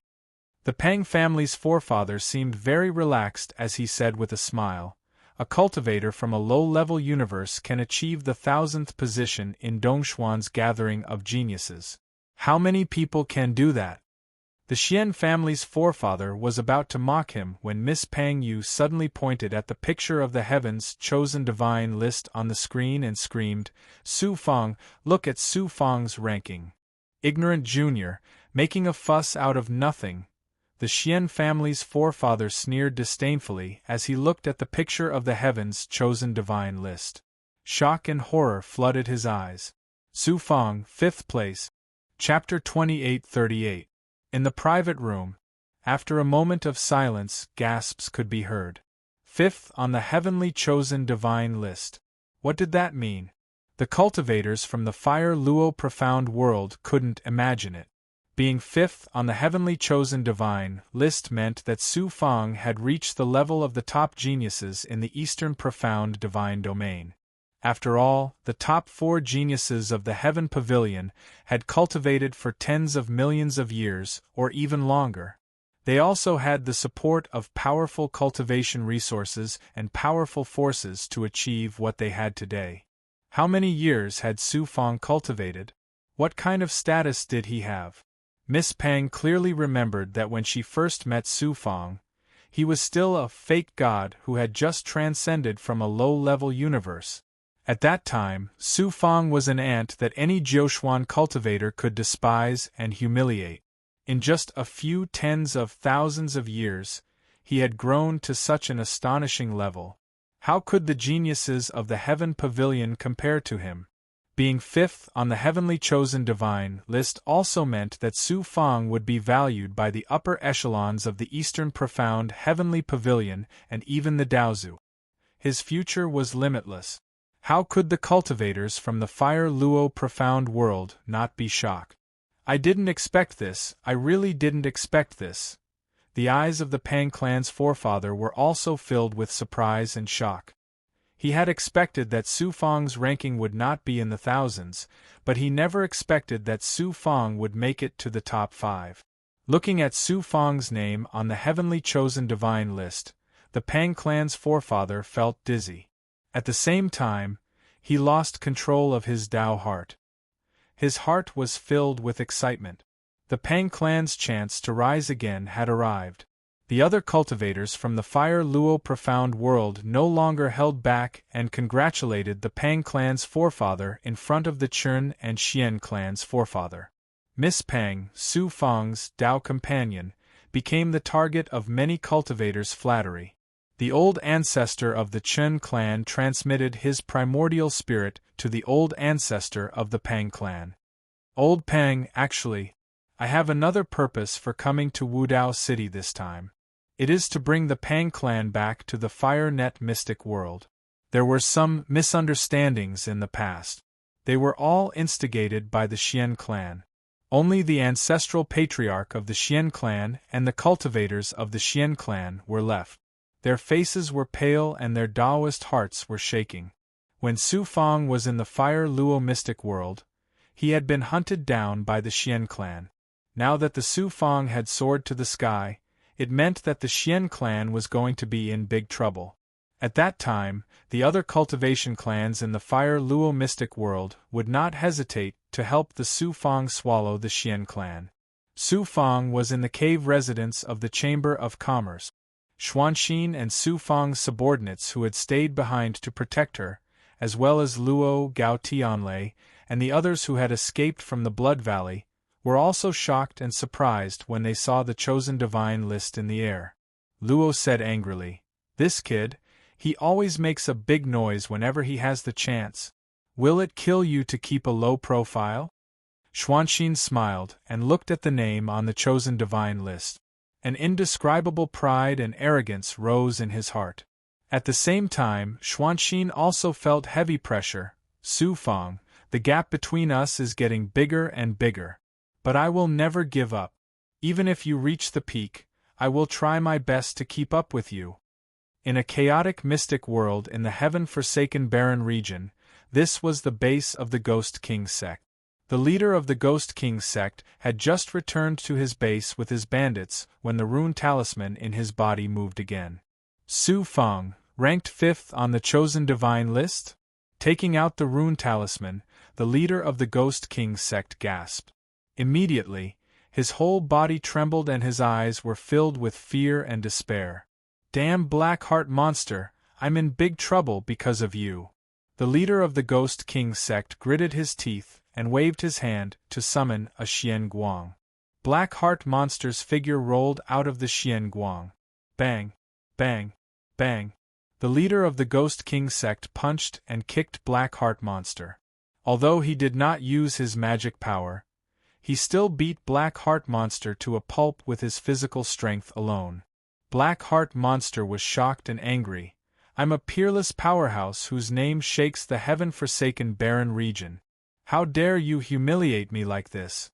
The Pang family's forefather seemed very relaxed as he said with a smile, a cultivator from a low-level universe can achieve the 1000th position in Dongshuan's gathering of geniuses. How many people can do that? The Xian family's forefather was about to mock him when Miss Pang Yu suddenly pointed at the picture of the Heaven's Chosen Divine list on the screen and screamed, Su Fang, look at Su Fang's ranking. Ignorant junior, making a fuss out of nothing. The Xian family's forefather sneered disdainfully as he looked at the picture of the Heaven's Chosen Divine list. Shock and horror flooded his eyes. Su Fang, 5th place. Chapter 2838. In the private room, after a moment of silence, gasps could be heard. 5th on the Heavenly Chosen Divine list. What did that mean? The cultivators from the Fire Luo Profound World couldn't imagine it. Being 5th on the Heavenly Chosen Divine list meant that Su Fang had reached the level of the top geniuses in the Eastern Profound Divine Domain. After all, the top 4 geniuses of the Heaven Pavilion had cultivated for tens of millions of years, or even longer. They also had the support of powerful cultivation resources and powerful forces to achieve what they had today. How many years had Su Fang cultivated? What kind of status did he have? Miss Pang clearly remembered that when she first met Su Fang, he was still a fake god who had just transcended from a low-level universe. At that time, Su Fang was an ant that any Jiuxuan cultivator could despise and humiliate. In just a few tens of thousands of years, he had grown to such an astonishing level. How could the geniuses of the Heaven Pavilion compare to him? Being 5th on the Heavenly Chosen Divine list also meant that Su Fang would be valued by the upper echelons of the Eastern Profound Heavenly Pavilion and even the Daozu. His future was limitless. How could the cultivators from the Fire Luo Profound World not be shocked? I didn't expect this, I really didn't expect this. The eyes of the Pang clan's forefather were also filled with surprise and shock. He had expected that Su Fang's ranking would not be in the thousands, but he never expected that Su Fang would make it to the top 5. Looking at Su Fang's name on the Heavenly Chosen Divine list, the Pang clan's forefather felt dizzy. At the same time, he lost control of his Dao heart. His heart was filled with excitement. The Pang clan's chance to rise again had arrived. The other cultivators from the Fire Luo Profound World no longer held back and congratulated the Pang clan's forefather in front of the Chun and Xian clan's forefather. Miss Pang, Su Fang's Dao companion, became the target of many cultivators' flattery. The old ancestor of the Chun clan transmitted his primordial spirit to the old ancestor of the Pang clan. Old Pang, actually, I have another purpose for coming to Wudao City this time. It is to bring the Pang clan back to the Fire Net mystic world. There were some misunderstandings in the past. They were all instigated by the Xian clan. Only the ancestral patriarch of the Xian clan and the cultivators of the Xian clan were left. Their faces were pale and their Taoist hearts were shaking. When Su Fang was in the Fire Luo mystic world, he had been hunted down by the Xian clan. Now that the Su Fang had soared to the sky, it meant that the Xian clan was going to be in big trouble. At that time, the other cultivation clans in the Fire Luo mystic world would not hesitate to help the Su Fang swallow the Xian clan. Su Fang was in the cave residence of the Chamber of Commerce. Xuanxin and Su Fang's subordinates who had stayed behind to protect her, as well as Luo Gao Tianlei and the others who had escaped from the Blood Valley, were also shocked and surprised when they saw the chosen divine list in the air. Luo said angrily, "This kid, he always makes a big noise whenever he has the chance. Will it kill you to keep a low profile?" Xuanxin smiled and looked at the name on the chosen divine list. An indescribable pride and arrogance rose in his heart. At the same time, Xuanxin also felt heavy pressure. "Su Fang, the gap between us is getting bigger and bigger. But I will never give up. Even if you reach the peak, I will try my best to keep up with you." In a chaotic mystic world in the heaven-forsaken barren region, this was the base of the Ghost King sect. The leader of the Ghost King sect had just returned to his base with his bandits when the rune talisman in his body moved again. Su Fang, ranked 5th on the chosen divine list? Taking out the rune talisman, the leader of the Ghost King sect gasped. Immediately, his whole body trembled and his eyes were filled with fear and despair. "Damn Black Heart monster, I'm in big trouble because of you." The leader of the Ghost King sect gritted his teeth and waved his hand to summon a Xian Guang. Black Heart monster's figure rolled out of the Xian Guang. Bang! Bang! Bang! The leader of the Ghost King sect punched and kicked Black Heart monster. Although he did not use his magic power, he still beat Black Heart monster to a pulp with his physical strength alone. Black Heart monster was shocked and angry. "I'm a peerless powerhouse whose name shakes the heaven-forsaken barren region. How dare you humiliate me like this?"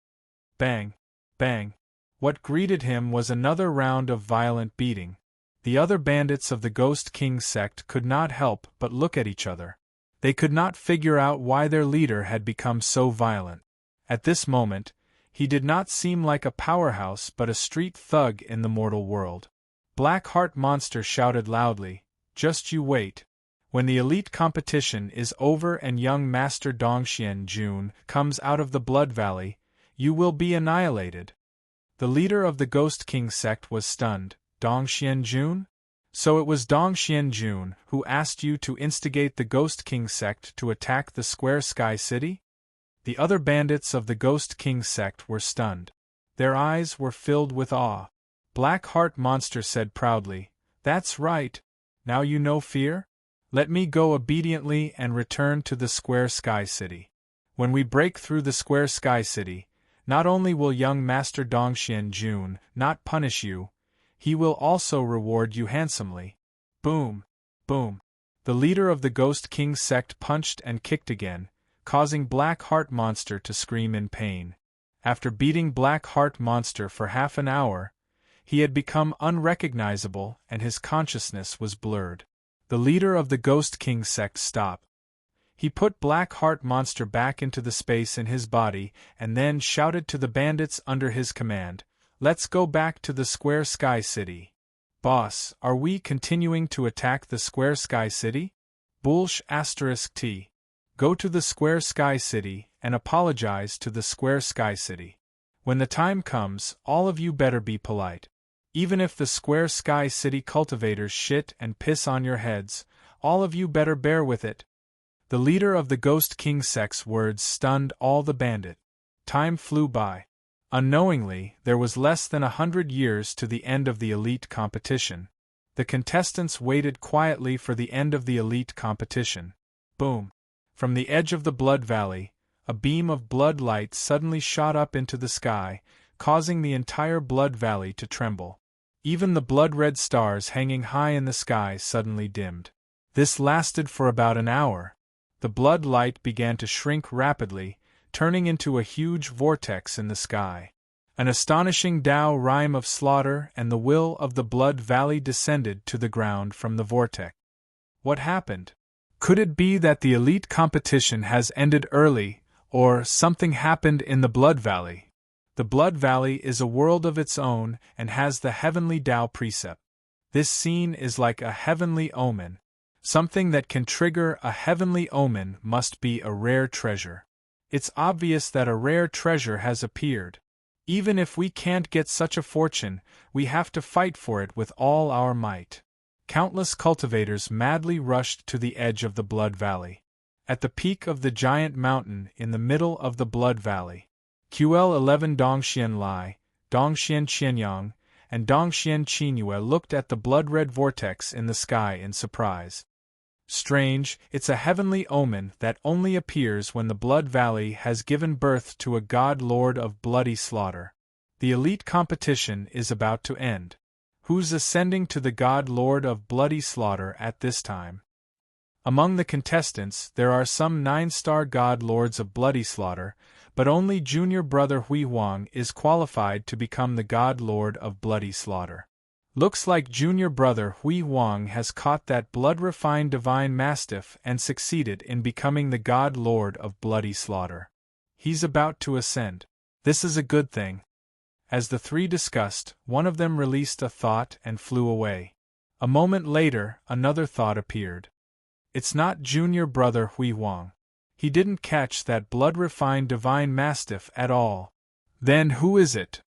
Bang! Bang! What greeted him was another round of violent beating. The other bandits of the Ghost King sect could not help but look at each other. They could not figure out why their leader had become so violent. At this moment, he did not seem like a powerhouse but a street thug in the mortal world. Black Heart monster shouted loudly, "Just you wait. When the elite competition is over and young Master Dongxian Jun comes out of the Blood Valley, you will be annihilated." The leader of the Ghost King sect was stunned. "Dongxian Jun? So it was Dongxian Jun who asked you to instigate the Ghost King sect to attack the Square Sky City?" The other bandits of the Ghost King sect were stunned. Their eyes were filled with awe. Black Heart monster said proudly, "That's right. Now you know fear? Let me go obediently and return to the Square Sky City. When we break through the Square Sky City, not only will young Master Dongxian Jun not punish you, he will also reward you handsomely." Boom! Boom! The leader of the Ghost King sect punched and kicked again, causing Black Heart monster to scream in pain. After beating Black Heart monster for half an hour, he had become unrecognizable and his consciousness was blurred. The leader of the Ghost King sect stopped. He put Black Heart monster back into the space in his body and then shouted to the bandits under his command, "Let's go back to the Square Sky City." "Boss, are we continuing to attack the Square Sky City?" Bullsh *T. Go to the Square Sky City and apologize to the Square Sky City. When the time comes, all of you better be polite. Even if the Square Sky City cultivators shit and piss on your heads, all of you better bear with it. The leader of the Ghost King sect's words stunned all the bandit. Time flew by. Unknowingly, there was less than 100 years to the end of the elite competition. The contestants waited quietly for the end of the elite competition. Boom! From the edge of the Blood Valley, a beam of blood light suddenly shot up into the sky, causing the entire blood valley to tremble. Even the blood-red stars hanging high in the sky suddenly dimmed. This lasted for about an hour. The blood light began to shrink rapidly, turning into a huge vortex in the sky. An astonishing Tao rhyme of slaughter and the will of the blood valley descended to the ground from the vortex. What happened? Could it be that the elite competition has ended early, or something happened in the blood valley? The blood valley is a world of its own and has the heavenly Tao precept. This scene is like a heavenly omen. Something that can trigger a heavenly omen must be a rare treasure. It's obvious that a rare treasure has appeared. Even if we can't get such a fortune, we have to fight for it with all our might. Countless cultivators madly rushed to the edge of the blood valley. At the peak of the giant mountain in the middle of the blood valley, QL11 Dongxian Lai, Dongxian Qianyang, and Dongxian Qinyue looked at the blood-red vortex in the sky in surprise. Strange, it's a heavenly omen that only appears when the blood valley has given birth to a god lord of bloody slaughter. The elite competition is about to end. Who's ascending to the god lord of bloody slaughter at this time? Among the contestants there are some 9-star god lords of bloody slaughter, but only junior brother Hui Huang is qualified to become the god lord of bloody slaughter. Looks like junior brother Hui Huang has caught that blood-refined divine mastiff and succeeded in becoming the god lord of bloody slaughter. He's about to ascend. This is a good thing. As the three discussed, one of them released a thought and flew away. A moment later, another thought appeared. It's not junior brother Hui Huang. He didn't catch that blood-refined divine mastiff at all. Then who is it?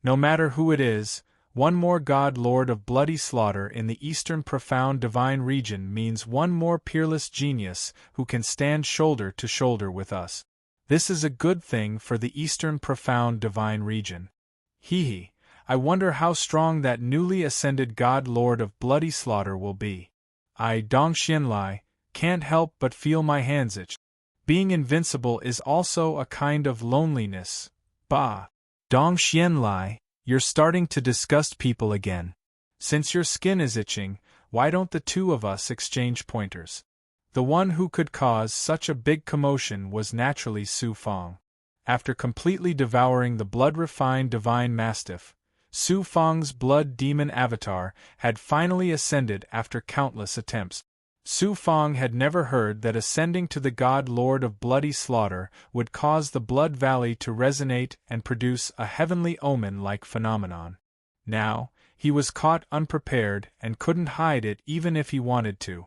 No matter who it is, one more god lord of bloody slaughter in the eastern profound divine region means one more peerless genius who can stand shoulder to shoulder with us. This is a good thing for the eastern profound divine region. Hee, I wonder how strong that newly ascended god lord of bloody slaughter will be. I, Dongxian Lai, can't help but feel my hands itch. Being invincible is also a kind of loneliness. Bah! Dongxian Lai, you're starting to disgust people again. Since your skin is itching, why don't the two of us exchange pointers? The one who could cause such a big commotion was naturally Su Fang. After completely devouring the blood-refined divine mastiff, Su Fang's blood demon avatar had finally ascended after countless attempts. Su Fang had never heard that ascending to the god lord of bloody slaughter would cause the blood valley to resonate and produce a heavenly omen-like phenomenon. Now, he was caught unprepared and couldn't hide it even if he wanted to.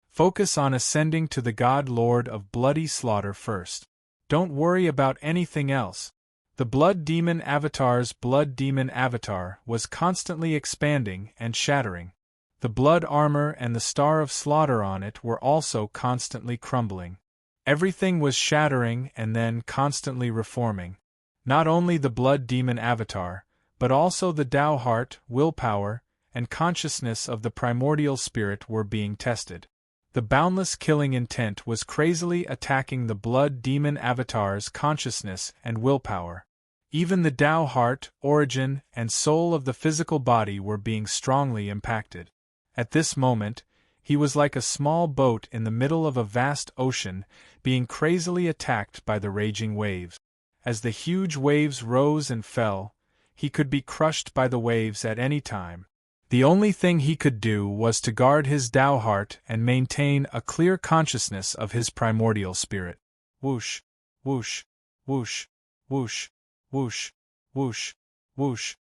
Focus on ascending to the god lord of bloody slaughter first. Don't worry about anything else. The blood demon avatar's blood demon avatar was constantly expanding and shattering. The blood armor and the star of slaughter on it were also constantly crumbling. Everything was shattering and then constantly reforming. Not only the blood demon avatar, but also the Tao heart, willpower, and consciousness of the primordial spirit were being tested. The boundless killing intent was crazily attacking the blood demon avatar's consciousness and willpower. Even the Tao heart, origin, and soul of the physical body were being strongly impacted. At this moment, he was like a small boat in the middle of a vast ocean, being crazily attacked by the raging waves. As the huge waves rose and fell, he could be crushed by the waves at any time. The only thing he could do was to guard his Tao heart and maintain a clear consciousness of his primordial spirit. Whoosh, whoosh, whoosh, whoosh, whoosh, whoosh, whoosh.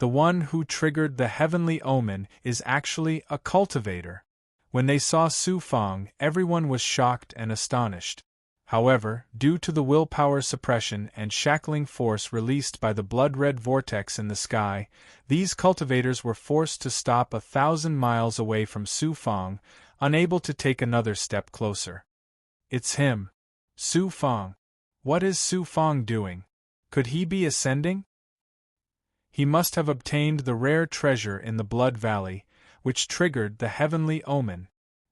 The one who triggered the heavenly omen is actually a cultivator. When they saw Su Fang, everyone was shocked and astonished. However, due to the willpower suppression and shackling force released by the blood-red vortex in the sky, these cultivators were forced to stop 1,000 miles away from Su Fang, unable to take another step closer. It's him. Su Fang. What is Su Fang doing? Could he be ascending? He must have obtained the rare treasure in the Blood Valley, which triggered the heavenly omen.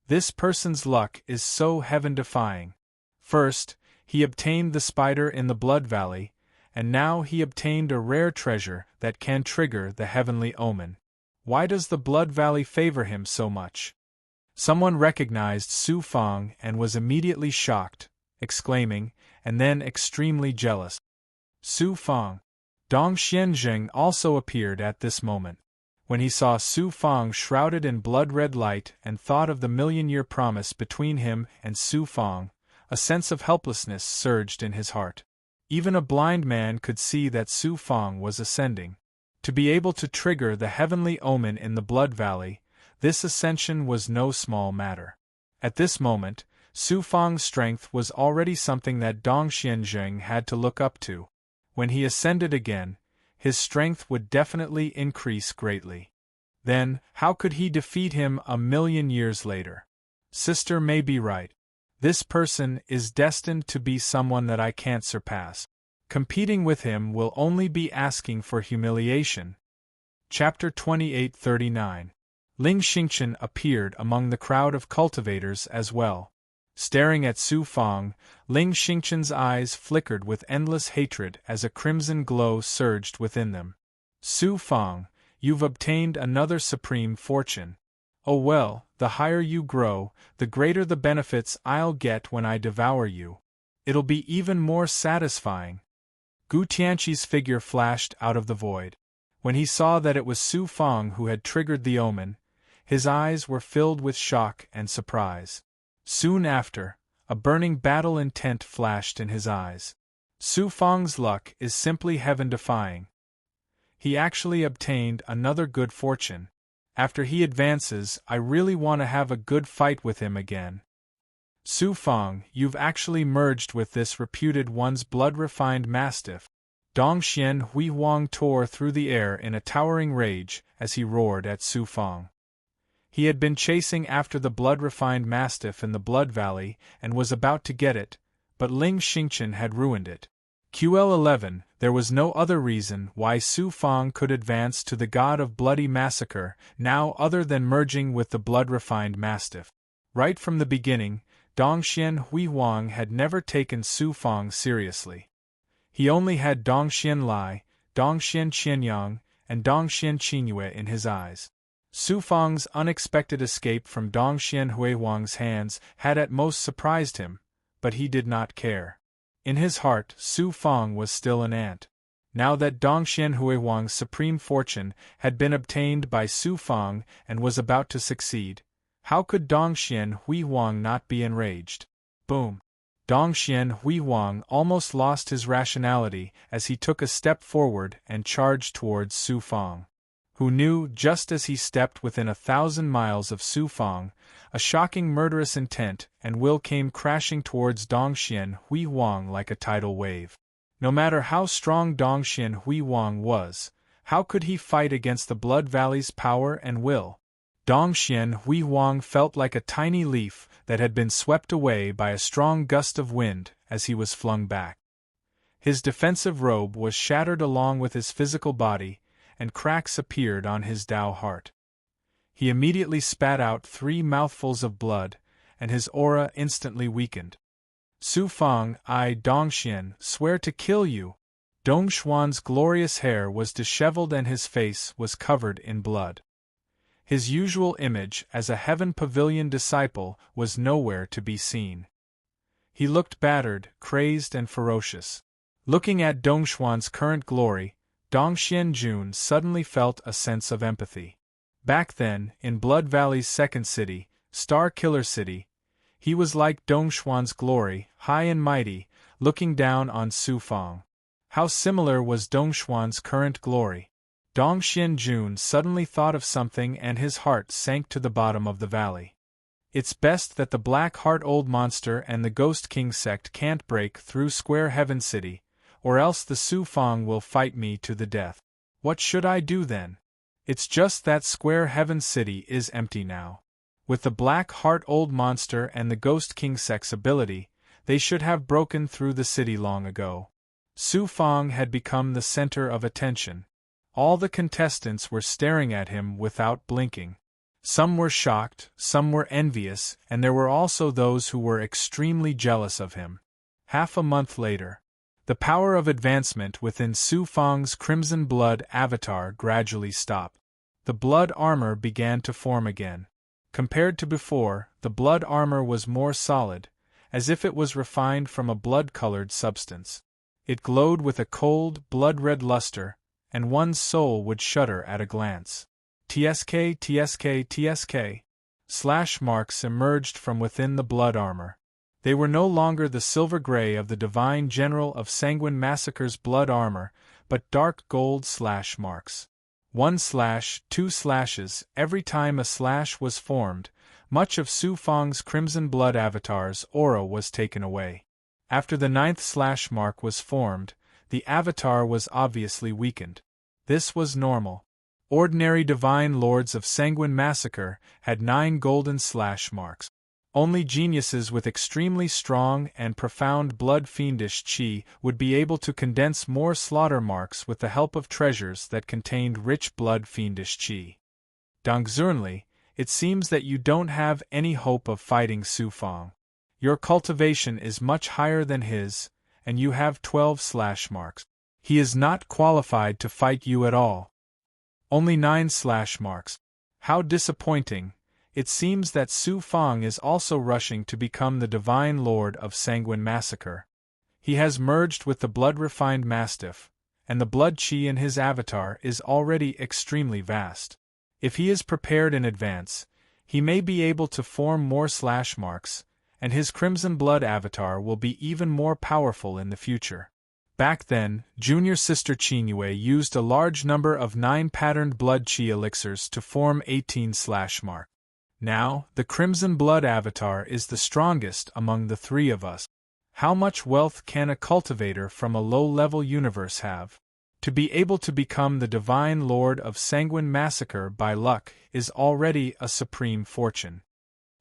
This person's luck is so heaven-defying. First, He obtained the spider in the Blood Valley, and now he obtained a rare treasure that can trigger the heavenly omen. Why does the Blood Valley favor him so much? Someone recognized Su Fang and was immediately shocked, exclaiming, and then extremely jealous. Su Fang. Dong Xianzheng also appeared at this moment. When he saw Su Fang shrouded in blood-red light and thought of the million-year promise between him and Su Fang, a sense of helplessness surged in his heart. Even a blind man could see that Su Fang was ascending. To be able to trigger the heavenly omen in the Blood Valley, this ascension was no small matter. At this moment, Su Fang's strength was already something that Dong Xianzheng had to look up to. When he ascended again, his strength would definitely increase greatly. Then, how could he defeat him a million years later? Sister may be right. This person is destined to be someone that I can't surpass. Competing with him will only be asking for humiliation. Chapter 28:39. Ling Xingchen appeared among the crowd of cultivators as well. Staring at Su Fang, Ling Xingchen's eyes flickered with endless hatred as a crimson glow surged within them. Su Fang, you've obtained another supreme fortune. Oh well, the higher you grow, the greater the benefits I'll get when I devour you. It'll be even more satisfying. Gu Tianqi's figure flashed out of the void. When he saw that it was Su Fang who had triggered the omen, his eyes were filled with shock and surprise. Soon after, a burning battle intent flashed in his eyes. Su Fang's luck is simply heaven-defying. He actually obtained another good fortune. After he advances, I really want to have a good fight with him again. Su Fang, you've actually merged with this reputed one's blood-refined mastiff. Dong Xian Hui Huang tore through the air in a towering rage as he roared at Su Fang. He had been chasing after the blood-refined mastiff in the Blood Valley and was about to get it, but Ling Xingchen had ruined it. QL11, there was no other reason why Su Fang could advance to the god of bloody massacre now other than merging with the blood-refined mastiff. Right from the beginning, Dong Xian Hui Huang had never taken Su Fang seriously. He only had Dong Xian Lai, Dong Xian Qianyang, and Dong Xian Qingyue in his eyes. Su Fang's unexpected escape from Dong Xian Hui Huang's hands had at most surprised him, but he did not care. In his heart, Su Fang was still an ant. Now that Dong Xian Hui Huang's supreme fortune had been obtained by Su Fang and was about to succeed, how could Dong Xian Hui Huang not be enraged? Boom! Dong Xian Hui Huang almost lost his rationality as he took a step forward and charged towards Su Fang, who knew just as he stepped within 1,000 miles of Su Fang, a shocking murderous intent and will came crashing towards Dong Xian Hui Huang like a tidal wave. No matter how strong Dong Xian Hui Huang was, how could he fight against the Blood Valley's power and will? Dong Xian Hui Huang felt like a tiny leaf that had been swept away by a strong gust of wind as he was flung back. His defensive robe was shattered along with his physical body, and cracks appeared on his Dao heart. He immediately spat out 3 mouthfuls of blood, and his aura instantly weakened. Su Fang, I, Dong Xian, swear to kill you. Dong Xuan's glorious hair was disheveled and his face was covered in blood. His usual image as a Heaven Pavilion disciple was nowhere to be seen. He looked battered, crazed and ferocious. Looking at Dong Xuan's current glory, Dong Xianjun suddenly felt a sense of empathy. Back then, in Blood Valley's second city, Star Killer City, he was like Dong Xuan's glory, high and mighty, looking down on Su Fang. How similar was Dong Xuan's current glory? Dong Xianjun suddenly thought of something and his heart sank to the bottom of the valley. It's best that the Black Heart Old Monster and the Ghost King sect can't break through Square Heaven City, or else the Su Fang will fight me to the death. What should I do then? It's just that Square Heaven City is empty now. With the Black Heart Old Monster and the Ghost King sect's ability, they should have broken through the city long ago. Su Fang had become the center of attention. All the contestants were staring at him without blinking. Some were shocked, some were envious, and there were also those who were extremely jealous of him. Half a month later, the power of advancement within Su Fang's Crimson Blood avatar gradually stopped. The blood armor began to form again. Compared to before, the blood armor was more solid, as if it was refined from a blood-colored substance. It glowed with a cold, blood-red luster, and one's soul would shudder at a glance. TSK, TSK, TSK. Slash marks emerged from within the blood armor. They were no longer the silver gray of the divine general of Sanguine Massacre's blood armor, but dark gold slash marks. 1 slash, 2 slashes, every time a slash was formed, much of Su Fang's Crimson Blood avatar's aura was taken away. After the 9th slash mark was formed, the avatar was obviously weakened. This was normal. Ordinary divine lords of Sanguine Massacre had 9 golden slash marks. Only geniuses with extremely strong and profound blood fiendish chi would be able to condense more slaughter marks with the help of treasures that contained rich blood fiendish chi. Dongzhernli, it seems that you don't have any hope of fighting Su Fang. Your cultivation is much higher than his, and you have 12 slash marks. He is not qualified to fight you at all. Only 9 slash marks. How disappointing. It seems that Su Fang is also rushing to become the Divine Lord of Sanguine Massacre. He has merged with the blood-refined Mastiff, and the blood chi in his avatar is already extremely vast. If he is prepared in advance, he may be able to form more slash marks, and his Crimson Blood avatar will be even more powerful in the future. Back then, Junior Sister Qingyue used a large number of 9-patterned blood chi elixirs to form 18 slash mark. Now, the Crimson Blood avatar is the strongest among the 3 of us. How much wealth can a cultivator from a low-level universe have? To be able to become the Divine Lord of Sanguine Massacre by luck is already a supreme fortune.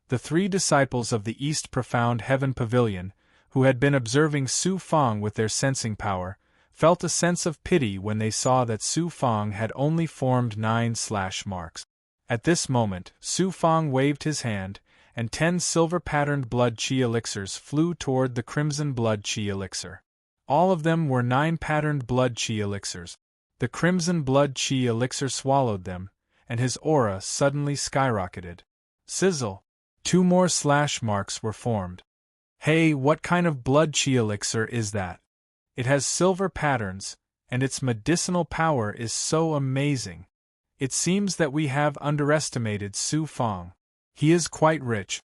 The 3 disciples of the East Profound Heaven Pavilion, who had been observing Su Fang with their sensing power, felt a sense of pity when they saw that Su Fang had only formed 9 slash marks. At this moment, Su Fang waved his hand, and 10 silver-patterned blood chi elixirs flew toward the Crimson Blood chi elixir. All of them were 9-patterned blood chi elixirs. The Crimson Blood chi elixir swallowed them, and his aura suddenly skyrocketed. Sizzle! 2 more slash marks were formed. Hey, what kind of blood chi elixir is that? It has silver patterns, and its medicinal power is so amazing. It seems that we have underestimated Su Fang. He is quite rich.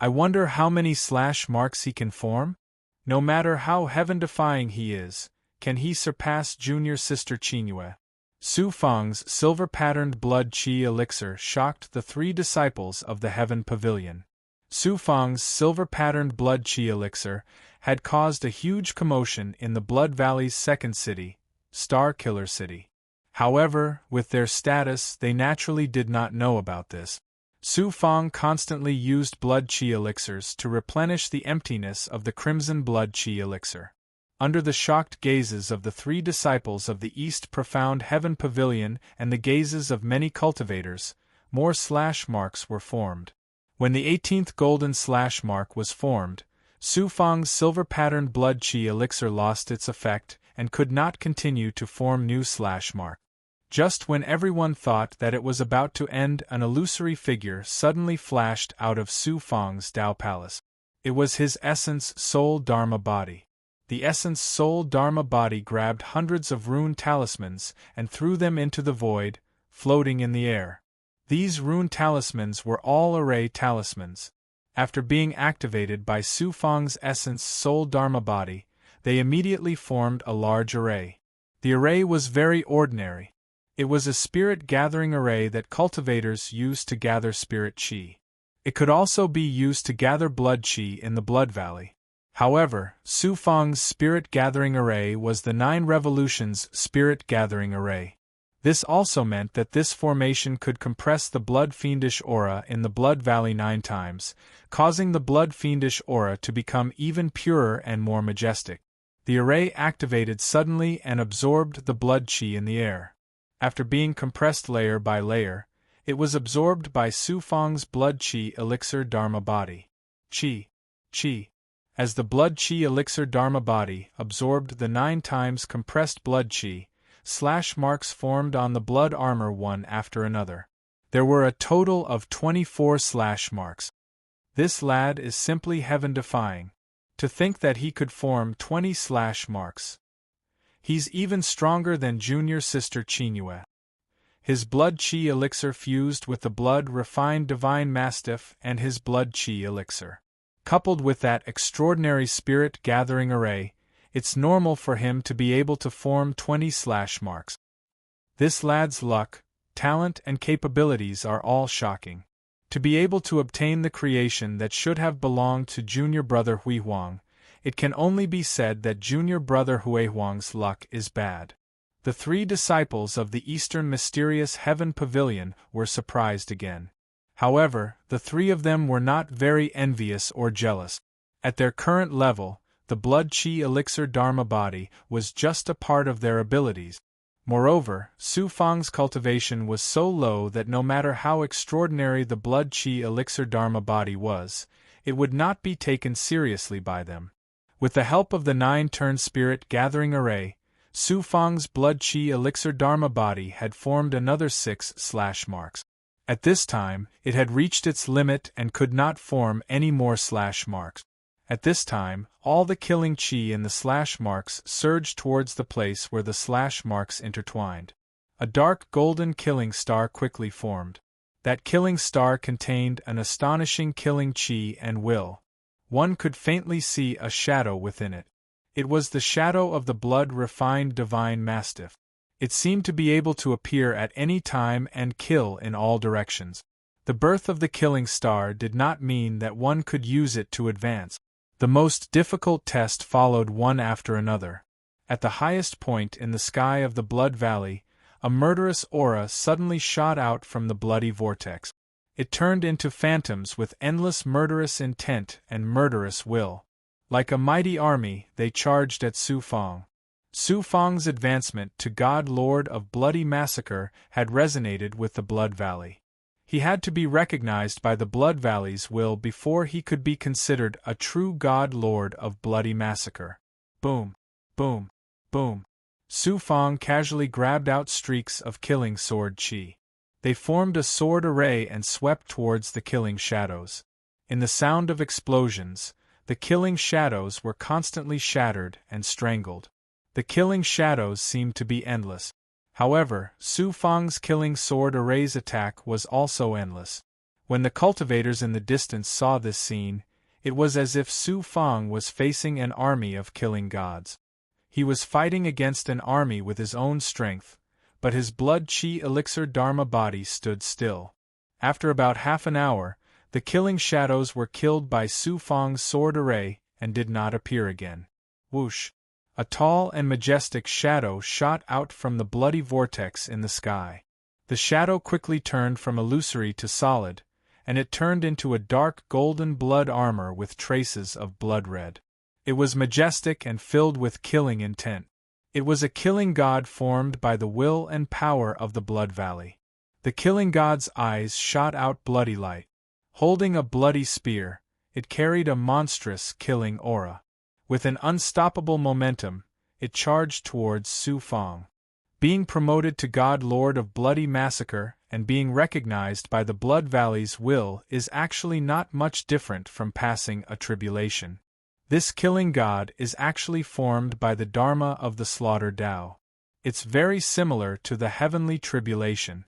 I wonder how many slash marks he can form? No matter how heaven-defying he is, can he surpass Junior Sister Qingyue? Su Fang's silver-patterned blood chi elixir shocked the 3 disciples of the Heaven Pavilion. Su Fang's silver-patterned blood chi elixir had caused a huge commotion in the Blood Valley's second city, Star Killer City. However, with their status, they naturally did not know about this. Su Fang constantly used blood chi elixirs to replenish the emptiness of the Crimson Blood chi elixir. Under the shocked gazes of the 3 disciples of the East Profound Heaven Pavilion and the gazes of many cultivators, more slash marks were formed. When the 18th golden slash mark was formed, Su Fang's silver-patterned blood chi elixir lost its effect and could not continue to form new slash mark. Just when everyone thought that it was about to end, an illusory figure suddenly flashed out of Su Fang's Tao Palace. It was his Essence Soul Dharma body. The Essence Soul Dharma body grabbed hundreds of rune talismans and threw them into the void, floating in the air. These rune talismans were all array talismans. After being activated by Su Fang's Essence Soul Dharma body, they immediately formed a large array. The array was very ordinary. It was a spirit-gathering array that cultivators use to gather spirit chi. It could also be used to gather blood chi in the Blood Valley. However, Su Fang's spirit-gathering array was the 9 Revolutions spirit-gathering array. This also meant that this formation could compress the blood fiendish aura in the Blood Valley 9 times, causing the blood fiendish aura to become even purer and more majestic. The array activated suddenly and absorbed the blood chi in the air. After being compressed layer by layer, it was absorbed by Su Fang's blood chi elixir dharma body. Chi. As the blood chi elixir Dharma body absorbed the 9 times compressed blood chi, slash marks formed on the blood armor one after another. There were a total of 24 slash marks. This lad is simply heaven-defying. To think that he could form 20 slash marks. He's even stronger than junior sister Chinue. His blood chi elixir fused with the blood-refined divine mastiff and his blood chi elixir. Coupled with that extraordinary spirit-gathering array, it's normal for him to be able to form 20 slash marks. This lad's luck, talent and capabilities are all shocking. To be able to obtain the creation that should have belonged to junior brother Hui Huang, it can only be said that junior brother Hui Huang's luck is bad. The 3 disciples of the Eastern Mysterious Heaven Pavilion were surprised again. However, the 3 of them were not very envious or jealous. At their current level, the blood chi elixir Dharma body was just a part of their abilities. Moreover, Su Fang's cultivation was so low that no matter how extraordinary the blood chi elixir Dharma body was, it would not be taken seriously by them. With the help of the 9-turn spirit gathering array, Su Fang's blood chi elixir Dharma body had formed another 6 slash marks. At this time, it had reached its limit and could not form any more slash marks. At this time, all the killing chi in the slash marks surged towards the place where the slash marks intertwined. A dark golden killing star quickly formed. That killing star contained an astonishing killing chi and will. One could faintly see a shadow within it. It was the shadow of the blood-refined divine mastiff. It seemed to be able to appear at any time and kill in all directions. The birth of the killing star did not mean that one could use it to advance. The most difficult test followed one after another. At the highest point in the sky of the Blood Valley, a murderous aura suddenly shot out from the bloody vortex. It turned into phantoms with endless murderous intent and murderous will. Like a mighty army, they charged at Su Fang. Su Fang's advancement to God Lord of Bloody Massacre had resonated with the Blood Valley. He had to be recognized by the Blood Valley's will before he could be considered a true God Lord of Bloody Massacre. Boom, boom, boom. Su Fang casually grabbed out streaks of killing sword chi. They formed a sword array and swept towards the killing shadows. In the sound of explosions, the killing shadows were constantly shattered and strangled. The killing shadows seemed to be endless. However, Su Fang's killing sword array's attack was also endless. When the cultivators in the distance saw this scene, it was as if Su Fang was facing an army of killing gods. He was fighting against an army with his own strength, but his blood chi elixir Dharma body stood still. After about half an hour, the killing shadows were killed by Su Fang's sword array and did not appear again. Whoosh! A tall and majestic shadow shot out from the bloody vortex in the sky. The shadow quickly turned from illusory to solid, and it turned into a dark golden blood armor with traces of blood red. It was majestic and filled with killing intent. It was a killing god formed by the will and power of the Blood Valley. The killing god's eyes shot out bloody light. Holding a bloody spear, it carried a monstrous killing aura. With an unstoppable momentum, it charged towards Su Fang. Being promoted to God Lord of Bloody Massacre and being recognized by the Blood Valley's will is actually not much different from passing a tribulation. This killing god is actually formed by the Dharma of the Slaughter Tao. It's very similar to the heavenly tribulation.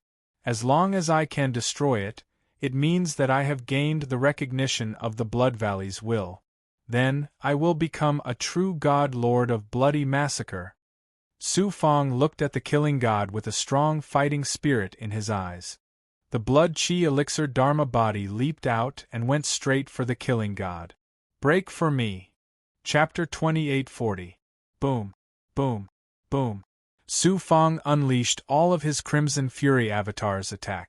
As long as I can destroy it, it means that I have gained the recognition of the Blood Valley's will. Then, I will become a true God Lord of Bloody Massacre. Su Fang looked at the killing god with a strong fighting spirit in his eyes. The blood chi elixir Dharma body leaped out and went straight for the killing god. Break for me. Chapter 2840. Boom, boom, boom. Su Fang unleashed all of his Crimson Fury avatar's attack.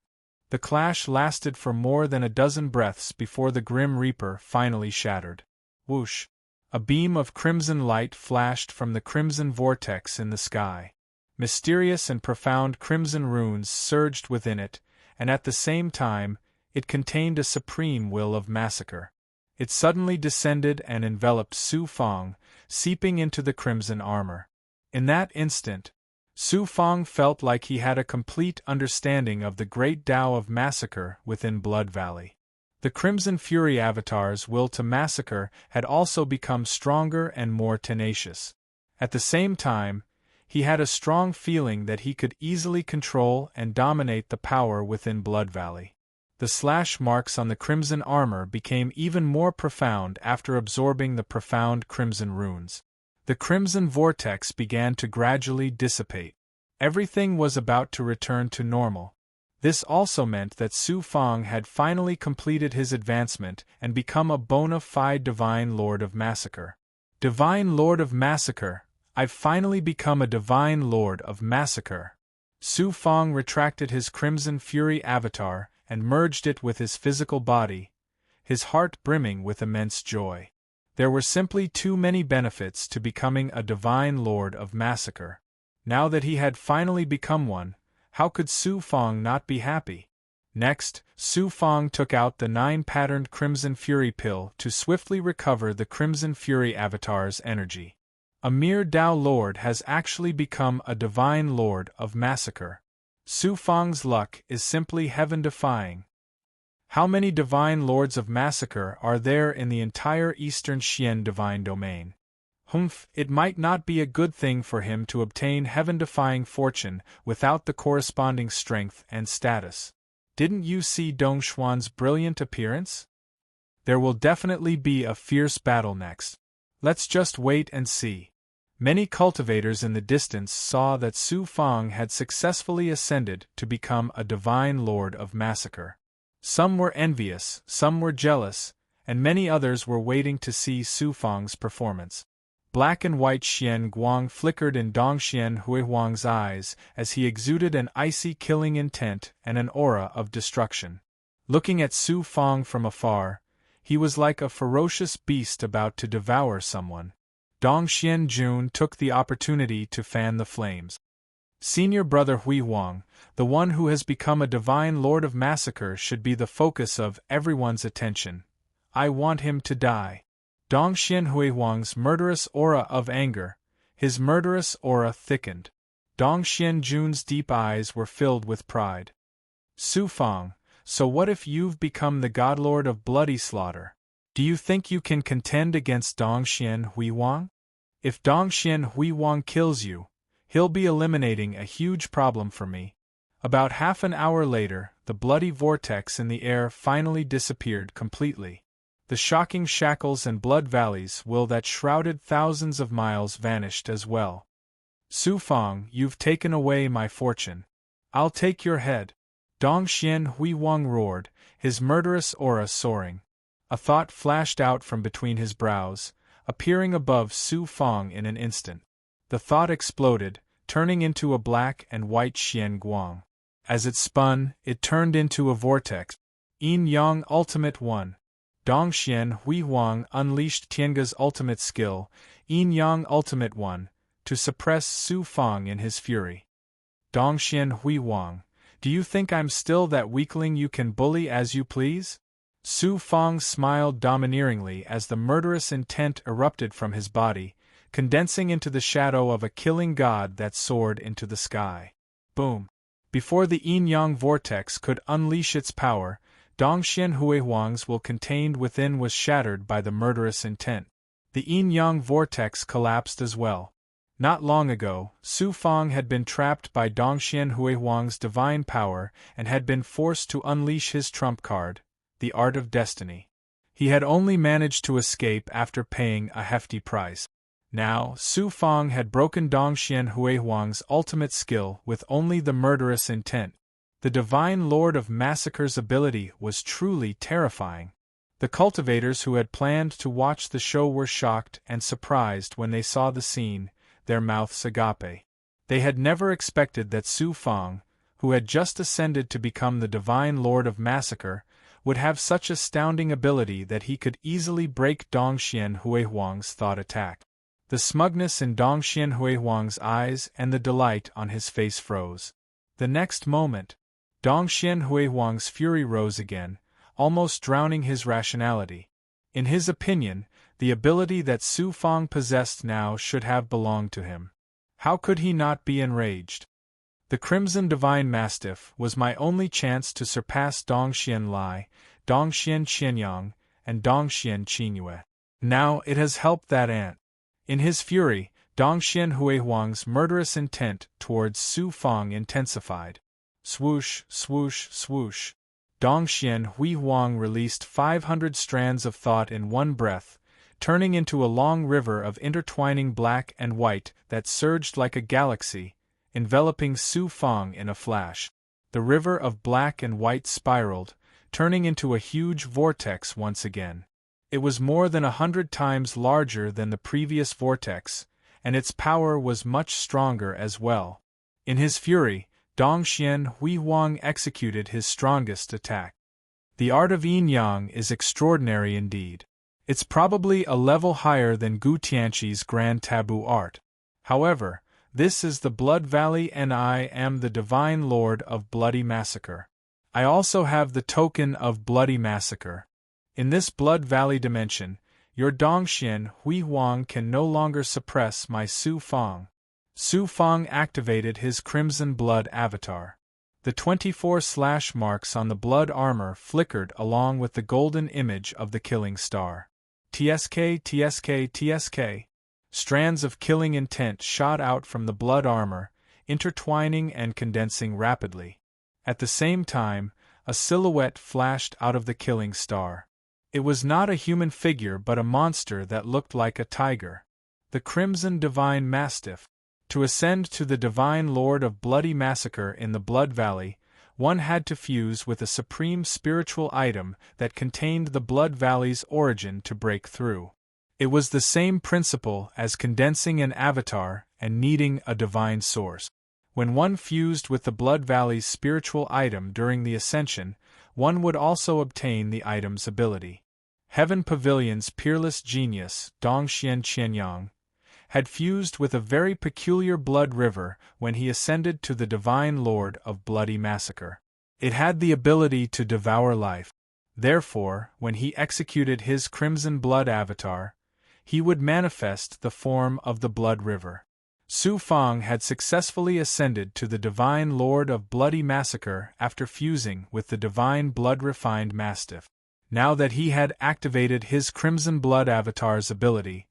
The clash lasted for more than a dozen breaths before the Grim Reaper finally shattered. Whoosh! A beam of crimson light flashed from the crimson vortex in the sky. Mysterious and profound crimson runes surged within it, and at the same time, it contained a supreme will of massacre. It suddenly descended and enveloped Su Fang, seeping into the crimson armor. In that instant, Su Fang felt like he had a complete understanding of the great Tao of massacre within Blood Valley. The Crimson Fury Avatar's will to massacre had also become stronger and more tenacious. At the same time, he had a strong feeling that he could easily control and dominate the power within Blood Valley. The slash marks on the crimson armor became even more profound after absorbing the profound crimson runes. The crimson vortex began to gradually dissipate. Everything was about to return to normal. This also meant that Su Fang had finally completed his advancement and become a bona fide Divine Lord of Massacre. Divine Lord of Massacre, I've finally become a Divine Lord of Massacre. Su Fang retracted his Crimson Fury avatar and merged it with his physical body, his heart brimming with immense joy. There were simply too many benefits to becoming a Divine Lord of Massacre. Now that he had finally become one, how could Su Fang not be happy? Next, Su Fang took out the 9-patterned Crimson Fury pill to swiftly recover the Crimson Fury avatar's energy. A mere Tao Lord has actually become a Divine Lord of Massacre. Su Fang's luck is simply heaven-defying. How many Divine Lords of Massacre are there in the entire Eastern Xian Divine Domain? It might not be a good thing for him to obtain heaven-defying fortune without the corresponding strength and status. Didn't you see Dong Xuan's brilliant appearance? There will definitely be a fierce battle next. Let's just wait and see. Many cultivators in the distance saw that Su Fang had successfully ascended to become a Divine Lord of Massacre. Some were envious, some were jealous, and many others were waiting to see Su Fang's performance. Black and white Xian Guang flickered in Dongxian Huihuang's eyes as he exuded an icy killing intent and an aura of destruction. Looking at Su Fang from afar, he was like a ferocious beast about to devour someone. Dongxian Jun took the opportunity to fan the flames. Senior brother Huihuang, the one who has become a Divine Lord of Massacre, should be the focus of everyone's attention. I want him to die. Dongxian Huihuang's murderous aura of anger, his murderous aura thickened. Dongxian Jun's deep eyes were filled with pride. Su Fang, so what if you've become the Godlord of bloody slaughter? Do you think you can contend against Dongxian Huihuang? If Dongxian Huihuang kills you, he'll be eliminating a huge problem for me. About half an hour later, the bloody vortex in the air finally disappeared completely. The shocking shackles and blood valleys that shrouded thousands of miles vanished as well. Su Fang, you've taken away my fortune. I'll take your head. Dongxian Huihuang roared, his murderous aura soaring. A thought flashed out from between his brows, appearing above Su Fang in an instant. The thought exploded, turning into a black and white Xian Guang. As it spun, it turned into a vortex. Yin Yang Ultimate 1. Dongxian Huihuang unleashed Tiange's ultimate skill, Yin Yang Ultimate 1, to suppress Su Fang in his fury. Dongxian Huihuang, do you think I'm still that weakling you can bully as you please? Su Fang smiled domineeringly as the murderous intent erupted from his body, condensing into the shadow of a killing god that soared into the sky. Boom! Before the yin-yang vortex could unleash its power, Dongxian Huihuang's will contained within was shattered by the murderous intent. The yin-yang vortex collapsed as well. Not long ago, Su Fang had been trapped by Dongxian Huihuang's divine power and had been forced to unleash his trump card, the Art of Destiny. He had only managed to escape after paying a hefty price. Now, Su Fang had broken Dongxian Huihuang's ultimate skill with only the murderous intent. The Divine Lord of Massacre's ability was truly terrifying. The cultivators who had planned to watch the show were shocked and surprised when they saw the scene, their mouths agape. They had never expected that Su Fang, who had just ascended to become the Divine Lord of Massacre, would have such astounding ability that he could easily break Dongxian Huihuang's thought attack. The smugness in Dongxian Huihuang's eyes and the delight on his face froze. The next moment, Dongxian Huihuang's fury rose again, almost drowning his rationality. In his opinion, the ability that Su Fang possessed now should have belonged to him. How could he not be enraged? The Crimson Divine Mastiff was my only chance to surpass Dongxian Lai, Dongxian Qianyang, and Dongxian Qingyue. Now it has helped that ant. In his fury, Dongxian Huihuang's murderous intent towards Su Fang intensified. Swoosh, swoosh, swoosh. Dongxian Huihuang released 500 strands of thought in one breath, turning into a long river of intertwining black and white that surged like a galaxy, enveloping Su Fang in a flash. The river of black and white spiraled, turning into a huge vortex once again. It was more than 100 times larger than the previous vortex, and its power was much stronger as well. In his fury, Dongxian Huihuang executed his strongest attack. The art of yin-yang is extraordinary indeed. It's probably a level higher than Gu Tianqi's Grand Taboo art. However, this is the Blood Valley and I am the Divine Lord of Bloody Massacre. I also have the token of Bloody Massacre. In this Blood Valley dimension, your Dongxian Huihuang can no longer suppress my Su Fang. Su Fang activated his Crimson Blood avatar. The 24 slash marks on the blood armor flickered along with the golden image of the killing star. TSK, TSK, TSK. Strands of killing intent shot out from the blood armor, intertwining and condensing rapidly. At the same time, a silhouette flashed out of the killing star. It was not a human figure but a monster that looked like a tiger. The Crimson Divine Mastiff. To ascend to the Divine Lord of Bloody Massacre in the Blood Valley, one had to fuse with a supreme spiritual item that contained the Blood Valley's origin to break through. It was the same principle as condensing an avatar and needing a divine source. When one fused with the Blood Valley's spiritual item during the ascension, one would also obtain the item's ability. Heaven Pavilion's peerless genius, Dongxian Qianyang, had fused with a very peculiar blood river when he ascended to the Divine Lord of Bloody Massacre. It had the ability to devour life. Therefore, when he executed his Crimson Blood avatar, he would manifest the form of the blood river. Su Fang had successfully ascended to the Divine Lord of Bloody Massacre after fusing with the Divine Blood-refined Mastiff. Now that he had activated his Crimson Blood avatar's ability,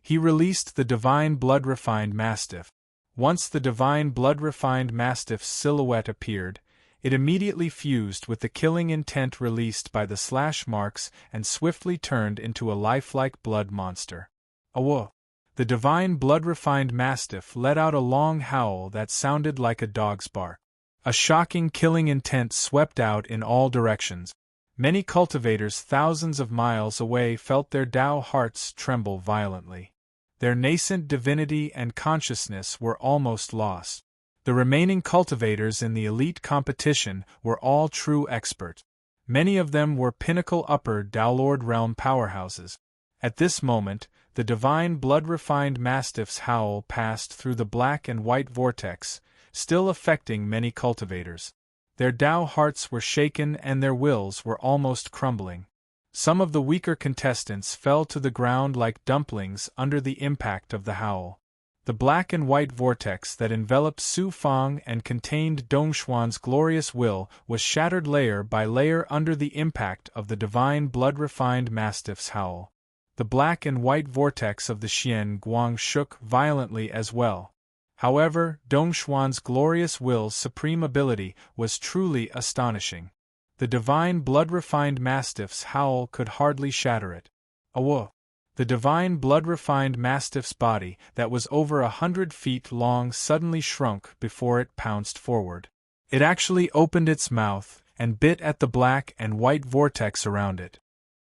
he released the Divine Blood-refined Mastiff. Once the Divine Blood-refined Mastiff's silhouette appeared, it immediately fused with the killing intent released by the slash marks and swiftly turned into a lifelike blood monster. Awo! The Divine Blood-refined Mastiff let out a long howl that sounded like a dog's bark. A shocking killing intent swept out in all directions. Many cultivators thousands of miles away felt their Tao hearts tremble violently. Their nascent divinity and consciousness were almost lost. The remaining cultivators in the elite competition were all true experts. Many of them were pinnacle upper Daolord realm powerhouses. At this moment, the Divine Blood-refined Mastiff's howl passed through the black and white vortex, still affecting many cultivators. Their Tao hearts were shaken and their wills were almost crumbling. Some of the weaker contestants fell to the ground like dumplings under the impact of the howl. The black and white vortex that enveloped Su Fang and contained Dongxuan's glorious will was shattered layer by layer under the impact of the Divine Blood-refined Mastiff's howl. The black and white vortex of the Xian Guang shook violently as well. However, Dongxuan's glorious will's supreme ability was truly astonishing. The Divine Blood-refined Mastiff's howl could hardly shatter it. Awo! The Divine Blood-refined Mastiff's body, that was over 100 feet long, suddenly shrunk before it pounced forward. It actually opened its mouth and bit at the black and white vortex around it.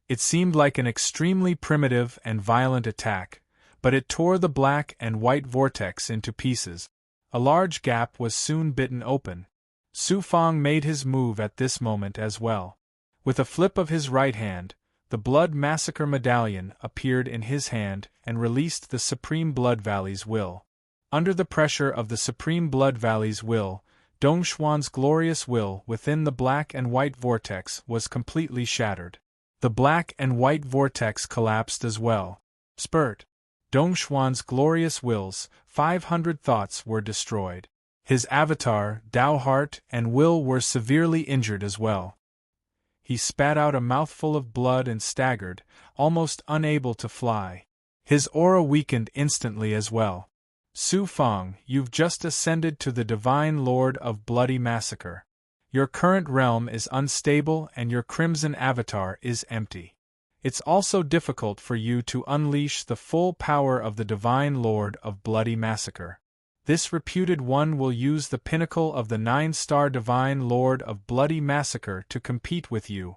It seemed like an extremely primitive and violent attack, but it tore the black and white vortex into pieces. A large gap was soon bitten open. Su Fang made his move at this moment as well. With a flip of his right hand, the Blood Massacre Medallion appeared in his hand and released the Supreme Blood Valley's will. Under the pressure of the Supreme Blood Valley's will, Dongxuan's glorious will within the black and white vortex was completely shattered. The black and white vortex collapsed as well. Spurt. Dongxuan's glorious will's 500 thoughts were destroyed. His avatar, Dao Heart, and will were severely injured as well. He spat out a mouthful of blood and staggered, almost unable to fly. His aura weakened instantly as well. Su Fang, you've just ascended to the Divine Lord of Bloody Massacre. Your current realm is unstable and your crimson avatar is empty. It's also difficult for you to unleash the full power of the Divine Lord of Bloody Massacre. This reputed one will use the pinnacle of the 9-star Divine Lord of Bloody Massacre to compete with you.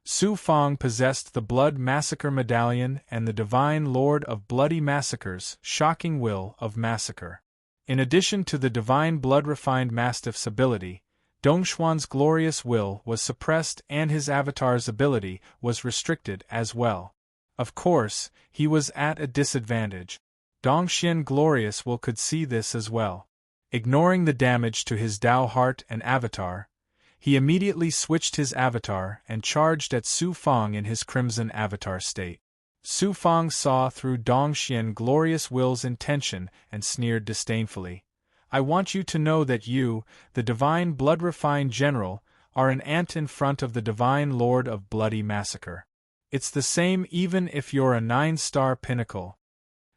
Su Fang possessed the Blood Massacre Medallion and the Divine Lord of Bloody Massacre's shocking will of massacre. In addition to the Divine Blood-refined Mastiff's ability, Dongxuan's glorious will was suppressed and his avatar's ability was restricted as well. Of course, he was at a disadvantage. Dongxian Glorious Will could see this as well. Ignoring the damage to his Dao Heart and avatar, he immediately switched his avatar and charged at Su Fang in his crimson avatar state. Su Fang saw through Dongxian Glorious Will's intention and sneered disdainfully. I want you to know that you, the Divine Blood-refined General, are an ant in front of the Divine Lord of Bloody Massacre. It's the same even if you're a 9-star pinnacle.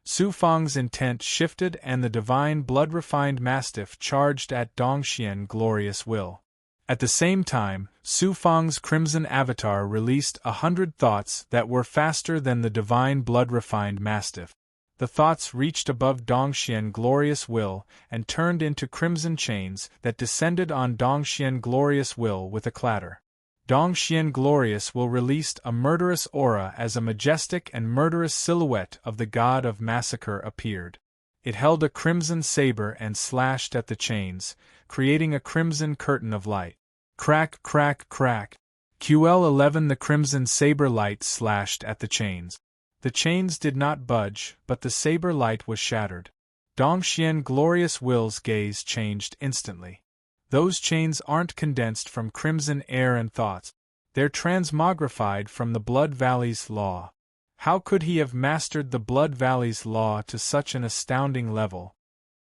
Su Fang's intent shifted and the Divine Blood-refined Mastiff charged at Dongxian Glorious Will. At the same time, Su Fang's crimson avatar released 100 thoughts that were faster than the Divine Blood-refined Mastiff. The thoughts reached above Dongxian Glorious Will and turned into crimson chains that descended on Dongxian Glorious Will with a clatter. Dongxian Glorious Will released a murderous aura as a majestic and murderous silhouette of the god of massacre appeared. It held a crimson saber and slashed at the chains, creating a crimson curtain of light. Crack, crack, crack. QL11 The crimson saber light slashed at the chains. The chains did not budge, but the saber light was shattered. Dongxian Glorious Will's gaze changed instantly. Those chains aren't condensed from crimson air and thoughts. They're transmogrified from the Blood Valley's law. How could he have mastered the Blood Valley's law to such an astounding level?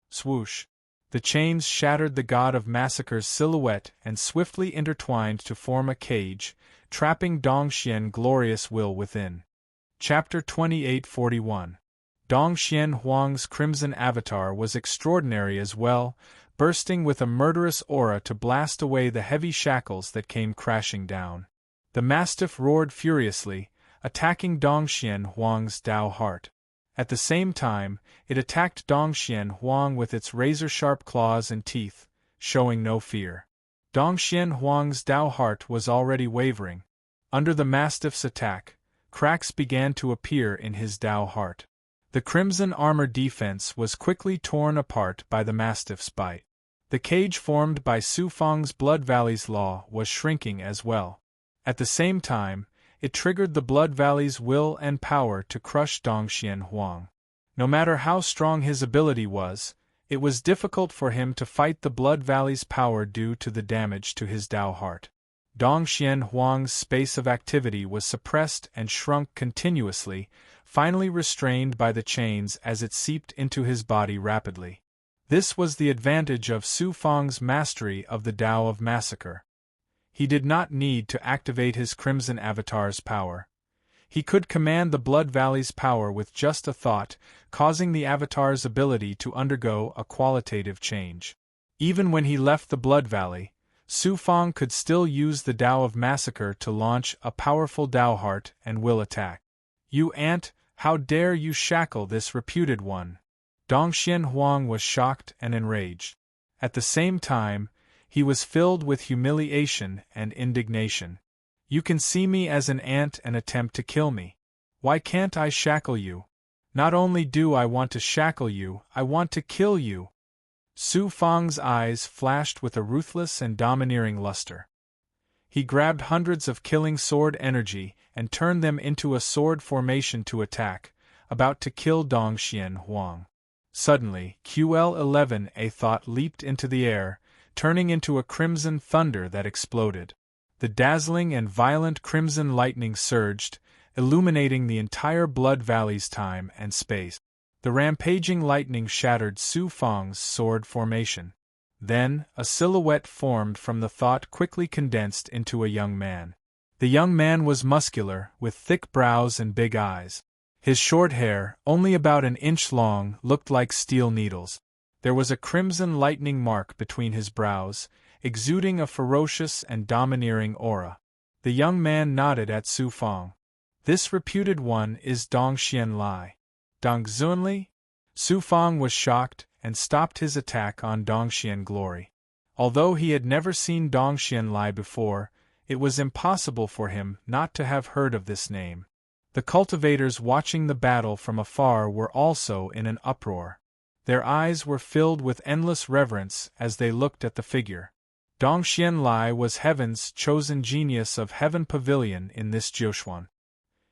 Swoosh. The chains shattered the god of massacre's silhouette and swiftly intertwined to form a cage, trapping Dongxian Glorious Will within. Chapter 2841. Dongxian Huang's crimson avatar was extraordinary as well, bursting with a murderous aura to blast away the heavy shackles that came crashing down. The mastiff roared furiously, attacking Dongxian Huang's Dao Heart. At the same time, it attacked Dongxian Huang with its razor-sharp claws and teeth, showing no fear. Dongxian Huang's Dao Heart was already wavering. Under the mastiff's attack, cracks began to appear in his Dao Heart. The crimson armor defense was quickly torn apart by the mastiff's bite. The cage formed by Su Fang's Blood Valley's law was shrinking as well. At the same time, it triggered the Blood Valley's will and power to crush Dongxian Huang. No matter how strong his ability was, it was difficult for him to fight the Blood Valley's power due to the damage to his Dao Heart. Dongxian Huang's space of activity was suppressed and shrunk continuously, finally restrained by the chains as it seeped into his body rapidly. This was the advantage of Su Fang's mastery of the Dao of Massacre. He did not need to activate his Crimson Avatar's power. He could command the Blood Valley's power with just a thought, causing the Avatar's ability to undergo a qualitative change. Even when he left the Blood Valley, Su Fang could still use the Dao of Massacre to launch a powerful Dao Heart and will attack. "You ant, how dare you shackle this reputed one?" Dongxian Huang was shocked and enraged. At the same time, he was filled with humiliation and indignation. "You can see me as an ant and attempt to kill me. Why can't I shackle you? Not only do I want to shackle you, I want to kill you." Su Fang's eyes flashed with a ruthless and domineering luster. He grabbed hundreds of killing sword energy and turned them into a sword formation to attack, about to kill Dongxian Huang. Suddenly, QL11 a thought leaped into the air, turning into a crimson thunder that exploded. The dazzling and violent crimson lightning surged, illuminating the entire Blood Valley's time and space. The rampaging lightning shattered Su Fang's sword formation. Then, a silhouette formed from the thought quickly condensed into a young man. The young man was muscular, with thick brows and big eyes. His short hair, only about an inch long, looked like steel needles. There was a crimson lightning mark between his brows, exuding a ferocious and domineering aura. The young man nodded at Su Fang. "This reputed one is Dong Xianlai." "Dong Zunli?" Su Fang was shocked, and stopped his attack on Dongxian Glory. Although he had never seen Dong Xianlai before, it was impossible for him not to have heard of this name. The cultivators watching the battle from afar were also in an uproar. Their eyes were filled with endless reverence as they looked at the figure. Dong Xianlai was Heaven's chosen genius of Heaven Pavilion in this Jiuquan.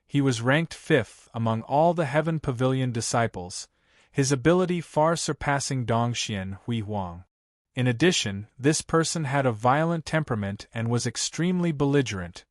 He was ranked 5th among all the Heaven Pavilion disciples, his ability far surpassing Dongxian Hui Huang. In addition, this person had a violent temperament and was extremely belligerent.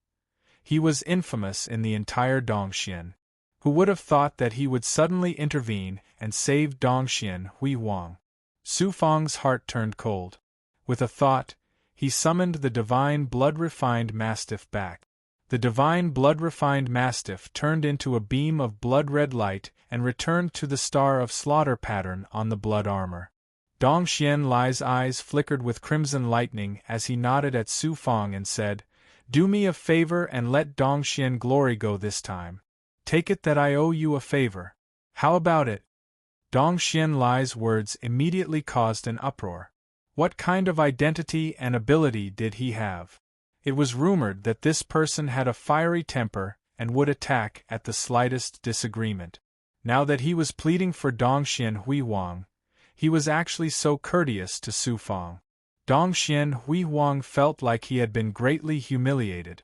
He was infamous in the entire Dongxian. Who would have thought that he would suddenly intervene and save Dongxian Hui Huang? Su Fang's heart turned cold. With a thought, he summoned the divine blood-refined mastiff back. The divine blood-refined mastiff turned into a beam of blood-red light and returned to the star of slaughter pattern on the blood armor. Dong Xianlai's eyes flickered with crimson lightning as he nodded at Su Fang and said, "Do me a favor and let Dongxian Glory go this time. Take it that I owe you a favor. How about it?" Dong Xianlai's words immediately caused an uproar. What kind of identity and ability did he have? It was rumored that this person had a fiery temper and would attack at the slightest disagreement. Now that he was pleading for Dongxian Hui Huang, he was actually so courteous to Su Fang. Dongxian Hui Huang felt like he had been greatly humiliated.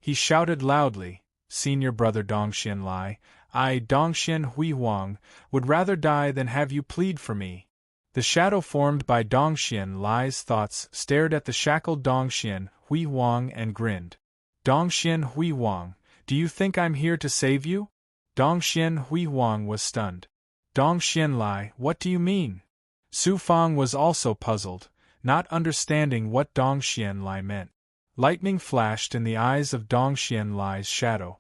He shouted loudly, "Senior brother Dongxianlai, I, Dongxian Hui Huang, would rather die than have you plead for me." The shadow formed by Dongxianlai's thoughts stared at the shackled Dongxian Hui Huang and grinned. "Dongxian Hui Huang, do you think I'm here to save you?" Dongxian Hui Huang was stunned. "Dongxianlai, what do you mean?" Su Fang was also puzzled, not understanding what Dongxianlai meant. Lightning flashed in the eyes of Dongxianlai's shadow.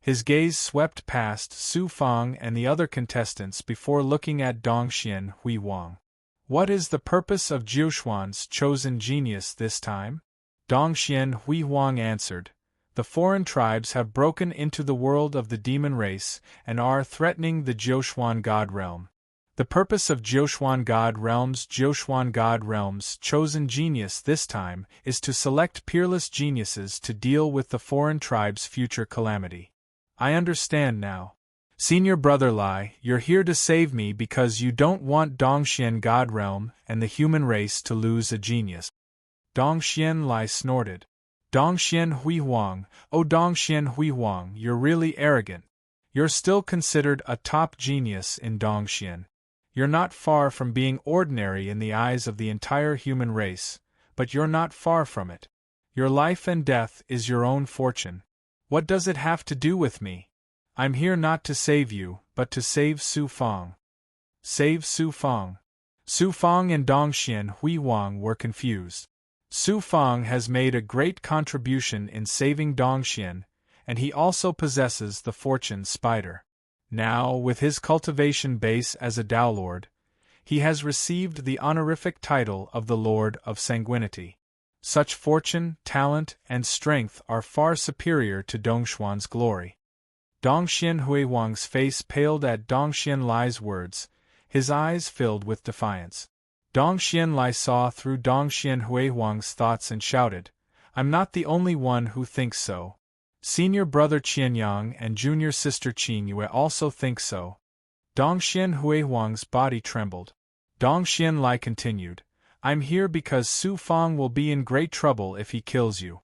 His gaze swept past Su Fang and the other contestants before looking at Dongxian Hui Huang. "What is the purpose of Jiuquan's chosen genius this time?" Dongxian Hui Huang answered, "The foreign tribes have broken into the world of the demon race and are threatening the Jiuquan God Realm. The purpose of Jiuquan God Realm's chosen genius this time is to select peerless geniuses to deal with the foreign tribe's future calamity." "I understand now. Senior Brother Lai, you're here to save me because you don't want Dongxian God Realm and the human race to lose a genius." Dongxian Lai snorted. "Dongxian Hui Huang, oh Dongxian Hui Huang, you're really arrogant. You're still considered a top genius in Dongxian. You're not far from being ordinary in the eyes of the entire human race, but you're not far from it. Your life and death is your own fortune. What does it have to do with me? I'm here not to save you, but to save Su Fang." Save Su Fang? Su Fang and Dongxian Hui Huang were confused. Su Fang has made a great contribution in saving Dongxian, and he also possesses the fortune spider. Now, with his cultivation base as a Tao Lord, he has received the honorific title of the Lord of Sanguinity. Such fortune, talent, and strength are far superior to Dongxuan's glory. Dongxian Hui Huang's face paled at Dongxian Lai's words, his eyes filled with defiance. Dongxian Lai saw through Dongxian Hui Huang's thoughts and shouted, "I'm not the only one who thinks so. Senior brother Qianyang and junior sister Qin Yue also think so." Dongxian Hui Huang's body trembled. Dongxian Lai continued, "I'm here because Su Fang will be in great trouble if he kills you.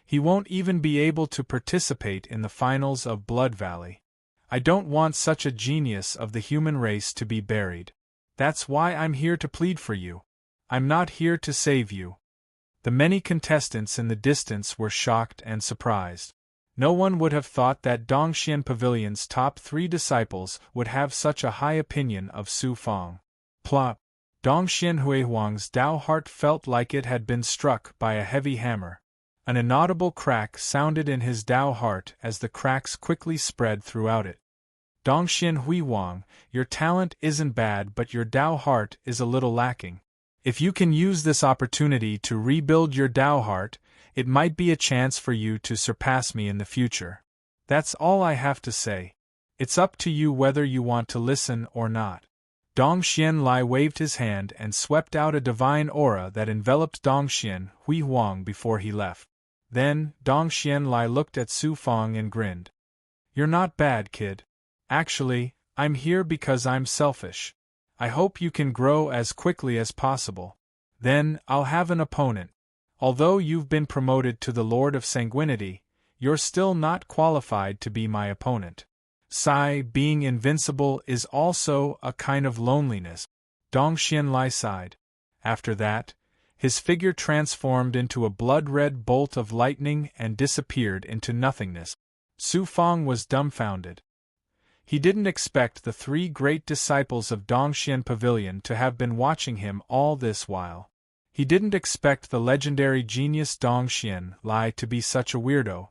He won't even be able to participate in the finals of Blood Valley. I don't want such a genius of the human race to be buried. That's why I'm here to plead for you. I'm not here to save you." The many contestants in the distance were shocked and surprised. No one would have thought that Dongxian Pavilion's top 3 disciples would have such a high opinion of Su Fang. Plop! Dongxian Huihuang's Dao heart felt like it had been struck by a heavy hammer. An inaudible crack sounded in his Dao heart as the cracks quickly spread throughout it. Dongxian Huihuang, your talent isn't bad, but your Dao heart is a little lacking. If you can use this opportunity to rebuild your Dao heart, it might be a chance for you to surpass me in the future. That's all I have to say. It's up to you whether you want to listen or not. Dongxian Lai waved his hand and swept out a divine aura that enveloped Dongxian Huihuang before he left. Then, Dongxian Lai looked at Su Fang and grinned. You're not bad, kid. Actually, I'm here because I'm selfish. I hope you can grow as quickly as possible. Then, I'll have an opponent. Although you've been promoted to the Lord of Sanguinity, you're still not qualified to be my opponent. Being invincible is also a kind of loneliness. Dongxian Lai sighed. After that, his figure transformed into a blood-red bolt of lightning and disappeared into nothingness. Su Fang was dumbfounded. He didn't expect the 3 great disciples of Dongxian Pavilion to have been watching him all this while. He didn't expect the legendary genius Dongxian Lai to be such a weirdo.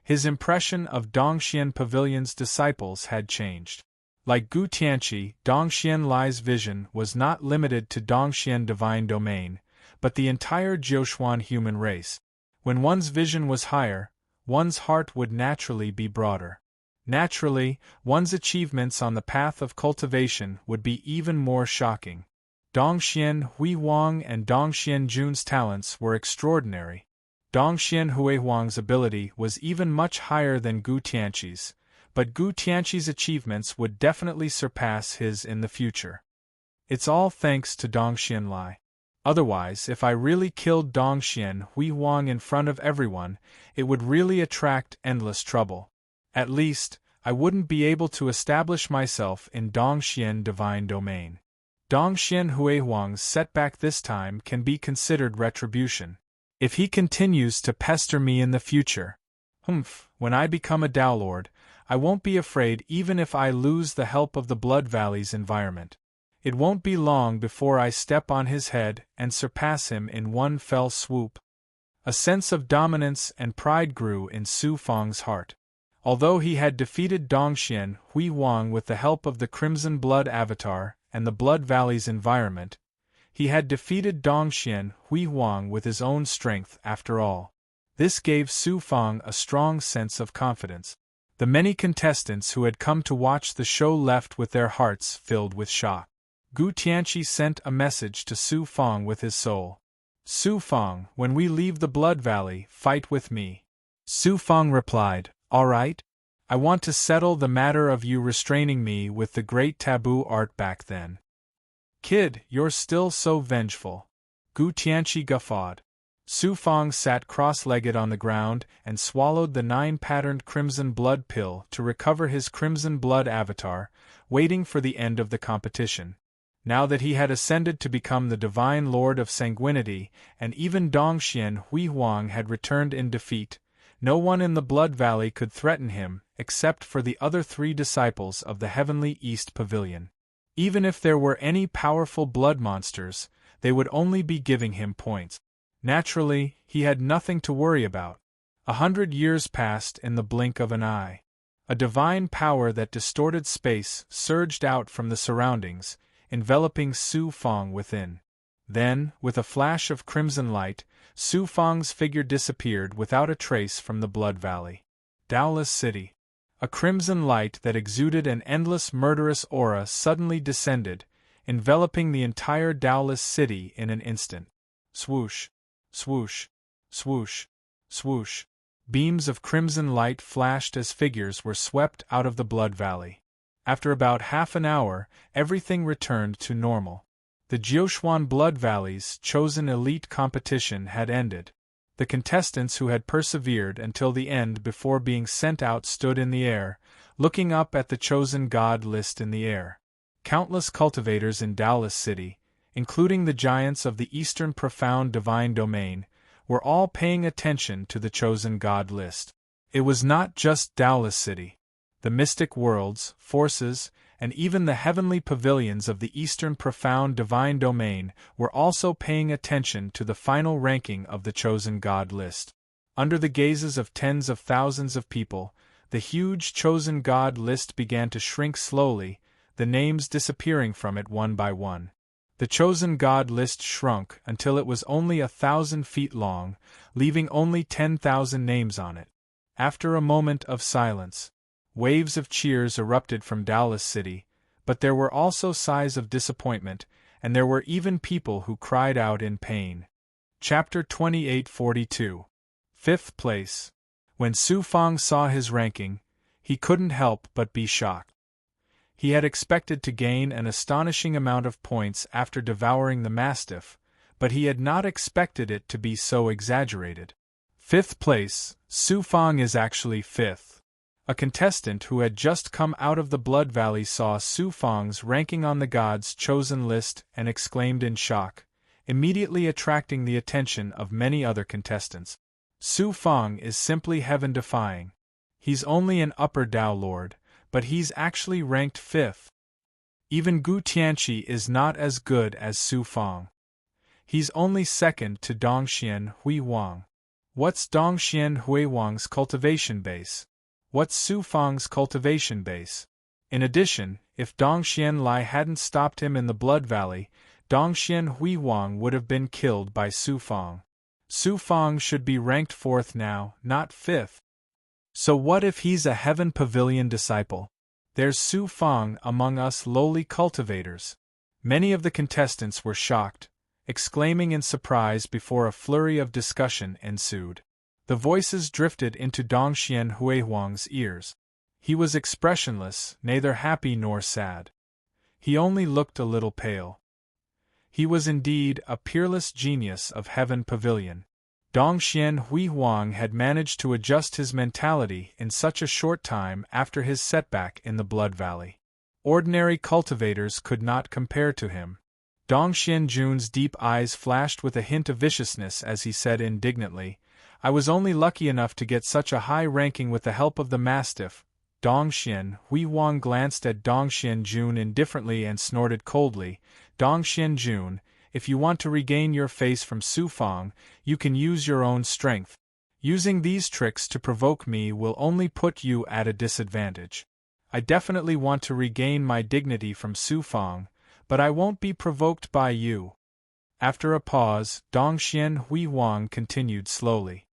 His impression of Dongxian Pavilion's disciples had changed. Like Gu Tianqi, Dongxian Lai's vision was not limited to Dongxian divine domain, but the entire Jiuquan human race. When one's vision was higher, one's heart would naturally be broader. Naturally, one's achievements on the path of cultivation would be even more shocking. Dongxian Huihuang and Dongxian Jun's talents were extraordinary. Dongxian Huihuang's ability was even much higher than Gu Tianqi's, but Gu Tianqi's achievements would definitely surpass his in the future. It's all thanks to Dongxian Lai. Otherwise, if I really killed Dongxian Huihuang in front of everyone, it would really attract endless trouble. At least, I wouldn't be able to establish myself in Dongxian divine domain. Dongxian Huihuang's setback this time can be considered retribution. If he continues to pester me in the future, when I become a Dao Lord, I won't be afraid even if I lose the help of the Blood Valley's environment. It won't be long before I step on his head and surpass him in one fell swoop. A sense of dominance and pride grew in Su Fang's heart. Although he had defeated Dongxian Huihuang with the help of the Crimson Blood Avatar and the Blood Valley's environment, he had defeated Dongxian Huihuang with his own strength after all. This gave Su Fang a strong sense of confidence. The many contestants who had come to watch the show left with their hearts filled with shock. Gu Tianqi sent a message to Su Fang with his soul. Su Fang, when we leave the Blood Valley, fight with me. Su Fang replied, all right. I want to settle the matter of you restraining me with the great taboo art back then. Kid, you're still so vengeful. Gu Tianqi guffawed. Su Fang sat cross-legged on the ground and swallowed the 9-patterned crimson blood pill to recover his crimson blood avatar, waiting for the end of the competition. Now that he had ascended to become the divine lord of sanguinity, and even Dongxian Huihuang had returned in defeat, no one in the Blood Valley could threaten him, except for the other 3 disciples of the Heavenly East Pavilion. Even if there were any powerful blood monsters, they would only be giving him points. Naturally, he had nothing to worry about. 100 years passed in the blink of an eye. A divine power that distorted space surged out from the surroundings, enveloping Su Fang within. Then, with a flash of crimson light, Su Fang's figure disappeared without a trace from the Blood Valley. Daoless City. A crimson light that exuded an endless murderous aura suddenly descended, enveloping the entire Daoless City in an instant. Swoosh, swoosh, swoosh, swoosh. Beams of crimson light flashed as figures were swept out of the Blood Valley. After about half an hour, everything returned to normal. The Jiuquan Blood Valley's chosen elite competition had ended. The contestants who had persevered until the end before being sent out stood in the air, looking up at the chosen god list in the air. Countless cultivators in Daoless City, including the giants of the Eastern Profound Divine Domain, were all paying attention to the chosen God list. It was not just Daolis City. The mystic worlds, forces, and even the heavenly pavilions of the Eastern Profound Divine Domain were also paying attention to the final ranking of the chosen God list. Under the gazes of tens of thousands of people, the huge chosen God list began to shrink slowly, the names disappearing from it one by one. The chosen God list shrunk until it was only 1,000 feet long, leaving only 10,000 names on it. After a moment of silence, waves of cheers erupted from Daolis City, but there were also sighs of disappointment, and there were even people who cried out in pain. Chapter 2842. Fifth place. When Su Fang saw his ranking, he couldn't help but be shocked. He had expected to gain an astonishing amount of points after devouring the mastiff, but he had not expected it to be so exaggerated. Fifth place, Su Fang is actually fifth. A contestant who had just come out of the Blood Valley saw Su Fang's ranking on the God's chosen list and exclaimed in shock, immediately attracting the attention of many other contestants. Su Fang is simply heaven-defying. He's only an upper Dao Lord, but he's actually ranked fifth. Even Gu Tianqi is not as good as Su Fang. He's only second to Dongxian Hui Wang. What's Dongxian Hui Wang's cultivation base? What's Su Fang's cultivation base? In addition, if Dongxian Lai hadn't stopped him in the Blood Valley, Dongxian Hui Wang would have been killed by Su Fang. Su Fang should be ranked fourth now, not fifth. So what if he's a Heaven Pavilion disciple? There's Su Fang among us lowly cultivators. Many of the contestants were shocked, exclaiming in surprise before a flurry of discussion ensued. The voices drifted into Dongxian Huihuang's ears. He was expressionless, neither happy nor sad. He only looked a little pale. He was indeed a peerless genius of Heaven Pavilion. Dongxian Huihuang had managed to adjust his mentality in such a short time after his setback in the Blood Valley. Ordinary cultivators could not compare to him. Dongxian Jun's deep eyes flashed with a hint of viciousness as he said indignantly, "I was only lucky enough to get such a high ranking with the help of the mastiff." Dongxian Huihuang glanced at Dongxian Jun indifferently and snorted coldly, "Dongxian Jun, if you want to regain your face from Su Fang, you can use your own strength. Using these tricks to provoke me will only put you at a disadvantage. I definitely want to regain my dignity from Su Fang, but I won't be provoked by you." After a pause, Dongxian Huihuang continued slowly.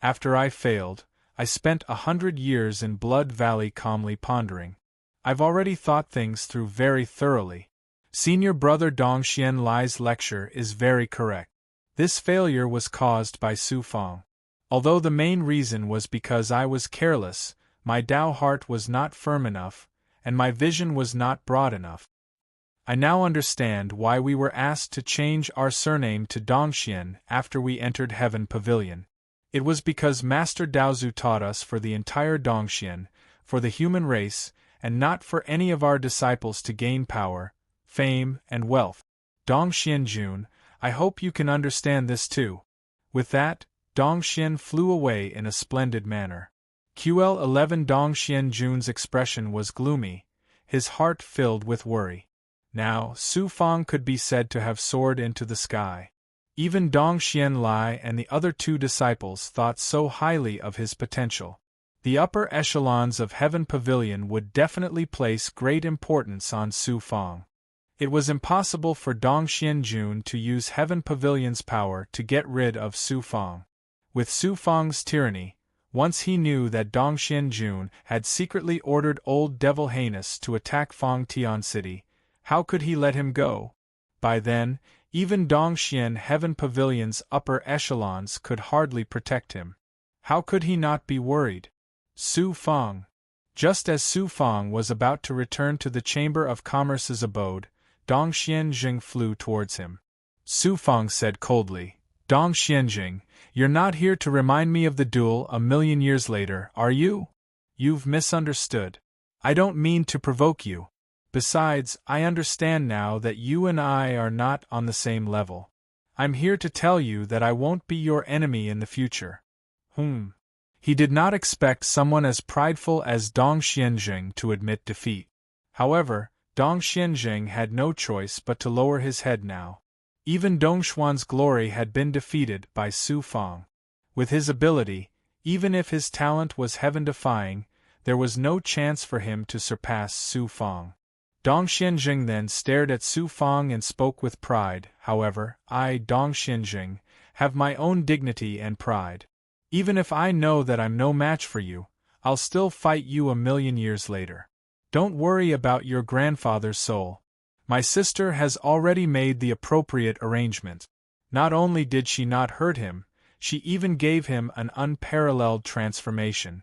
"After I failed, I spent 100 years in Blood Valley calmly pondering. I've already thought things through very thoroughly. Senior brother Dongxian Lai's lecture is very correct. This failure was caused by Su Fang. Although the main reason was because I was careless, my Dao heart was not firm enough, and my vision was not broad enough. I now understand why we were asked to change our surname to Dongxian after we entered Heaven Pavilion. It was because Master Daozu taught us for the entire Dongxian, for the human race, and not for any of our disciples to gain power, fame, and wealth. Dongxian Jun, I hope you can understand this too." With that, Dongxian flew away in a splendid manner. QL11 Dongxian Jun's expression was gloomy, his heart filled with worry. Now, Su Fang could be said to have soared into the sky. Even Dongxian Lai and the other two disciples thought so highly of his potential. The upper echelons of Heaven Pavilion would definitely place great importance on Su Fang. It was impossible for Dongxian Jun to use Heaven Pavilion's power to get rid of Su Fang. With Su Fang's tyranny, once he knew that Dongxian Jun had secretly ordered Old Devil Heinous to attack Fang Tian City, how could he let him go? By then, even Dongxian Heaven Pavilion's upper echelons could hardly protect him. How could he not be worried? Su Fang. Just as Su Fang was about to return to the Chamber of Commerce's abode, Dongxian Jing flew towards him. Su Fang said coldly, "Dongxian Jing, you're not here to remind me of the duel a million years later, are you? You've misunderstood. I don't mean to provoke you. Besides, I understand now that you and I are not on the same level. I'm here to tell you that I won't be your enemy in the future. He did not expect someone as prideful as Dong Xianzheng to admit defeat. However, Dong Xianzheng had no choice but to lower his head now. Even Dongshuan's glory had been defeated by Su Fang. With his ability, even if his talent was heaven-defying, there was no chance for him to surpass Su Fang. Dong Xianzheng then stared at Su Fang and spoke with pride. However, I, Dong Xianzheng, have my own dignity and pride. Even if I know that I'm no match for you, I'll still fight you 1,000,000 years later. Don't worry about your grandfather's soul. My sister has already made the appropriate arrangement. Not only did she not hurt him, she even gave him an unparalleled transformation.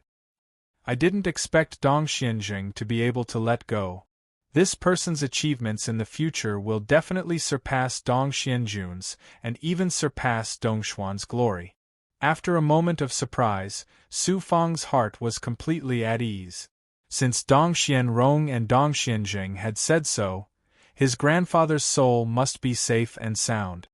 I didn't expect Dong Xianzheng to be able to let go. This person's achievements in the future will definitely surpass Dong Xianzheng's and even surpass Dongshuan's glory. After a moment of surprise, Su Fang's heart was completely at ease. Since Dong Xianrong and Dong Xianzheng had said so, his grandfather's soul must be safe and sound.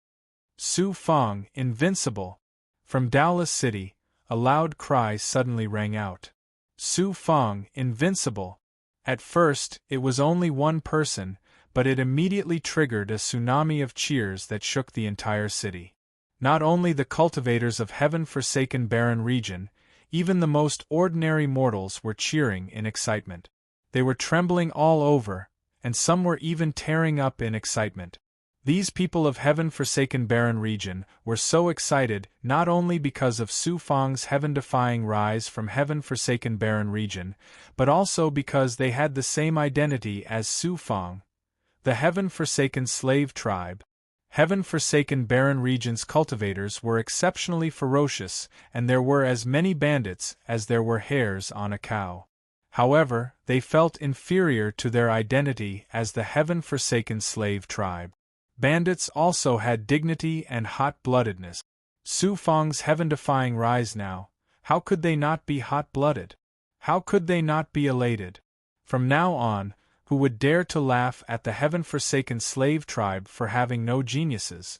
Su Fang, invincible! From Daolis City, a loud cry suddenly rang out. Su Fang, invincible! At first, it was only one person, but it immediately triggered a tsunami of cheers that shook the entire city. Not only the cultivators of heaven-forsaken barren region, even the most ordinary mortals were cheering in excitement. They were trembling all over, and some were even tearing up in excitement. These people of heaven-forsaken barren region were so excited not only because of Su Fang's heaven-defying rise from heaven-forsaken barren region, but also because they had the same identity as Su Fang, the heaven-forsaken slave tribe. Heaven-forsaken barren region's cultivators were exceptionally ferocious, and there were as many bandits as there were hairs on a cow. However, they felt inferior to their identity as the heaven-forsaken slave tribe. Bandits also had dignity and hot-bloodedness. Su Fang's heaven-defying rise now, how could they not be hot-blooded? How could they not be elated? From now on, who would dare to laugh at the heaven-forsaken slave tribe for having no geniuses?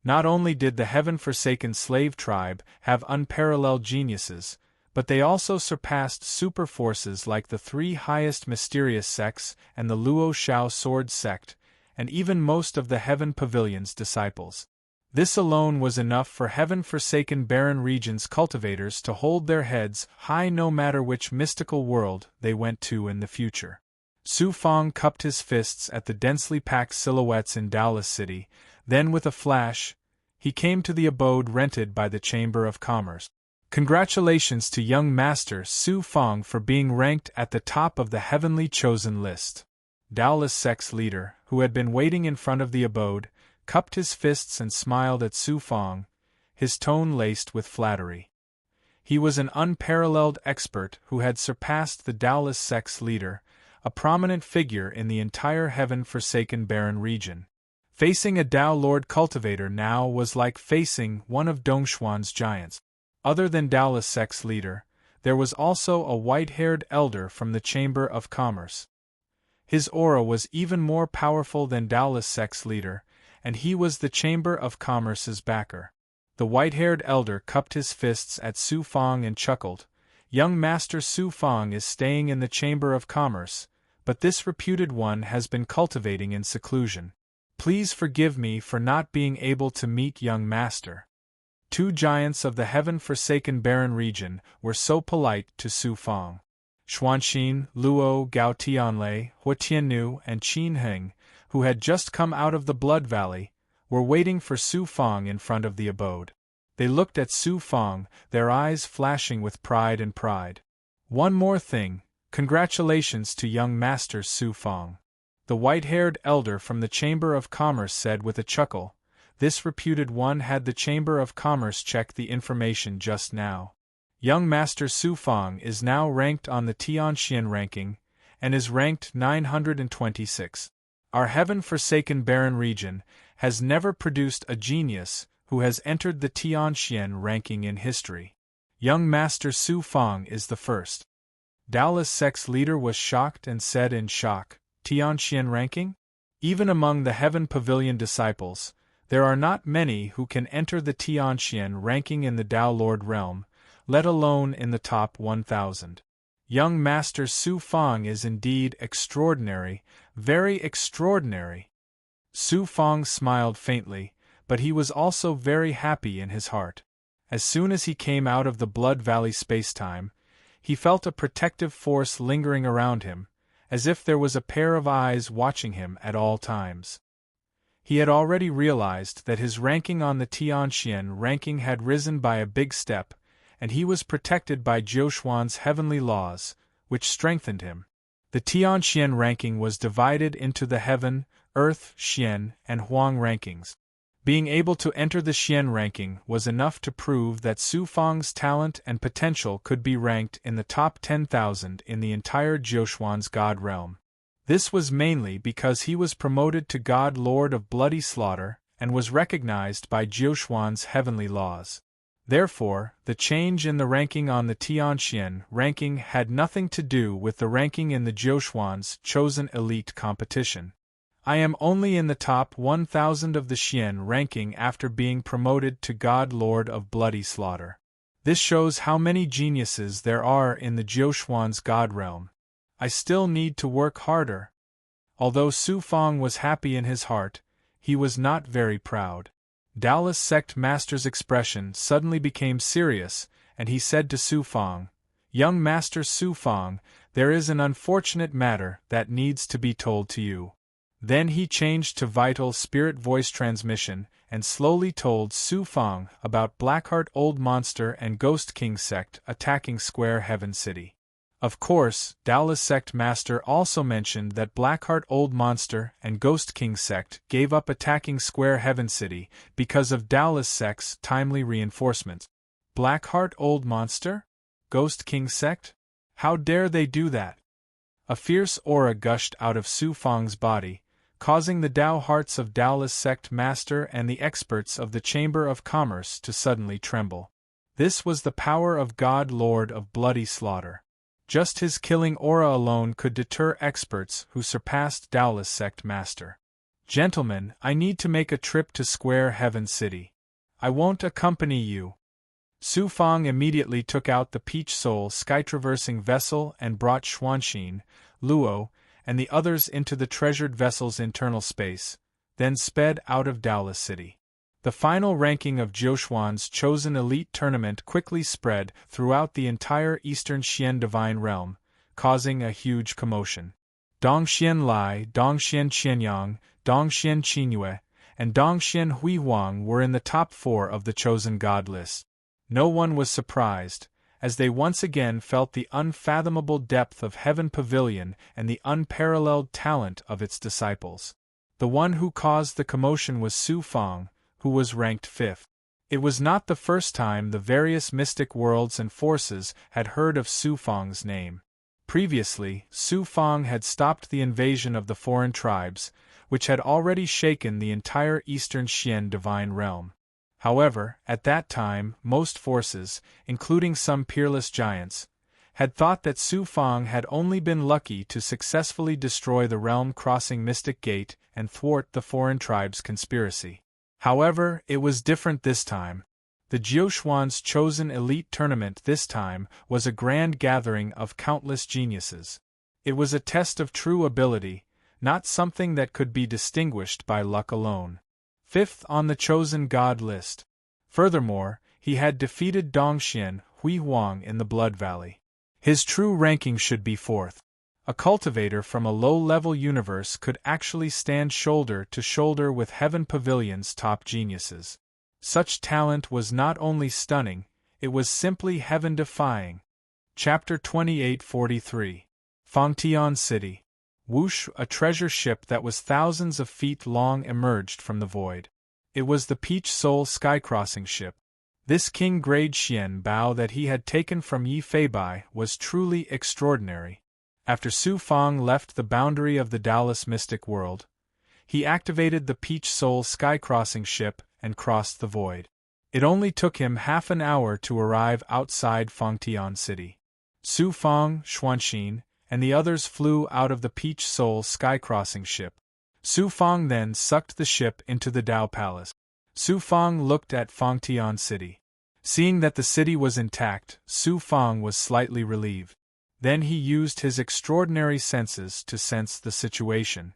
Not only did the heaven-forsaken slave tribe have unparalleled geniuses, but they also surpassed super forces like the three highest mysterious sects and the Luo Shao sword sect, and even most of the Heaven Pavilion's disciples. This alone was enough for heaven-forsaken barren regions cultivators to hold their heads high no matter which mystical world they went to in the future. Su Fang cupped his fists at the densely packed silhouettes in Daolis City, then with a flash, he came to the abode rented by the Chamber of Commerce. Congratulations to young Master Su Fang for being ranked at the top of the heavenly chosen list. Daolis sect's leader, who had been waiting in front of the abode, cupped his fists and smiled at Su Fang, his tone laced with flattery. He was an unparalleled expert who had surpassed the Daolis sect's leader, a prominent figure in the entire heaven-forsaken barren region. Facing a Dao Lord cultivator now was like facing one of Dongshuan's giants. Other than Daolis sect's leader, there was also a white-haired elder from the Chamber of Commerce. His aura was even more powerful than Daolis sect's leader, and he was the Chamber of Commerce's backer. The white-haired elder cupped his fists at Su Fang and chuckled. Young Master Su Fang is staying in the Chamber of Commerce, but this reputed one has been cultivating in seclusion. Please forgive me for not being able to meet young Master. Two giants of the heaven-forsaken barren region were so polite to Su Fang. Xuanxin, Luo, Gao Tianlei, Hua Tiannu, and Qin Heng, who had just come out of the Blood Valley, were waiting for Su Fang in front of the abode. They looked at Su Fang, their eyes flashing with pride and pride. One more thing, congratulations to young Master Su Fang. The white-haired elder from the Chamber of Commerce said with a chuckle. This reputed one had the Chamber of Commerce check the information just now. Young Master Su Fang is now ranked on the Tianxian ranking, and is ranked 926. Our heaven-forsaken barren region has never produced a genius who has entered the Tianxian ranking in history. Young Master Su Fang is the first. Daolis sect's leader was shocked and said in shock, Tianxian ranking? Even among the Heaven Pavilion disciples, there are not many who can enter the Tianxian ranking in the Tao Lord realm, let alone in the top 1,000. Young Master Su Fang is indeed extraordinary, very extraordinary. Su Fang smiled faintly, but he was also very happy in his heart. As soon as he came out of the Blood Valley spacetime, he felt a protective force lingering around him, as if there was a pair of eyes watching him at all times. He had already realized that his ranking on the Tianxian ranking had risen by a big step, and he was protected by Jiuxuan's heavenly laws, which strengthened him. The Tianxian ranking was divided into the Heaven, Earth, Xian, and Huang rankings. Being able to enter the Xian ranking was enough to prove that Su Fang's talent and potential could be ranked in the top 10,000 in the entire Jiuxuan's God realm. This was mainly because he was promoted to God Lord of Bloody Slaughter and was recognized by Jiuxuan's heavenly laws. Therefore, the change in the ranking on the Tianxian ranking had nothing to do with the ranking in the Jiuxuan's chosen elite competition. I am only in the top 1,000 of the Xian ranking after being promoted to God Lord of Bloody Slaughter. This shows how many geniuses there are in the Jiuxuan's God realm. I still need to work harder. Although Su Fang was happy in his heart, he was not very proud. Taoist sect master's expression suddenly became serious, and he said to Su Fang, "Young Master Su Fang, there is an unfortunate matter that needs to be told to you." Then he changed to vital spirit voice transmission and slowly told Su Fang about Blackheart Old Monster and Ghost King sect attacking Square Heaven City. Of course, Taoist sect master also mentioned that Blackheart Old Monster and Ghost King sect gave up attacking Square Heaven City because of Taoist sect's timely reinforcements. Blackheart Old Monster? Ghost King sect? How dare they do that? A fierce aura gushed out of Su Fang's body, causing the Tao hearts of Taoist sect master and the experts of the Chamber of Commerce to suddenly tremble. This was the power of God Lord of Bloody Slaughter. Just his killing aura alone could deter experts who surpassed Taoist sect master. "Gentlemen, I need to make a trip to Square Heaven City. I won't accompany you." Su Fang immediately took out the Peach Soul sky-traversing vessel and brought Xuanxin, Luo, and the others into the treasured vessel's internal space, then sped out of Taoist City. The final ranking of Jiuxuan's chosen elite tournament quickly spread throughout the entire Eastern Xian Divine Realm, causing a huge commotion. Dongxian Lai, Dongxian Qianyang, Dongxian Qinyue, and Dongxian Huihuang were in the top 4 of the chosen god list. No one was surprised, as they once again felt the unfathomable depth of Heaven Pavilion and the unparalleled talent of its disciples. The one who caused the commotion was Su Fang, who was ranked 5th. It was not the first time the various mystic worlds and forces had heard of Su Fang's name. Previously, Su Fang had stopped the invasion of the foreign tribes, which had already shaken the entire Eastern Xian Divine Realm. However, at that time, most forces, including some peerless giants, had thought that Su Fang had only been lucky to successfully destroy the realm-crossing Mystic Gate and thwart the foreign tribes' conspiracy. However, it was different this time. The Jiuxuan's chosen elite tournament this time was a grand gathering of countless geniuses. It was a test of true ability, not something that could be distinguished by luck alone. 5th on the chosen god list. Furthermore, he had defeated Dongxian Huihuang in the Blood Valley. His true ranking should be 4th. A cultivator from a low-level universe could actually stand shoulder to shoulder with Heaven Pavilion's top geniuses. Such talent was not only stunning, it was simply heaven-defying. Chapter 2843. Fangtian City. Whoosh, a treasure ship that was thousands of feet long emerged from the void. It was the Peach Soul skycrossing ship. This king-grade Xian Bao that he had taken from Yi Feibai was truly extraordinary. After Su Fang left the boundary of the Taoist mystic world, he activated the Peach Soul skycrossing ship and crossed the void. It only took him half an hour to arrive outside Fangtian City. Su Fang, Xuanxin, and the others flew out of the Peach Soul sky-crossing ship. Su Fang then sucked the ship into the Dao Palace. Su Fang looked at Fangtian City. Seeing that the city was intact, Su Fang was slightly relieved. Then he used his extraordinary senses to sense the situation.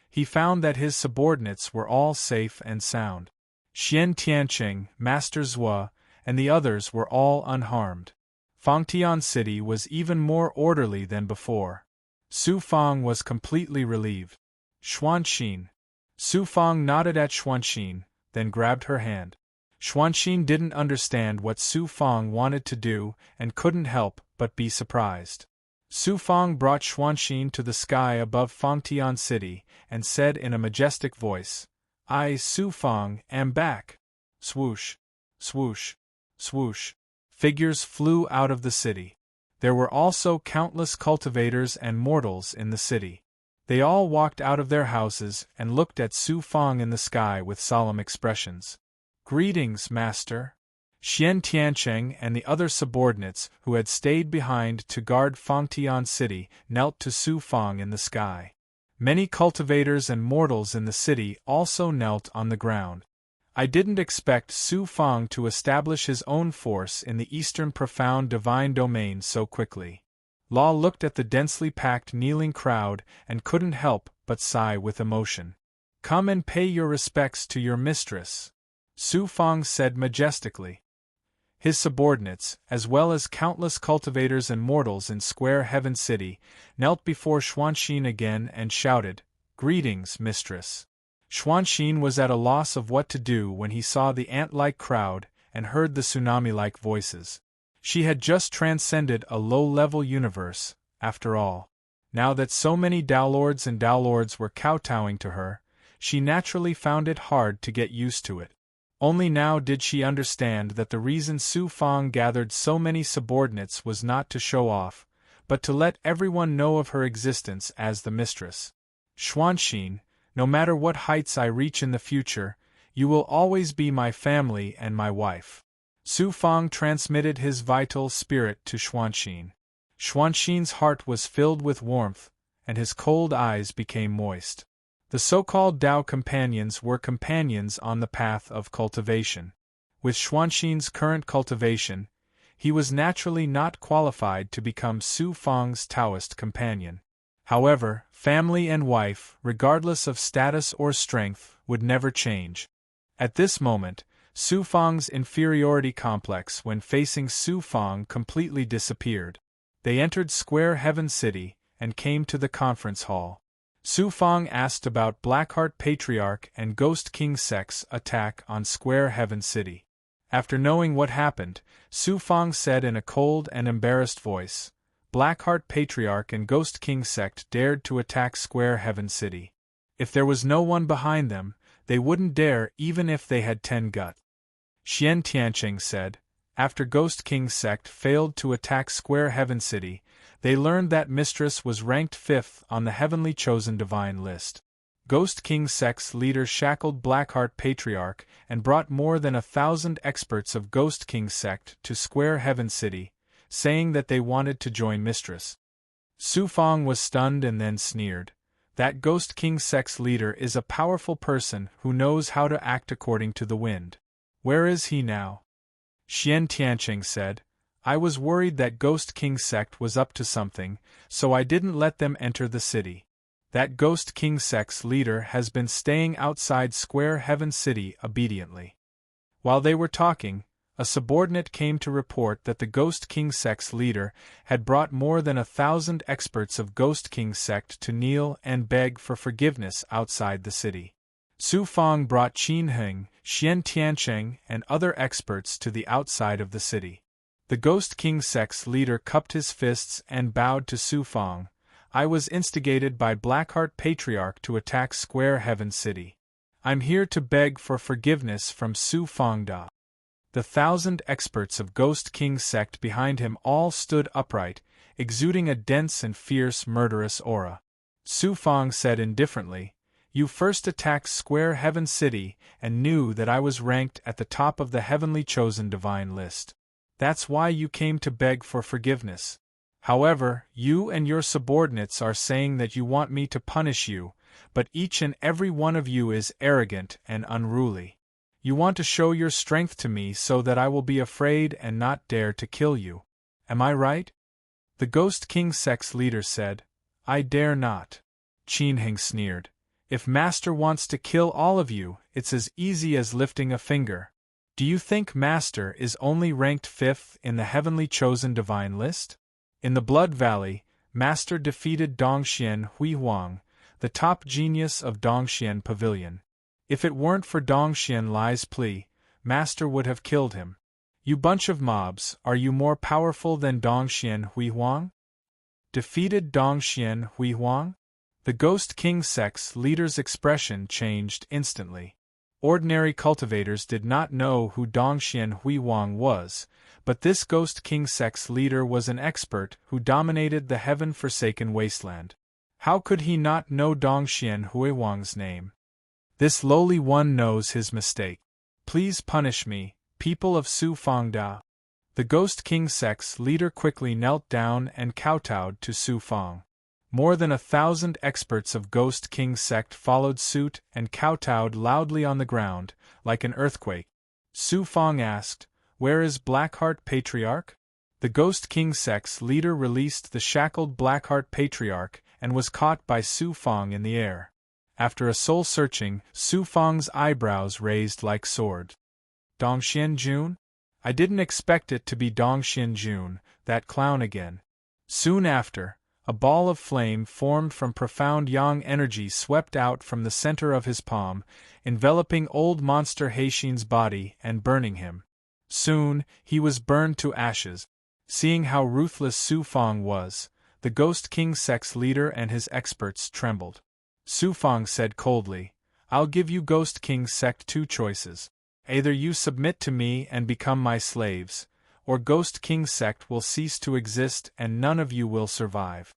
He found that his subordinates were all safe and sound. Xian Tiancheng, Master Zhua, and the others were all unharmed. Fangtian City was even more orderly than before. Su Fang was completely relieved. Xuanxin. Su Fang nodded at Xuanxin, then grabbed her hand. Xuanxin didn't understand what Su Fang wanted to do and couldn't help but be surprised. Su Fang brought Xuanxin to the sky above Fangtian City and said in a majestic voice, "I, Su Fang, am back." Swoosh, swoosh, swoosh. Figures flew out of the city. There were also countless cultivators and mortals in the city. They all walked out of their houses and looked at Su Fang in the sky with solemn expressions. "Greetings, Master." Xian Tiancheng and the other subordinates who had stayed behind to guard Fangtian City knelt to Su Fang in the sky. Many cultivators and mortals in the city also knelt on the ground. I didn't expect Su Fang to establish his own force in the eastern profound divine domain so quickly. Law looked at the densely packed kneeling crowd and couldn't help but sigh with emotion. "Come and pay your respects to your mistress," Su Fang said majestically. His subordinates, as well as countless cultivators and mortals in Square Heaven City, knelt before Xuanxin again and shouted, "Greetings, mistress." Xuanxin was at a loss of what to do when he saw the ant-like crowd and heard the tsunami-like voices. She had just transcended a low-level universe, after all. Now that so many Daolords and Daolords were kowtowing to her, she naturally found it hard to get used to it. Only now did she understand that the reason Su Fang gathered so many subordinates was not to show off, but to let everyone know of her existence as the mistress. "Xuanxin, no matter what heights I reach in the future, you will always be my family and my wife." Su Fang transmitted his vital spirit to Xuanxin. Xuanxin's heart was filled with warmth, and his cold eyes became moist. The so-called Dao companions were companions on the path of cultivation. With Xuanxin's current cultivation, he was naturally not qualified to become Su Fang's Taoist companion. However, family and wife, regardless of status or strength, would never change. At this moment, Su Fang's inferiority complex when facing Su Fang completely disappeared. They entered Square Heaven City and came to the conference hall. Su Fang asked about Blackheart Patriarch and Ghost King Sect's attack on Square Heaven City. After knowing what happened, Su Fang said in a cold and embarrassed voice, "Blackheart Patriarch and Ghost King Sect dared to attack Square Heaven City. If there was no one behind them, they wouldn't dare even if they had 10 gut." Xian Tiancheng said, "After Ghost King Sect failed to attack Square Heaven City, they learned that Mistress was ranked 5th on the Heavenly Chosen Divine list. Ghost King Sect's leader shackled Blackheart Patriarch and brought more than 1,000 experts of Ghost King Sect to Square Heaven City, saying that they wanted to join Mistress." Su Fang was stunned and then sneered. "That Ghost King Sect's leader is a powerful person who knows how to act according to the wind. Where is he now?" Xian Tiancheng said, "I was worried that Ghost King Sect was up to something, so I didn't let them enter the city. That Ghost King Sect's leader has been staying outside Square Heaven City obediently." While they were talking, a subordinate came to report that the Ghost King Sect's leader had brought more than 1,000 experts of Ghost King Sect to kneel and beg for forgiveness outside the city. Su Fang brought Qin Heng, Xian Tiancheng, and other experts to the outside of the city. The Ghost King Sect's leader cupped his fists and bowed to Su Fang. "I was instigated by Blackheart Patriarch to attack Square Heaven City. I'm here to beg for forgiveness from Su Fang Da." The 1,000 experts of Ghost King Sect behind him all stood upright, exuding a dense and fierce murderous aura. Su Fang said indifferently, "You first attacked Square Heaven City and knew that I was ranked at the top of the Heavenly Chosen Divine list. That's why you came to beg for forgiveness. However, you and your subordinates are saying that you want me to punish you, but each and every one of you is arrogant and unruly. You want to show your strength to me so that I will be afraid and not dare to kill you. Am I right?" The Ghost King sect's leader said, "I dare not." Qin Heng sneered. "If Master wants to kill all of you, it's as easy as lifting a finger. Do you think Master is only ranked 5th in the heavenly chosen divine list? In the Blood Valley, Master defeated Dongxian Hui Huang, the top genius of Dongxian Pavilion. If it weren't for Dongxian Li's plea, Master would have killed him. You bunch of mobs, are you more powerful than Dongxian Hui Huang?" Defeated Dongxian Hui Huang? The Ghost King sect's leader's expression changed instantly. Ordinary cultivators did not know who Dongxian Hui Huang was, but this Ghost King sect's leader was an expert who dominated the heaven-forsaken wasteland. How could he not know Dongxian Hui Huang's name? This lowly one knows his mistake. Please punish me, people of Su Fangda. The Ghost King sect's leader quickly knelt down and kowtowed to Su Fang. More than 1,000 experts of Ghost King sect followed suit and kowtowed loudly on the ground, like an earthquake. Su Fang asked, "Where is Blackheart Patriarch?" The Ghost King sect's leader released the shackled Blackheart Patriarch and was caught by Su Fang in the air. After a soul-searching, Su Fang's eyebrows raised like swords. "Dongxian Jun? I didn't expect it to be Dongxian Jun, that clown again." Soon after, a ball of flame formed from profound yang energy swept out from the center of his palm, enveloping old monster Heixin's body and burning him. Soon, he was burned to ashes. Seeing how ruthless Su Fang was, the Ghost King sect's leader and his experts trembled. Su Fang said coldly, "I'll give you Ghost King sect 2 choices. Either you submit to me and become my slaves, or Ghost King sect will cease to exist and none of you will survive."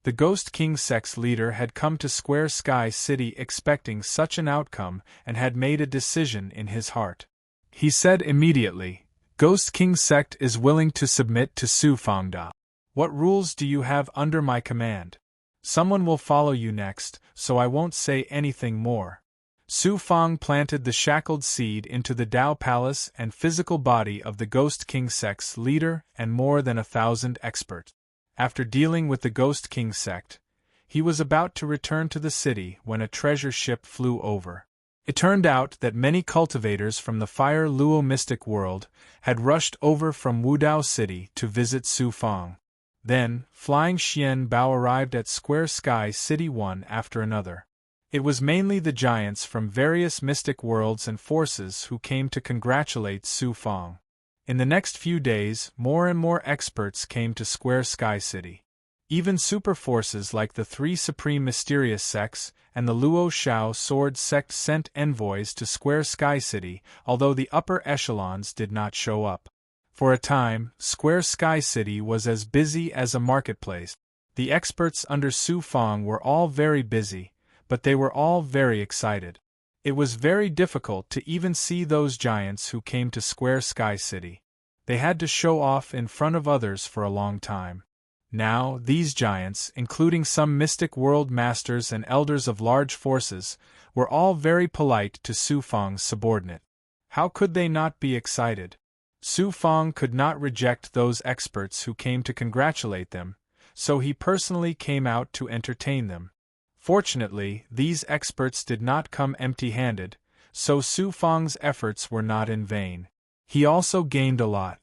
The Ghost King sect's leader had come to Square Sky City expecting such an outcome and had made a decision in his heart. He said immediately, "Ghost King sect is willing to submit to Su Fangda. What rules do you have under my command? Someone will follow you next, so I won't say anything more." Su Fang planted the shackled seed into the Tao Palace and physical body of the Ghost King sect's leader and more than 1,000 experts. After dealing with the Ghost King sect, he was about to return to the city when a treasure ship flew over. It turned out that many cultivators from the Fire Luo mystic world had rushed over from Wudao City to visit Su Fang. Then, flying Xian Bao arrived at Square Sky City one after another. It was mainly the giants from various mystic worlds and forces who came to congratulate Su Fang. In the next few days, more and more experts came to Square Sky City. Even super forces like the 3 Supreme Mysterious Sects and the Luo Shao Sword Sect sent envoys to Square Sky City, although the upper echelons did not show up. For a time, Square Sky City was as busy as a marketplace. The experts under Su Fang were all very busy, but they were all very excited. It was very difficult to even see those giants who came to Square Sky City. They had to show off in front of others for a long time. Now, these giants, including some mystic world masters and elders of large forces, were all very polite to Su Fang's subordinate. How could they not be excited? Su Fang could not reject those experts who came to congratulate them, so he personally came out to entertain them. Fortunately, these experts did not come empty-handed, so Su Fang's efforts were not in vain. He also gained a lot.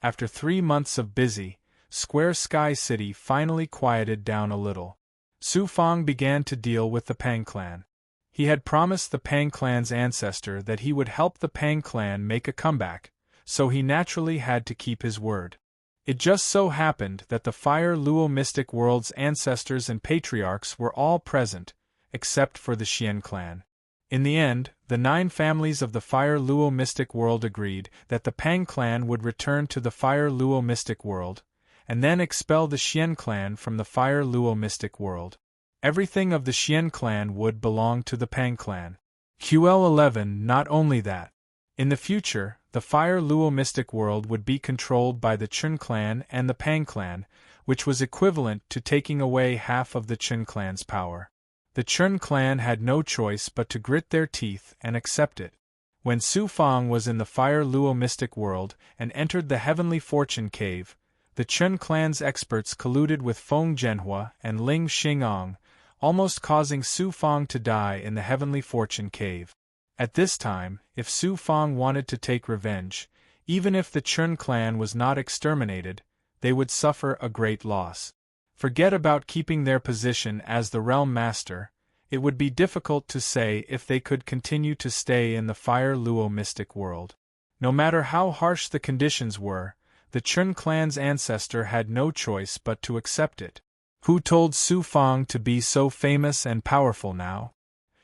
After 3 months of busy, Square Sky City finally quieted down a little. Su Fang began to deal with the Pang clan. He had promised the Pang clan's ancestor that he would help the Pang clan make a comeback, so he naturally had to keep his word. It just so happened that the Fire Luo Mystic World's ancestors and patriarchs were all present, except for the Xian clan. In the end, the 9 families of the Fire Luo Mystic World agreed that the Pang clan would return to the Fire Luo Mystic World, and then expel the Xian clan from the Fire Luo Mystic World. Everything of the Xian clan would belong to the Pang clan. QL11. Not only that, In the future, the Fire Luo mystic world would be controlled by the Chun clan and the Pang clan, which was equivalent to taking away half of the Chun clan's power. The Chun clan had no choice but to grit their teeth and accept it. When Su Fang was in the Fire Luo mystic world and entered the Heavenly Fortune Cave, the Chun clan's experts colluded with Feng Zhenhua and Ling Xingong, almost causing Su Fang to die in the Heavenly Fortune Cave. At this time, if Su Fang wanted to take revenge, even if the Chun clan was not exterminated, they would suffer a great loss. Forget about keeping their position as the Realm Master. It would be difficult to say if they could continue to stay in the Fire Luo mystic world. No matter how harsh the conditions were, the Chun clan's ancestor had no choice but to accept it. Who told Su Fang to be so famous and powerful now?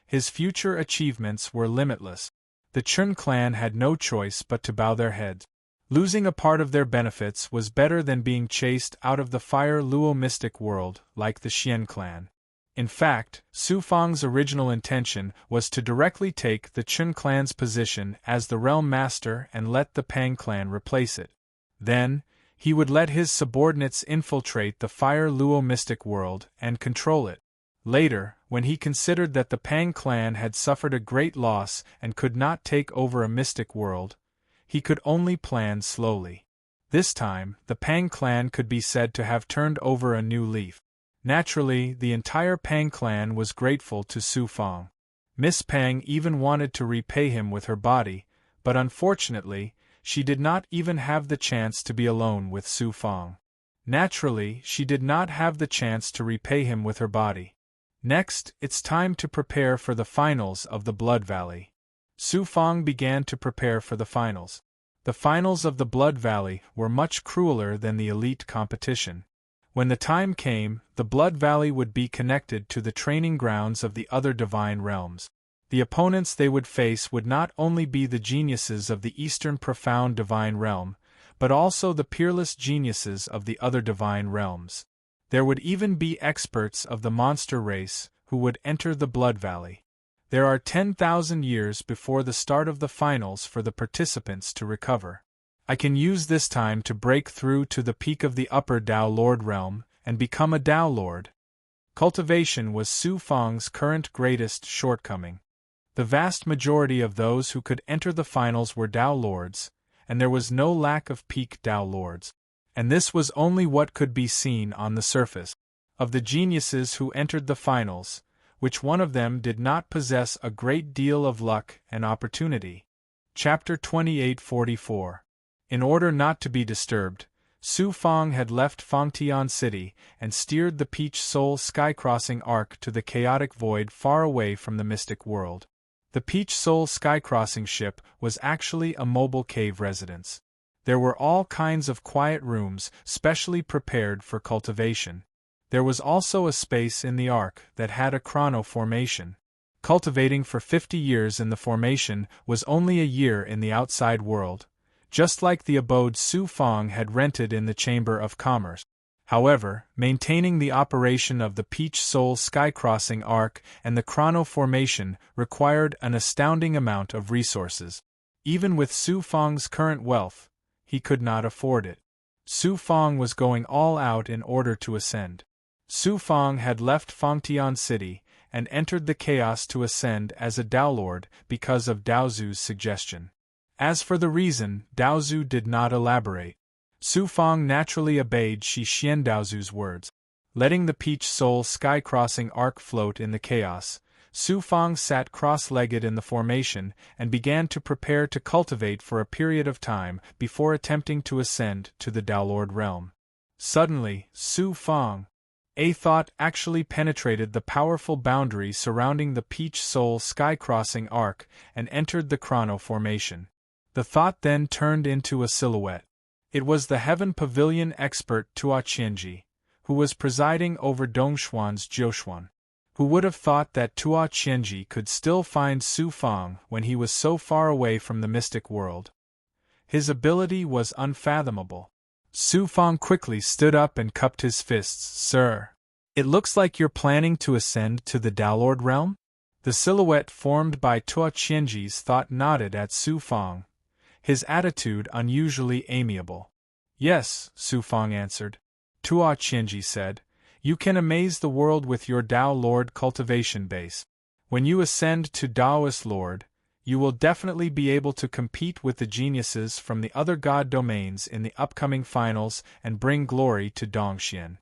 His future achievements were limitless. The Chun clan had no choice but to bow their heads. Losing a part of their benefits was better than being chased out of the Fire Luo mystic world like the Xian clan. In fact, Su Fang's original intention was to directly take the Chun clan's position as the Realm Master and let the Pang clan replace it. Then, he would let his subordinates infiltrate the Fire Luo mystic world and control it. Later, when he considered that the Pang clan had suffered a great loss and could not take over a mystic world, he could only plan slowly. This time, the Pang clan could be said to have turned over a new leaf. Naturally, the entire Pang clan was grateful to Su Fang. Miss Pang even wanted to repay him with her body, but unfortunately, she did not even have the chance to be alone with Su Fang. Naturally, she did not have the chance to repay him with her body. Next, it's time to prepare for the finals of the Blood Valley. Su Fang began to prepare for the finals. The finals of the Blood Valley were much crueler than the elite competition. When the time came, the Blood Valley would be connected to the training grounds of the other divine realms. The opponents they would face would not only be the geniuses of the Eastern Profound Divine Realm, but also the peerless geniuses of the other divine realms. There would even be experts of the monster race who would enter the Blood Valley. There are 10,000 years before the start of the finals for the participants to recover. I can use this time to break through to the peak of the upper Dao Lord realm and become a Dao Lord. Cultivation was Su Fang's current greatest shortcoming. The vast majority of those who could enter the finals were Dao Lords, and there was no lack of peak Dao Lords. And this was only what could be seen on the surface. Of the geniuses who entered the finals, which one of them did not possess a great deal of luck and opportunity? Chapter 2844. In order not to be disturbed, Su Fang had left Fangtian City and steered the Peach Soul Skycrossing Ark to the chaotic void far away from the mystic world. The Peach Soul Skycrossing ship was actually a mobile cave residence. There were all kinds of quiet rooms specially prepared for cultivation. There was also a space in the Ark that had a chrono formation. Cultivating for 50 years in the formation was only a year in the outside world, just like the abode Su Fang had rented in the Chamber of Commerce. However, maintaining the operation of the Peach Soul Skycrossing Ark and the chrono formation required an astounding amount of resources. Even with Su Fang's current wealth, he could not afford it. Su Fang was going all out in order to ascend. Su Fang had left Fangtian City and entered the chaos to ascend as a Dao Lord because of Daozu's suggestion. As for the reason, Daozu did not elaborate. Su Fang naturally obeyed Shi Xian Daozu's words. Letting the Peach Soul Skycrossing Ark float in the chaos, Su Fang sat cross-legged in the formation and began to prepare to cultivate for a period of time before attempting to ascend to the Dao Lord realm. Suddenly, Su Fang, a thought actually penetrated the powerful boundary surrounding the Peach Soul Skycrossing Ark and entered the chrono formation. The thought then turned into a silhouette. It was the Heaven Pavilion expert Tua Qianji, who was presiding over Dongshuan's Jiuxuan. Who would have thought that Tua Qianji could still find Su Fang when he was so far away from the mystic world? His ability was unfathomable. Su Fang quickly stood up and cupped his fists. Sir, it looks like you're planning to ascend to the Dao Lord realm? The silhouette formed by Tua Qianji's thought nodded at Su Fang, his attitude unusually amiable. Yes, Su Fang answered. Tua Qianji said, you can amaze the world with your Tao Lord cultivation base. When you ascend to Taoist Lord, you will definitely be able to compete with the geniuses from the other god domains in the upcoming finals and bring glory to Dongxian.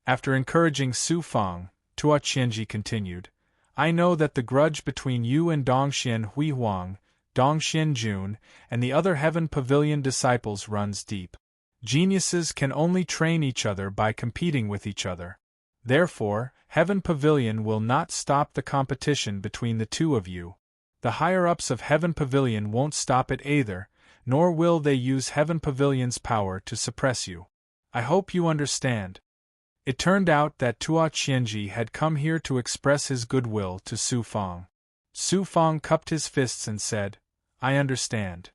After encouraging Su Fang, Tua Qianji continued, I know that the grudge between you and Dongxian Hui Huang, Dongxian Jun, and the other Heaven Pavilion disciples runs deep. Geniuses can only train each other by competing with each other. Therefore, Heaven Pavilion will not stop the competition between the two of you. The higher-ups of Heaven Pavilion won't stop it either, nor will they use Heaven Pavilion's power to suppress you. I hope you understand. It turned out that Tua Qianji had come here to express his goodwill to Su Fang. Su Fang cupped his fists and said, I understand.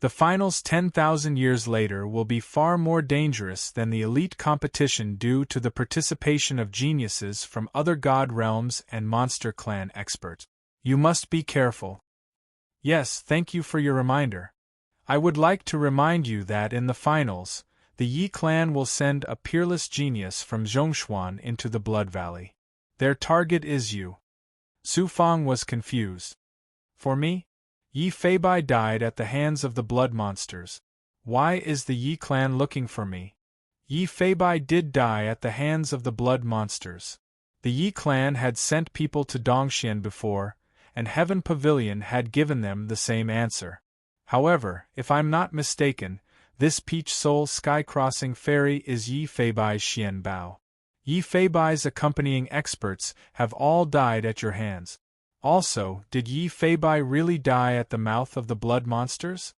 The finals 10,000 years later will be far more dangerous than the elite competition due to the participation of geniuses from other god realms and monster clan experts. You must be careful. Yes, thank you for your reminder. I would like to remind you that in the finals, the Yi clan will send a peerless genius from Zhongshuan into the Blood Valley. Their target is you. Su Fang was confused. For me? Yi Feibai died at the hands of the blood monsters. Why is the Yi clan looking for me? Yi Feibai did die at the hands of the blood monsters. The Yi clan had sent people to Dongxian before, and Heaven Pavilion had given them the same answer. However, if I'm not mistaken, this peach soul sky-crossing fairy is Yi Feibai's Xian Bao. Yi Feibai's accompanying experts have all died at your hands. Also, did Yi Feibai really die at the mouth of the blood monsters?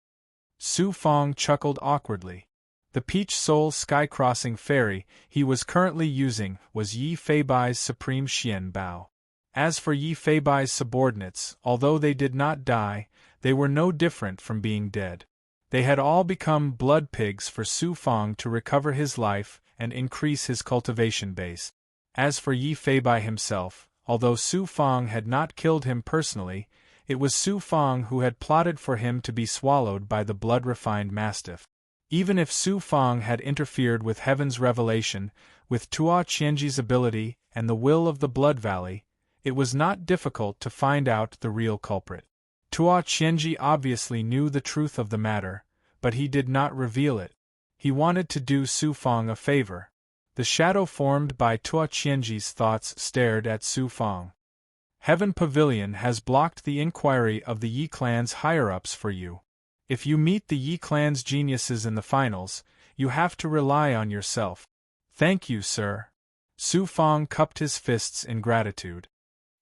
Su Fang chuckled awkwardly. The peach soul sky-crossing fairy he was currently using was Yi Feibai's supreme Xian Bao. As for Yi Feibai's subordinates, although they did not die, they were no different from being dead. They had all become blood pigs for Su Fang to recover his life and increase his cultivation base. As for Yi Feibai himself, although Su Fang had not killed him personally, it was Su Fang who had plotted for him to be swallowed by the blood-refined mastiff. Even if Su Fang had interfered with Heaven's revelation, with Tua Qianji's ability and the will of the Blood Valley, it was not difficult to find out the real culprit. Tua Qianji obviously knew the truth of the matter, but he did not reveal it. He wanted to do Su Fang a favor. The shadow formed by Tua Qianji's thoughts stared at Su Fang. Heaven Pavilion has blocked the inquiry of the Yi clan's higher-ups for you. If you meet the Yi clan's geniuses in the finals, you have to rely on yourself. Thank you, sir. Su Fang cupped his fists in gratitude.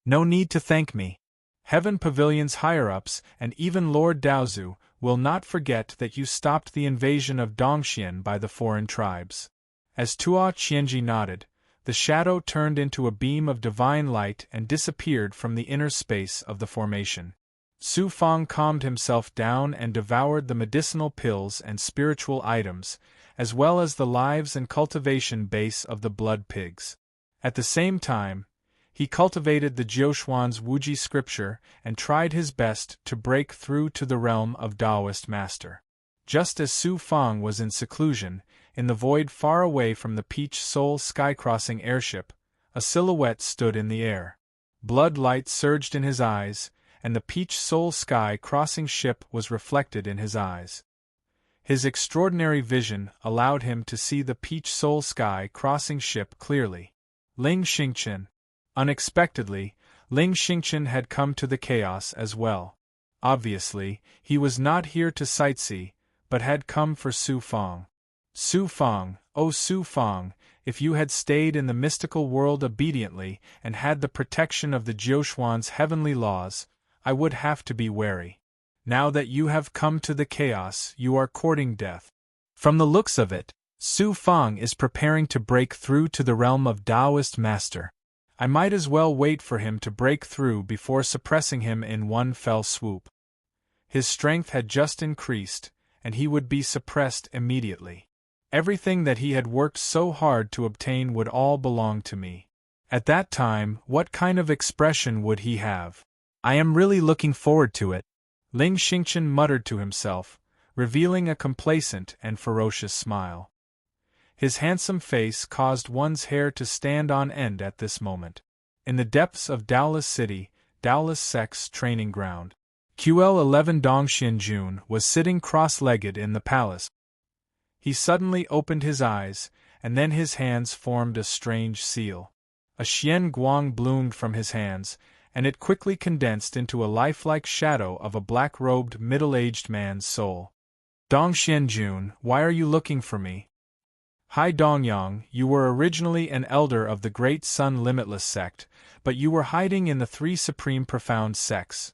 No need to thank me. Heaven Pavilion's higher-ups and even Lord Daozu will not forget that you stopped the invasion of Dongxian by the foreign tribes. As Tua Qianji nodded, the shadow turned into a beam of divine light and disappeared from the inner space of the formation. Su Fang calmed himself down and devoured the medicinal pills and spiritual items, as well as the lives and cultivation base of the blood pigs. At the same time, he cultivated the Jiushuan's Wuji scripture and tried his best to break through to the realm of Taoist master. Just as Su Fang was in seclusion, in the void far away from the Peach Soul sky-crossing airship, a silhouette stood in the air. Blood light surged in his eyes, and the Peach Soul sky-crossing ship was reflected in his eyes. His extraordinary vision allowed him to see the Peach Soul sky-crossing ship clearly. Ling Xingqian. Unexpectedly, Ling Xingqian had come to the chaos as well. Obviously, he was not here to sightsee, but had come for Su Fang. Su Fang, oh Su Fang, if you had stayed in the mystical world obediently and had the protection of the Jiushuan's heavenly laws, I would have to be wary. Now that you have come to the chaos, you are courting death. From the looks of it, Su Fang is preparing to break through to the realm of Taoist master. I might as well wait for him to break through before suppressing him in one fell swoop. His strength had just increased, and he would be suppressed immediately. Everything that he had worked so hard to obtain would all belong to me. At that time, what kind of expression would he have? I am really looking forward to it, Ling Xingchen muttered to himself, revealing a complacent and ferocious smile. His handsome face caused one's hair to stand on end at this moment. In the depths of Daolis City, Daolis Sect's training ground, QL11 Dongxian Jun was sitting cross-legged in the palace. He suddenly opened his eyes, and then his hands formed a strange seal. A Xian Guang bloomed from his hands, and it quickly condensed into a lifelike shadow of a black-robed middle-aged man's soul. Dongxian Jun, why are you looking for me? Hai Dongyang, you were originally an elder of the Great Sun Limitless sect, but you were hiding in the three supreme profound sects.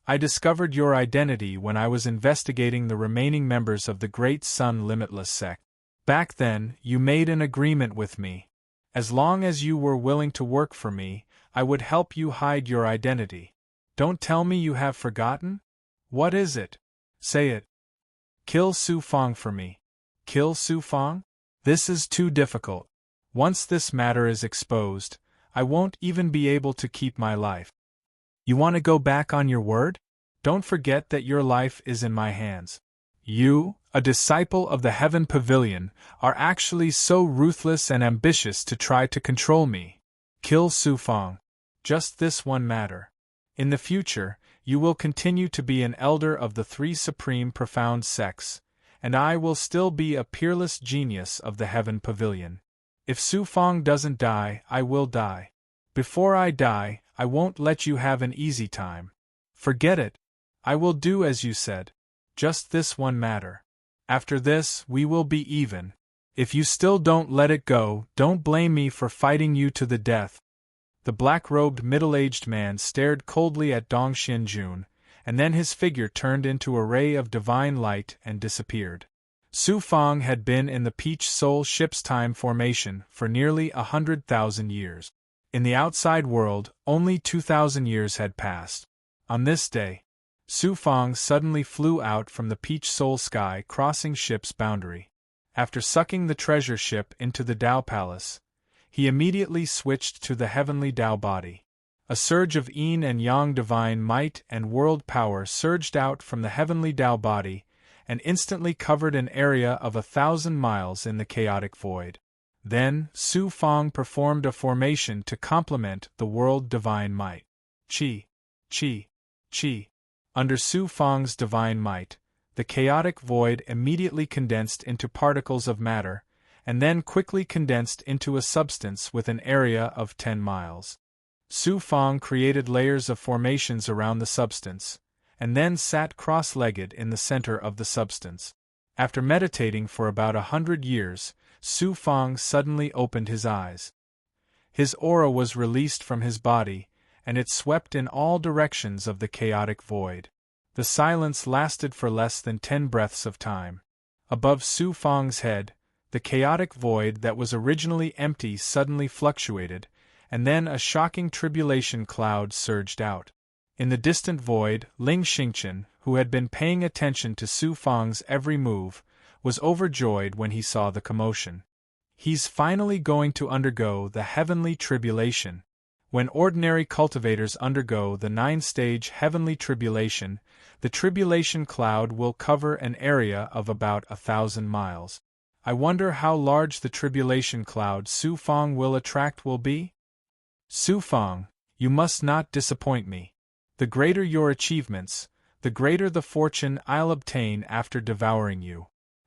I discovered your identity when I was investigating the remaining members of the Great Sun Limitless sect. Back then, you made an agreement with me. As long as you were willing to work for me, I would help you hide your identity. Don't tell me you have forgotten? What is it? Say it. Kill Su Fang for me. Kill Su Fang? This is too difficult. Once this matter is exposed, I won't even be able to keep my life. You want to go back on your word? Don't forget that your life is in my hands. You, a disciple of the Heaven Pavilion, are actually so ruthless and ambitious to try to control me. Kill Su Fang. Just this one matter. In the future, you will continue to be an elder of the three supreme profound sects, and I will still be a peerless genius of the Heaven Pavilion. If Su Fang doesn't die, I will die. Before I die, I won't let you have an easy time. Forget it. I will do as you said. Just this one matter. After this, we will be even. If you still don't let it go, don't blame me for fighting you to the death. The black-robed middle-aged man stared coldly at Dongxian Jun, and then his figure turned into a ray of divine light and disappeared. Su Fang had been in the Peach Soul Ship's time formation for nearly 100,000 years. In the outside world, only 2,000 years had passed. On this day, Su Fang suddenly flew out from the Peach Soul sky, crossing ship's boundary. After sucking the treasure ship into the Tao Palace, he immediately switched to the heavenly Tao body. A surge of yin and yang divine might and world power surged out from the heavenly Tao body, and instantly covered an area of 1,000 miles in the chaotic void. Then, Su Fang performed a formation to complement the world divine might. Qi, qi, qi. Under Su Fang's divine might, the chaotic void immediately condensed into particles of matter, and then quickly condensed into a substance with an area of 10 miles. Su Fang created layers of formations around the substance, and then sat cross-legged in the center of the substance. After meditating for about 100 years, Su Fang suddenly opened his eyes. His aura was released from his body, and it swept in all directions of the chaotic void. The silence lasted for less than 10 breaths of time. Above Su Fang's head, the chaotic void that was originally empty suddenly fluctuated, and then a shocking tribulation cloud surged out. In the distant void, Ling Xingchen, who had been paying attention to Su Fang's every move, was overjoyed when he saw the commotion. He's finally going to undergo the heavenly tribulation. When ordinary cultivators undergo the 9-stage heavenly tribulation, the tribulation cloud will cover an area of about 1,000 miles. I wonder how large the tribulation cloud Su Fang will attract will be? Su Fang, you must not disappoint me. The greater your achievements, the greater the fortune I'll obtain after devouring you.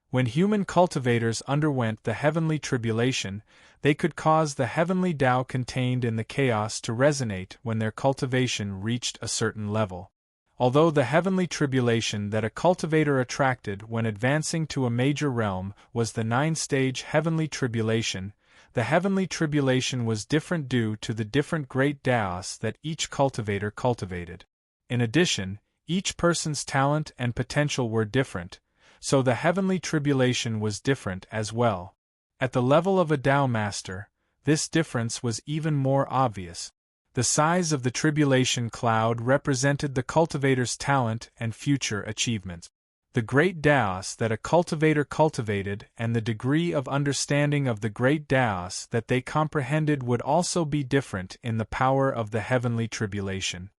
When human cultivators underwent the heavenly tribulation, they could cause the heavenly Tao contained in the chaos to resonate when their cultivation reached a certain level. Although the heavenly tribulation that a cultivator attracted when advancing to a major realm was the 9-stage heavenly tribulation, the heavenly tribulation was different due to the different great Taos that each cultivator cultivated. In addition, each person's talent and potential were different, so the heavenly tribulation was different as well. At the level of a Tao master, this difference was even more obvious. The size of the tribulation cloud represented the cultivator's talent and future achievements. The great Taos that a cultivator cultivated and the degree of understanding of the great Taos that they comprehended would also be different in the power of the heavenly tribulation.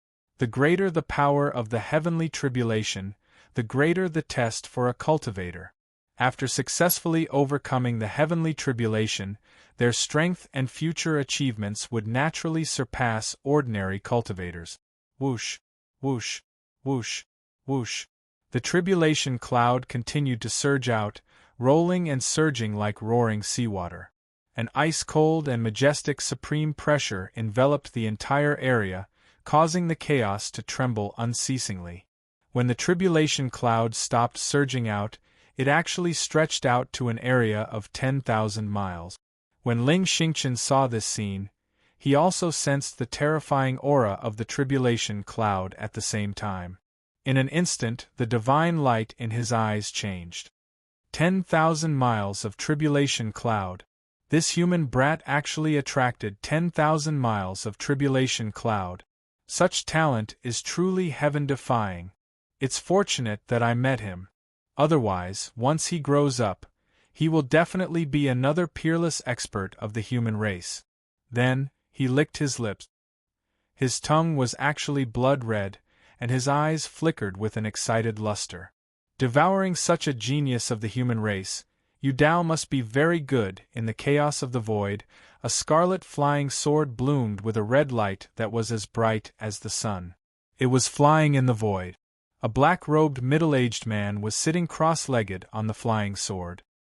The greater the power of the heavenly tribulation, the greater the test for a cultivator. After successfully overcoming the heavenly tribulation, their strength and future achievements would naturally surpass ordinary cultivators. Whoosh, whoosh, whoosh, whoosh. The tribulation cloud continued to surge out, rolling and surging like roaring seawater. An ice-cold and majestic supreme pressure enveloped the entire area, causing the chaos to tremble unceasingly. When the tribulation cloud stopped surging out, it actually stretched out to an area of 10,000 miles. When Ling Xingchen saw this scene, he also sensed the terrifying aura of the tribulation cloud at the same time. In an instant, the divine light in his eyes changed. 10,000 miles of tribulation cloud. This human brat actually attracted 10,000 miles of tribulation cloud. Such talent is truly heaven-defying. It's fortunate that I met him. Otherwise, once he grows up, he will definitely be another peerless expert of the human race. Then, he licked his lips. His tongue was actually blood-red, and his eyes flickered with an excited luster. Devouring such a genius of the human race, Yu Dao must be very good. In the chaos of the void, a scarlet flying sword bloomed with a red light that was as bright as the sun. It was flying in the void. A black-robed middle-aged man was sitting cross-legged on the flying sword.